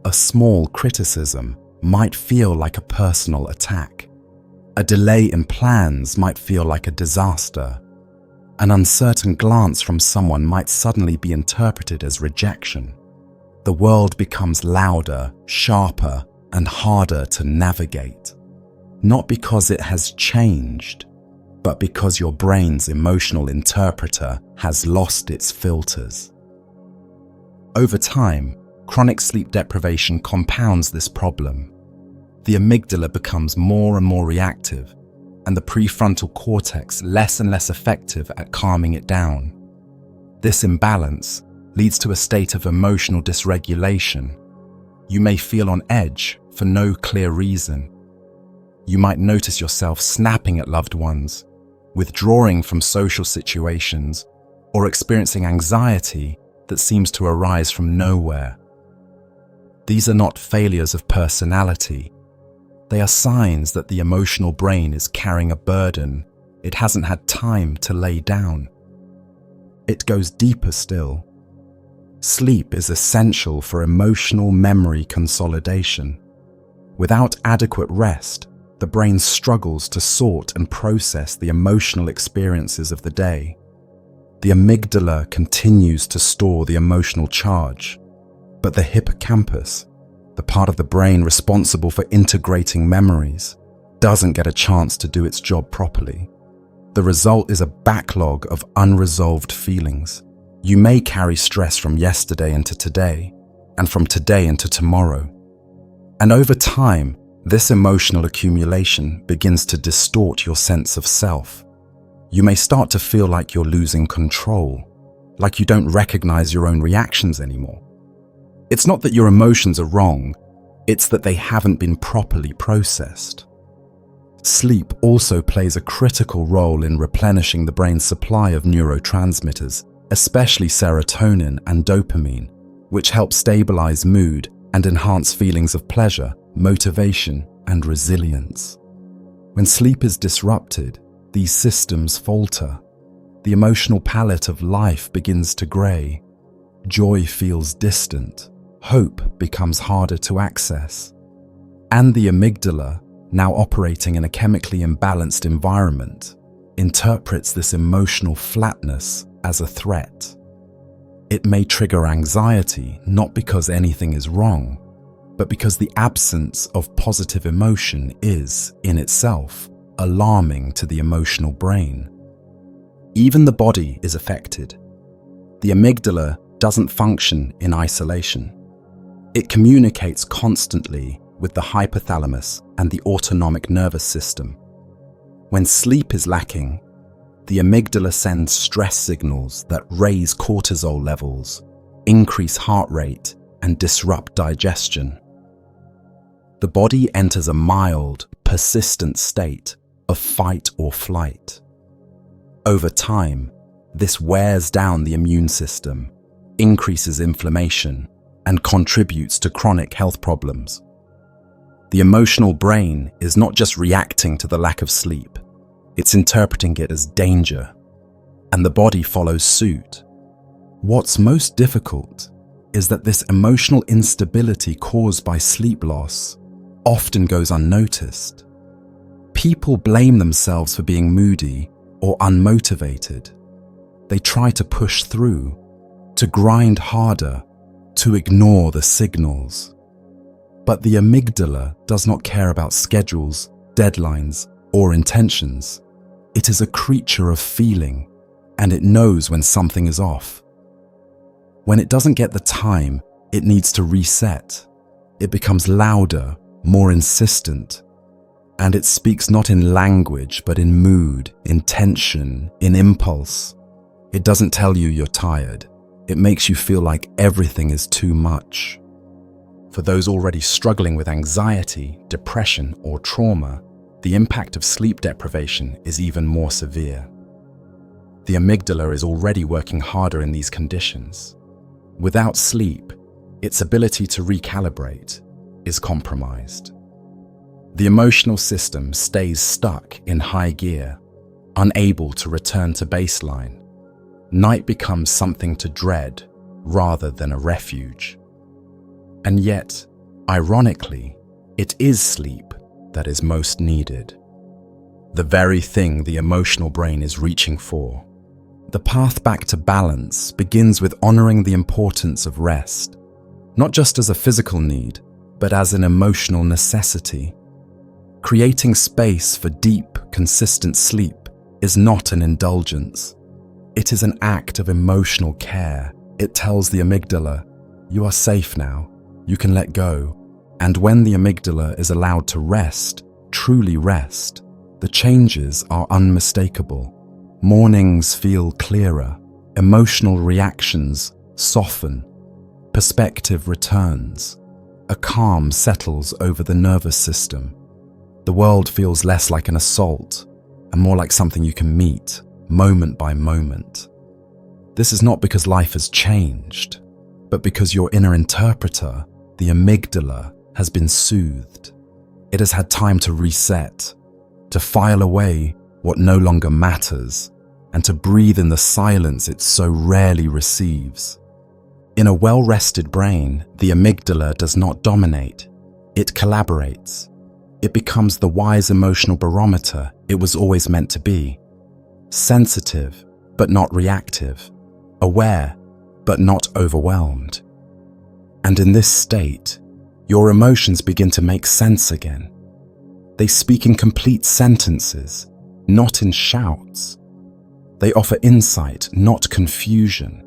A small criticism might feel like a personal attack. A delay in plans might feel like a disaster. An uncertain glance from someone might suddenly be interpreted as rejection. The world becomes louder, sharper, and harder to navigate. Not because it has changed, but because your brain's emotional interpreter has lost its filters. Over time, chronic sleep deprivation compounds this problem. The amygdala becomes more and more reactive, and the prefrontal cortex less and less effective at calming it down. This imbalance leads to a state of emotional dysregulation. You may feel on edge for no clear reason. You might notice yourself snapping at loved ones, withdrawing from social situations, or experiencing anxiety that seems to arise from nowhere. These are not failures of personality. They are signs that the emotional brain is carrying a burden it hasn't had time to lay down. It goes deeper still. Sleep is essential for emotional memory consolidation. Without adequate rest, the brain struggles to sort and process the emotional experiences of the day. The amygdala continues to store the emotional charge, but the hippocampus, the part of the brain responsible for integrating memories, doesn't get a chance to do its job properly. The result is a backlog of unresolved feelings. You may carry stress from yesterday into today, and from today into tomorrow. And over time, this emotional accumulation begins to distort your sense of self. You may start to feel like you're losing control, like you don't recognize your own reactions anymore. It's not that your emotions are wrong, it's that they haven't been properly processed. Sleep also plays a critical role in replenishing the brain's supply of neurotransmitters, especially serotonin and dopamine, which help stabilize mood and enhance feelings of pleasure, motivation, and resilience. When sleep is disrupted, these systems falter. The emotional palette of life begins to gray. Joy feels distant. Hope becomes harder to access. And the amygdala, now operating in a chemically imbalanced environment, interprets this emotional flatness as a threat. It may trigger anxiety not because anything is wrong, but because the absence of positive emotion is, in itself, alarming to the emotional brain. Even the body is affected. The amygdala doesn't function in isolation. It communicates constantly with the hypothalamus and the autonomic nervous system. When sleep is lacking, the amygdala sends stress signals that raise cortisol levels, increase heart rate, and disrupt digestion. The body enters a mild, persistent state of fight or flight. Over time, this wears down the immune system, increases inflammation, and contributes to chronic health problems. The emotional brain is not just reacting to the lack of sleep, it's interpreting it as danger, and the body follows suit. What's most difficult is that this emotional instability caused by sleep loss often goes unnoticed. People blame themselves for being moody or unmotivated. They try to push through, to grind harder, to ignore the signals. But the amygdala does not care about schedules, deadlines, or intentions. It is a creature of feeling, and it knows when something is off. When it doesn't get the time it needs to reset, it becomes louder, more insistent, and it speaks not in language but in mood, in tension, in impulse. It doesn't tell you you're tired. It makes you feel like everything is too much. For those already struggling with anxiety, depression, or trauma, the impact of sleep deprivation is even more severe. The amygdala is already working harder in these conditions. Without sleep, its ability to recalibrate is compromised. The emotional system stays stuck in high gear, unable to return to baseline. Night becomes something to dread rather than a refuge. And yet, ironically, it is sleep that is most needed. The very thing the emotional brain is reaching for. The path back to balance begins with honoring the importance of rest, not just as a physical need, but as an emotional necessity. Creating space for deep, consistent sleep is not an indulgence. It is an act of emotional care. It tells the amygdala, you are safe now, you can let go. And when the amygdala is allowed to rest, truly rest, the changes are unmistakable. Mornings feel clearer, emotional reactions soften, perspective returns, a calm settles over the nervous system. The world feels less like an assault and more like something you can meet, moment by moment. This is not because life has changed, but because your inner interpreter, the amygdala, has been soothed. It has had time to reset, to file away what no longer matters, and to breathe in the silence it so rarely receives. In a well-rested brain, the amygdala does not dominate. It collaborates. It becomes the wise emotional barometer it was always meant to be. Sensitive, but not reactive. Aware, but not overwhelmed. And in this state, your emotions begin to make sense again. They speak in complete sentences, not in shouts. They offer insight, not confusion.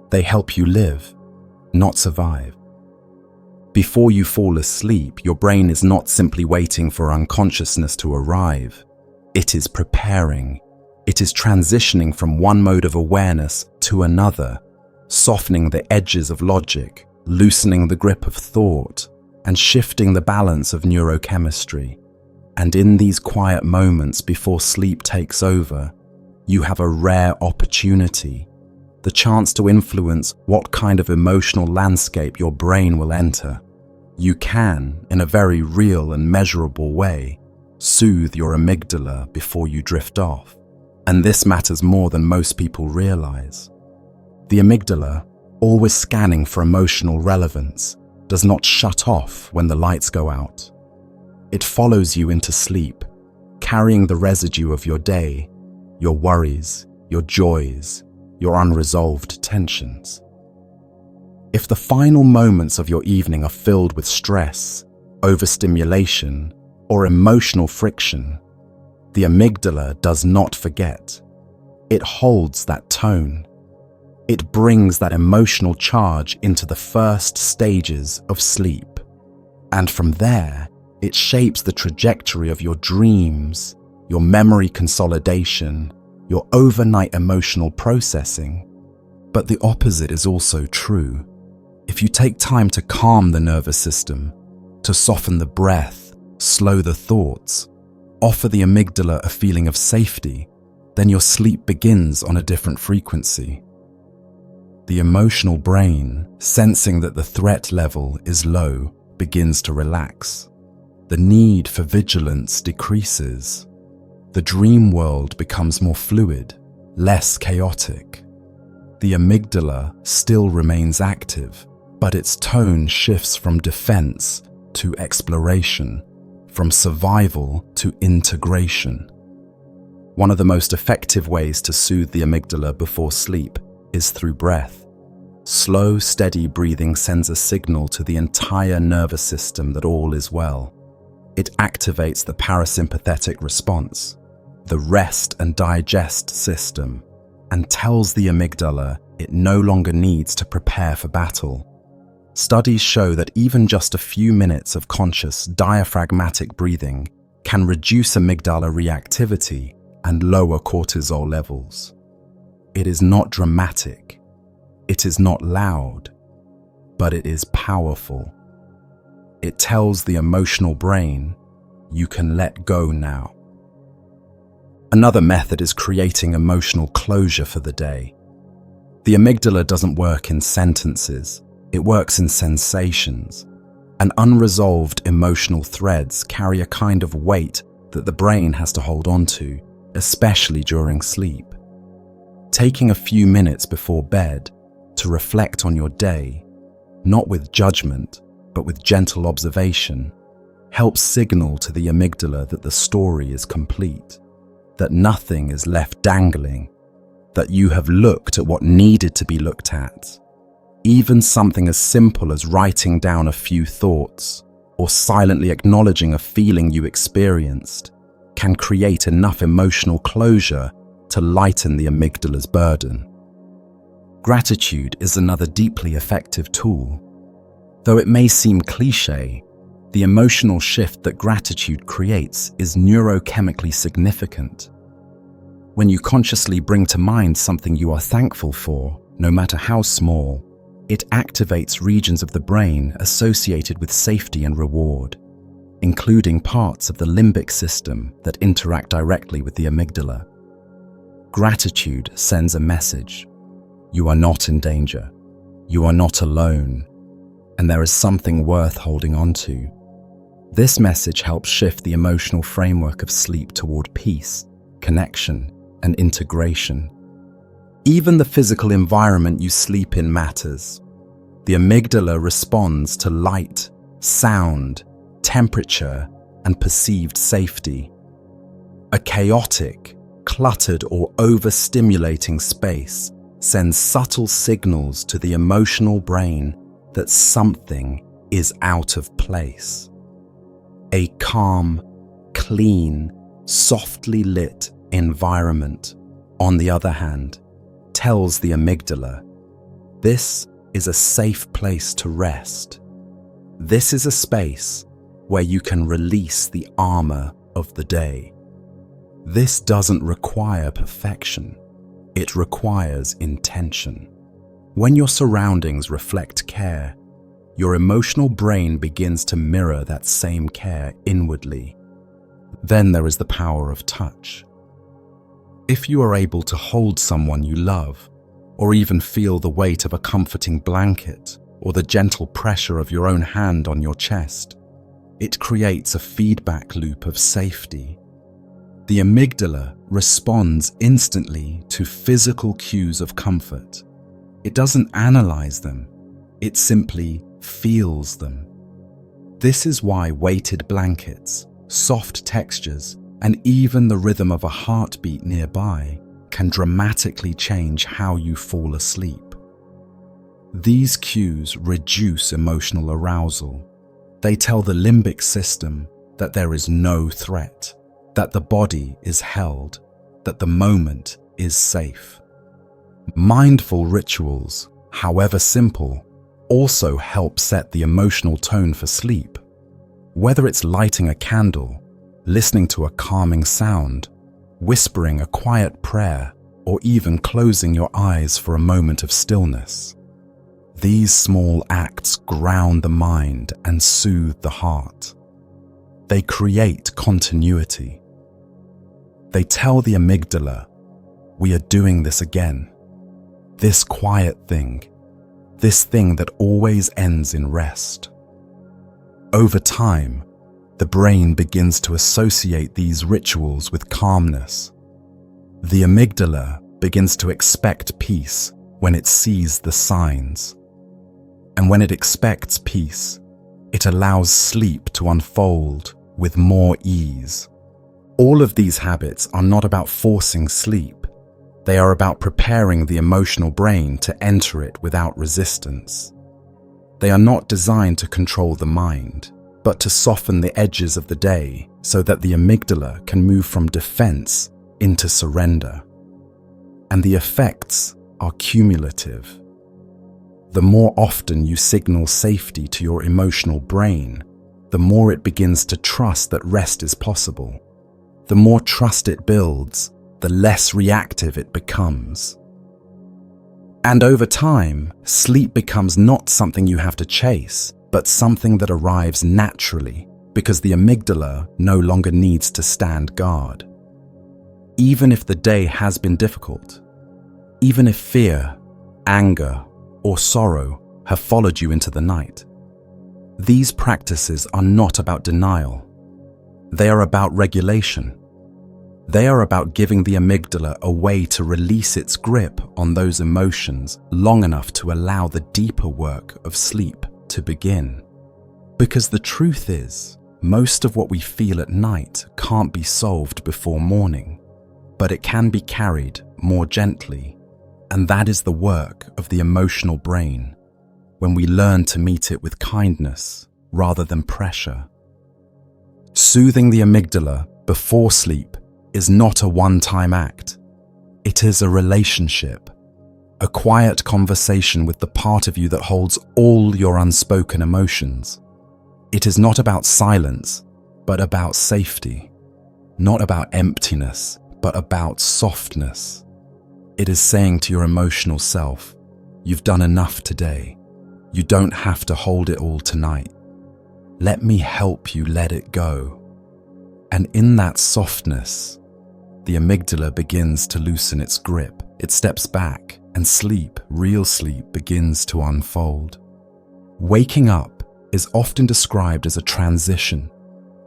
They help you live, not survive. Before you fall asleep, your brain is not simply waiting for unconsciousness to arrive. It is preparing. It is transitioning from one mode of awareness to another, softening the edges of logic, loosening the grip of thought, and shifting the balance of neurochemistry. And in these quiet moments before sleep takes over, you have a rare opportunity, the chance to influence what kind of emotional landscape your brain will enter. You can, in a very real and measurable way, soothe your amygdala before you drift off. And this matters more than most people realize. The amygdala, always scanning for emotional relevance, does not shut off when the lights go out. It follows you into sleep, carrying the residue of your day, your worries, your joys, your unresolved tensions. If the final moments of your evening are filled with stress, overstimulation, or emotional friction, the amygdala does not forget. It holds that tone. It brings that emotional charge into the first stages of sleep. And from there, it shapes the trajectory of your dreams, your memory consolidation, your overnight emotional processing. But the opposite is also true. If you take time to calm the nervous system, to soften the breath, slow the thoughts, offer the amygdala a feeling of safety, then your sleep begins on a different frequency. The emotional brain, sensing that the threat level is low, begins to relax. The need for vigilance decreases. The dream world becomes more fluid, less chaotic. The amygdala still remains active, but its tone shifts from defense to exploration, from survival to integration. One of the most effective ways to soothe the amygdala before sleep is through breath. Slow, steady breathing sends a signal to the entire nervous system that all is well. It activates the parasympathetic response, the rest and digest system, and tells the amygdala it no longer needs to prepare for battle. Studies show that even just a few minutes of conscious diaphragmatic breathing can reduce amygdala reactivity and lower cortisol levels. It is not dramatic, it is not loud, but it is powerful. It tells the emotional brain, you can let go now. Another method is creating emotional closure for the day. The amygdala doesn't work in sentences, it works in sensations. And unresolved emotional threads carry a kind of weight that the brain has to hold on to, especially during sleep. Taking a few minutes before bed to reflect on your day, not with judgment, but with gentle observation, helps signal to the amygdala that the story is complete, that nothing is left dangling, that you have looked at what needed to be looked at. Even something as simple as writing down a few thoughts or silently acknowledging a feeling you experienced can create enough emotional closure to lighten the amygdala's burden. Gratitude is another deeply effective tool. Though it may seem cliché, the emotional shift that gratitude creates is neurochemically significant. When you consciously bring to mind something you are thankful for, no matter how small, it activates regions of the brain associated with safety and reward, including parts of the limbic system that interact directly with the amygdala. Gratitude sends a message. You are not in danger. You are not alone. And there is something worth holding on to. This message helps shift the emotional framework of sleep toward peace, connection, and integration. Even the physical environment you sleep in matters. The amygdala responds to light, sound, temperature, and perceived safety. A chaotic, cluttered, or overstimulating space sends subtle signals to the emotional brain that something is out of place. A calm, clean, softly lit environment, on the other hand, tells the amygdala, this is a safe place to rest. This is a space where you can release the armor of the day. This doesn't require perfection. It requires intention. When your surroundings reflect care, your emotional brain begins to mirror that same care inwardly. Then there is the power of touch. If you are able to hold someone you love, or even feel the weight of a comforting blanket, or the gentle pressure of your own hand on your chest, it creates a feedback loop of safety. The amygdala responds instantly to physical cues of comfort. It doesn't analyze them, it simply feels them. This is why weighted blankets, soft textures, and even the rhythm of a heartbeat nearby can dramatically change how you fall asleep. These cues reduce emotional arousal. They tell the limbic system that there is no threat, that the body is held, that the moment is safe. Mindful rituals, however simple, also help set the emotional tone for sleep. Whether it's lighting a candle, listening to a calming sound, whispering a quiet prayer, or even closing your eyes for a moment of stillness. These small acts ground the mind and soothe the heart. They create continuity. They tell the amygdala, we are doing this again. This quiet thing, this thing that always ends in rest. Over time, the brain begins to associate these rituals with calmness. The amygdala begins to expect peace when it sees the signs. And when it expects peace, it allows sleep to unfold with more ease. All of these habits are not about forcing sleep. They are about preparing the emotional brain to enter it without resistance. They are not designed to control the mind, but to soften the edges of the day so that the amygdala can move from defense into surrender. And the effects are cumulative. The more often you signal safety to your emotional brain, the more it begins to trust that rest is possible. The more trust it builds, the less reactive it becomes. And over time, sleep becomes not something you have to chase, but something that arrives naturally because the amygdala no longer needs to stand guard. Even if the day has been difficult, even if fear, anger, or sorrow have followed you into the night, these practices are not about denial. They are about regulation. They are about giving the amygdala a way to release its grip on those emotions long enough to allow the deeper work of sleep to begin. Because the truth is, most of what we feel at night can't be solved before morning, but it can be carried more gently, and that is the work of the emotional brain, when we learn to meet it with kindness rather than pressure. Soothing the amygdala before sleep is not a one-time act. It is a relationship, a quiet conversation with the part of you that holds all your unspoken emotions. It is not about silence, but about safety. Not about emptiness, but about softness. It is saying to your emotional self, you've done enough today. You don't have to hold it all tonight. Let me help you let it go. And in that softness, the amygdala begins to loosen its grip. It steps back, and sleep, real sleep, begins to unfold. Waking up is often described as a transition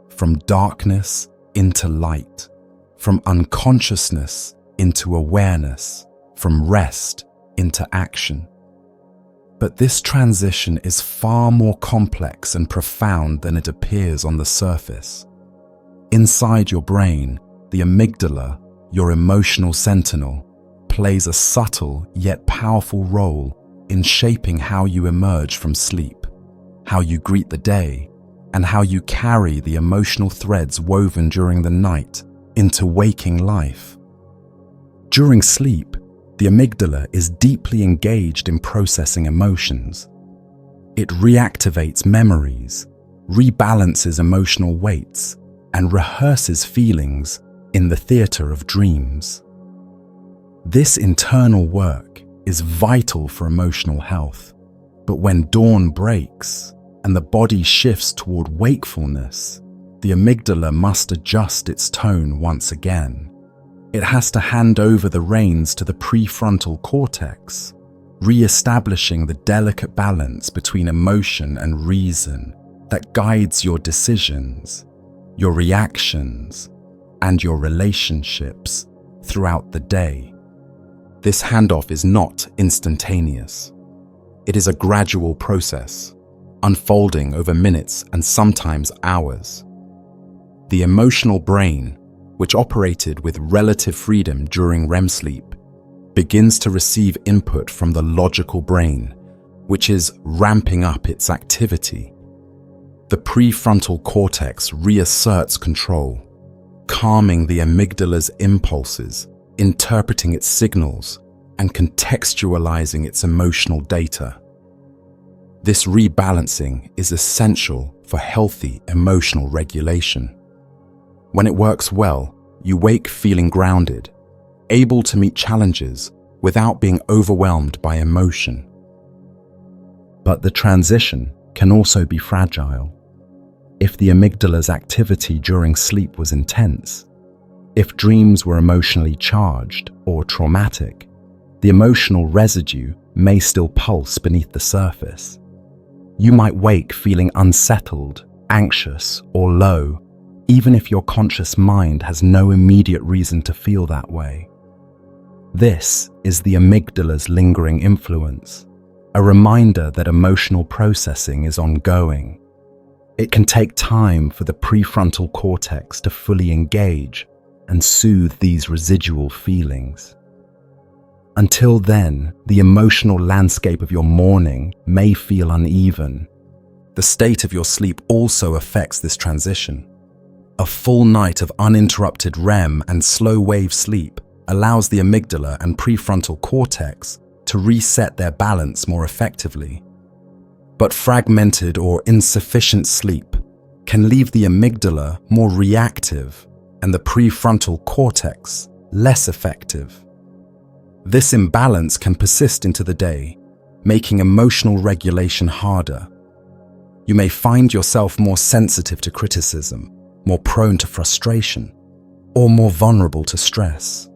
from darkness into light, from unconsciousness into awareness, from rest into action. But this transition is far more complex and profound than it appears on the surface. Inside your brain, the amygdala, your emotional sentinel, plays a subtle yet powerful role in shaping how you emerge from sleep, how you greet the day, and how you carry the emotional threads woven during the night into waking life. During sleep, the amygdala is deeply engaged in processing emotions. It reactivates memories, rebalances emotional weights, and rehearses feelings in the theater of dreams. This internal work is vital for emotional health, but when dawn breaks and the body shifts toward wakefulness, the amygdala must adjust its tone once again. It has to hand over the reins to the prefrontal cortex, re-establishing the delicate balance between emotion and reason that guides your decisions, your reactions, and your relationships throughout the day. This handoff is not instantaneous. It is a gradual process, unfolding over minutes and sometimes hours. The emotional brain, which operated with relative freedom during REM sleep, begins to receive input from the logical brain, which is ramping up its activity. The prefrontal cortex reasserts control, calming the amygdala's impulses, interpreting its signals, and contextualizing its emotional data. This rebalancing is essential for healthy emotional regulation. When it works well, you wake feeling grounded, able to meet challenges without being overwhelmed by emotion. But the transition can also be fragile. If the amygdala's activity during sleep was intense, if dreams were emotionally charged or traumatic, the emotional residue may still pulse beneath the surface. You might wake feeling unsettled, anxious, or low, even if your conscious mind has no immediate reason to feel that way. This is the amygdala's lingering influence, a reminder that emotional processing is ongoing. It can take time for the prefrontal cortex to fully engage and soothe these residual feelings. Until then, the emotional landscape of your morning may feel uneven. The state of your sleep also affects this transition. A full night of uninterrupted REM and slow-wave sleep allows the amygdala and prefrontal cortex to reset their balance more effectively. But fragmented or insufficient sleep can leave the amygdala more reactive and the prefrontal cortex less effective. This imbalance can persist into the day, making emotional regulation harder. You may find yourself more sensitive to criticism, more prone to frustration, or more vulnerable to stress.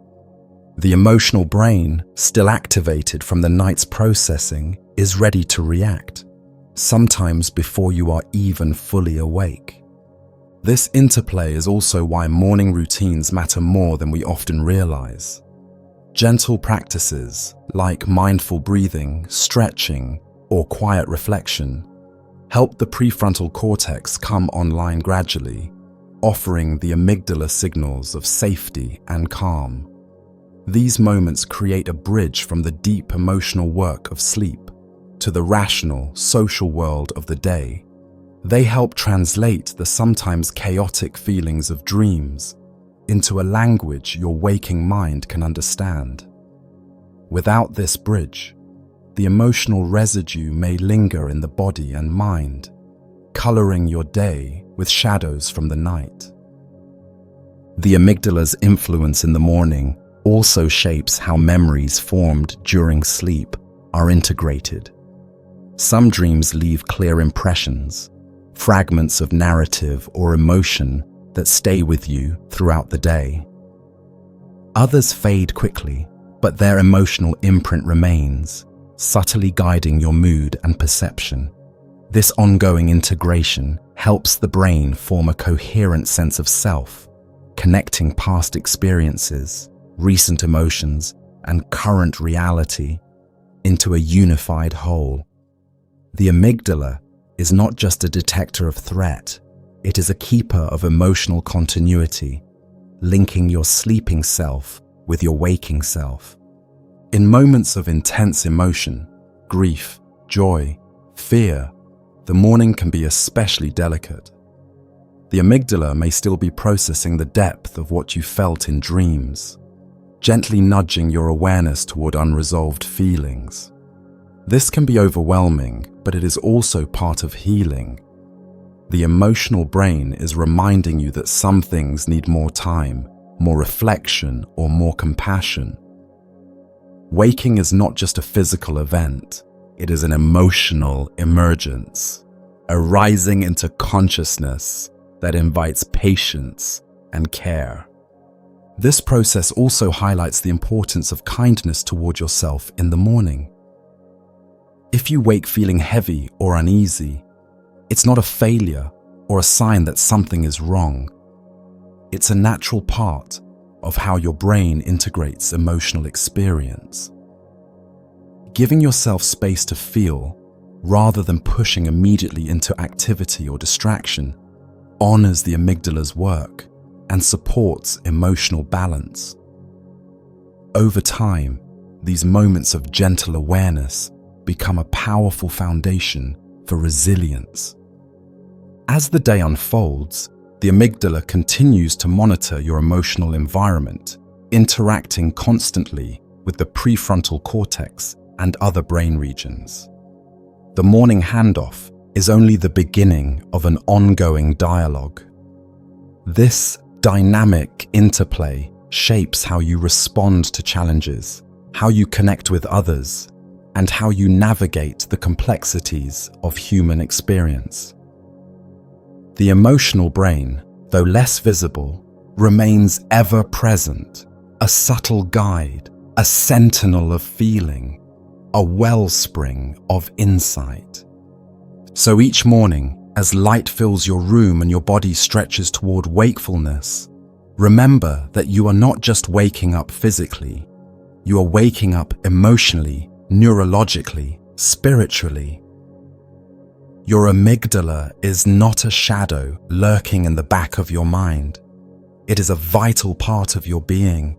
The emotional brain, still activated from the night's processing, is ready to react, sometimes before you are even fully awake. This interplay is also why morning routines matter more than we often realize. Gentle practices like mindful breathing, stretching, or quiet reflection help the prefrontal cortex come online gradually, offering the amygdala signals of safety and calm. These moments create a bridge from the deep emotional work of sleep to the rational, social world of the day. They help translate the sometimes chaotic feelings of dreams into a language your waking mind can understand. Without this bridge, the emotional residue may linger in the body and mind, coloring your day with shadows from the night. The amygdala's influence in the morning also shapes how memories formed during sleep are integrated. Some dreams leave clear impressions, fragments of narrative or emotion that stay with you throughout the day. Others fade quickly, but their emotional imprint remains, subtly guiding your mood and perception. This ongoing integration helps the brain form a coherent sense of self, connecting past experiences, recent emotions, and current reality into a unified whole. The amygdala is not just a detector of threat, it is a keeper of emotional continuity, linking your sleeping self with your waking self. In moments of intense emotion, grief, joy, fear, the morning can be especially delicate. The amygdala may still be processing the depth of what you felt in dreams, gently nudging your awareness toward unresolved feelings. This can be overwhelming, but it is also part of healing. The emotional brain is reminding you that some things need more time, more reflection, or more compassion. Waking is not just a physical event, it is an emotional emergence, a rising into consciousness that invites patience and care. This process also highlights the importance of kindness toward yourself in the morning. If you wake feeling heavy or uneasy, it's not a failure or a sign that something is wrong. It's a natural part of how your brain integrates emotional experience. Giving yourself space to feel, rather than pushing immediately into activity or distraction, honors the amygdala's work and supports emotional balance. Over time, these moments of gentle awareness become a powerful foundation for resilience. As the day unfolds, the amygdala continues to monitor your emotional environment, interacting constantly with the prefrontal cortex and other brain regions. The morning handoff is only the beginning of an ongoing dialogue. This dynamic interplay shapes how you respond to challenges, how you connect with others, and how you navigate the complexities of human experience. The emotional brain, though less visible, remains ever present, a subtle guide, a sentinel of feeling, a wellspring of insight. So each morning, as light fills your room and your body stretches toward wakefulness, remember that you are not just waking up physically, you are waking up emotionally, neurologically, spiritually. Your amygdala is not a shadow lurking in the back of your mind. It is a vital part of your being,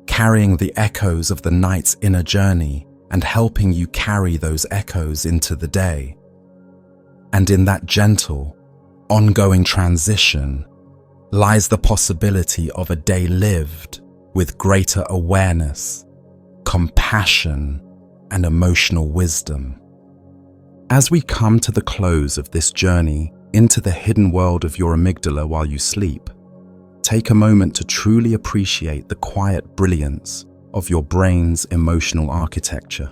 carrying the echoes of the night's inner journey and helping you carry those echoes into the day. And in that gentle, ongoing transition lies the possibility of a day lived with greater awareness, compassion, and emotional wisdom. As we come to the close of this journey into the hidden world of your amygdala while you sleep, take a moment to truly appreciate the quiet brilliance of your brain's emotional architecture.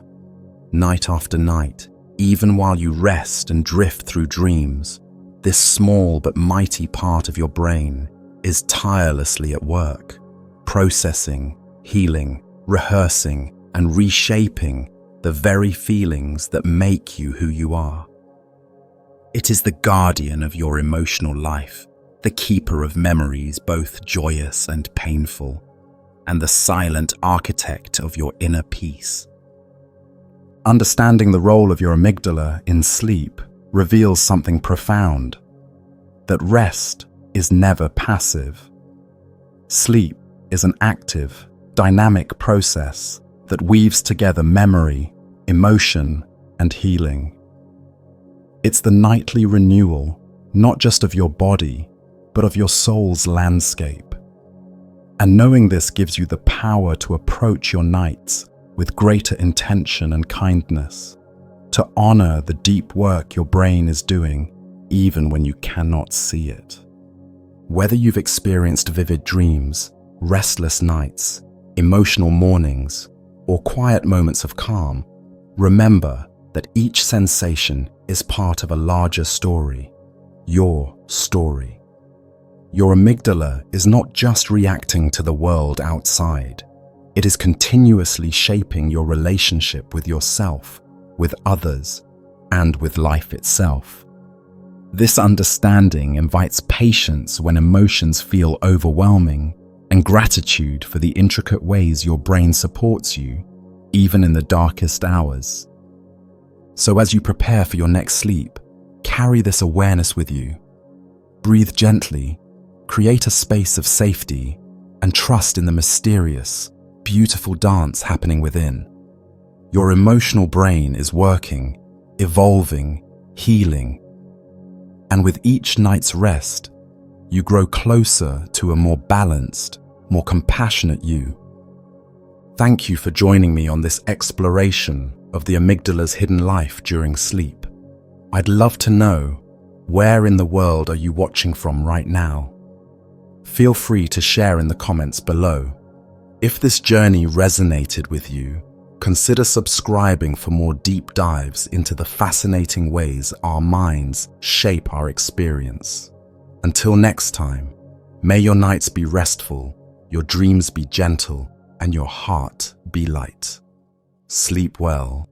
Night after night, even while you rest and drift through dreams, this small but mighty part of your brain is tirelessly at work, processing, healing, rehearsing, and reshaping the very feelings that make you who you are. It is the guardian of your emotional life, the keeper of memories both joyous and painful, and the silent architect of your inner peace. Understanding the role of your amygdala in sleep reveals something profound, that rest is never passive. Sleep is an active, dynamic process that weaves together memory, emotion, and healing. It's the nightly renewal, not just of your body, but of your soul's landscape. And knowing this gives you the power to approach your nights with greater intention and kindness, to honor the deep work your brain is doing, even when you cannot see it. Whether you've experienced vivid dreams, restless nights, emotional mornings, or quiet moments of calm, remember that each sensation is part of a larger story, your story. Your amygdala is not just reacting to the world outside. It is continuously shaping your relationship with yourself, with others, and with life itself. This understanding invites patience when emotions feel overwhelming, and gratitude for the intricate ways your brain supports you, even in the darkest hours. So as you prepare for your next sleep, carry this awareness with you. Breathe gently, create a space of safety, and trust in the mysterious, beautiful dance happening within. Your emotional brain is working, evolving, healing, and with each night's rest, you grow closer to a more balanced, more compassionate you. Thank you for joining me on this exploration of the amygdala's hidden life during sleep. I'd love to know, where in the world are you watching from right now? Feel free to share in the comments below. If this journey resonated with you, consider subscribing for more deep dives into the fascinating ways our minds shape our experience. Until next time, may your nights be restful, your dreams be gentle, and your heart be light. Sleep well.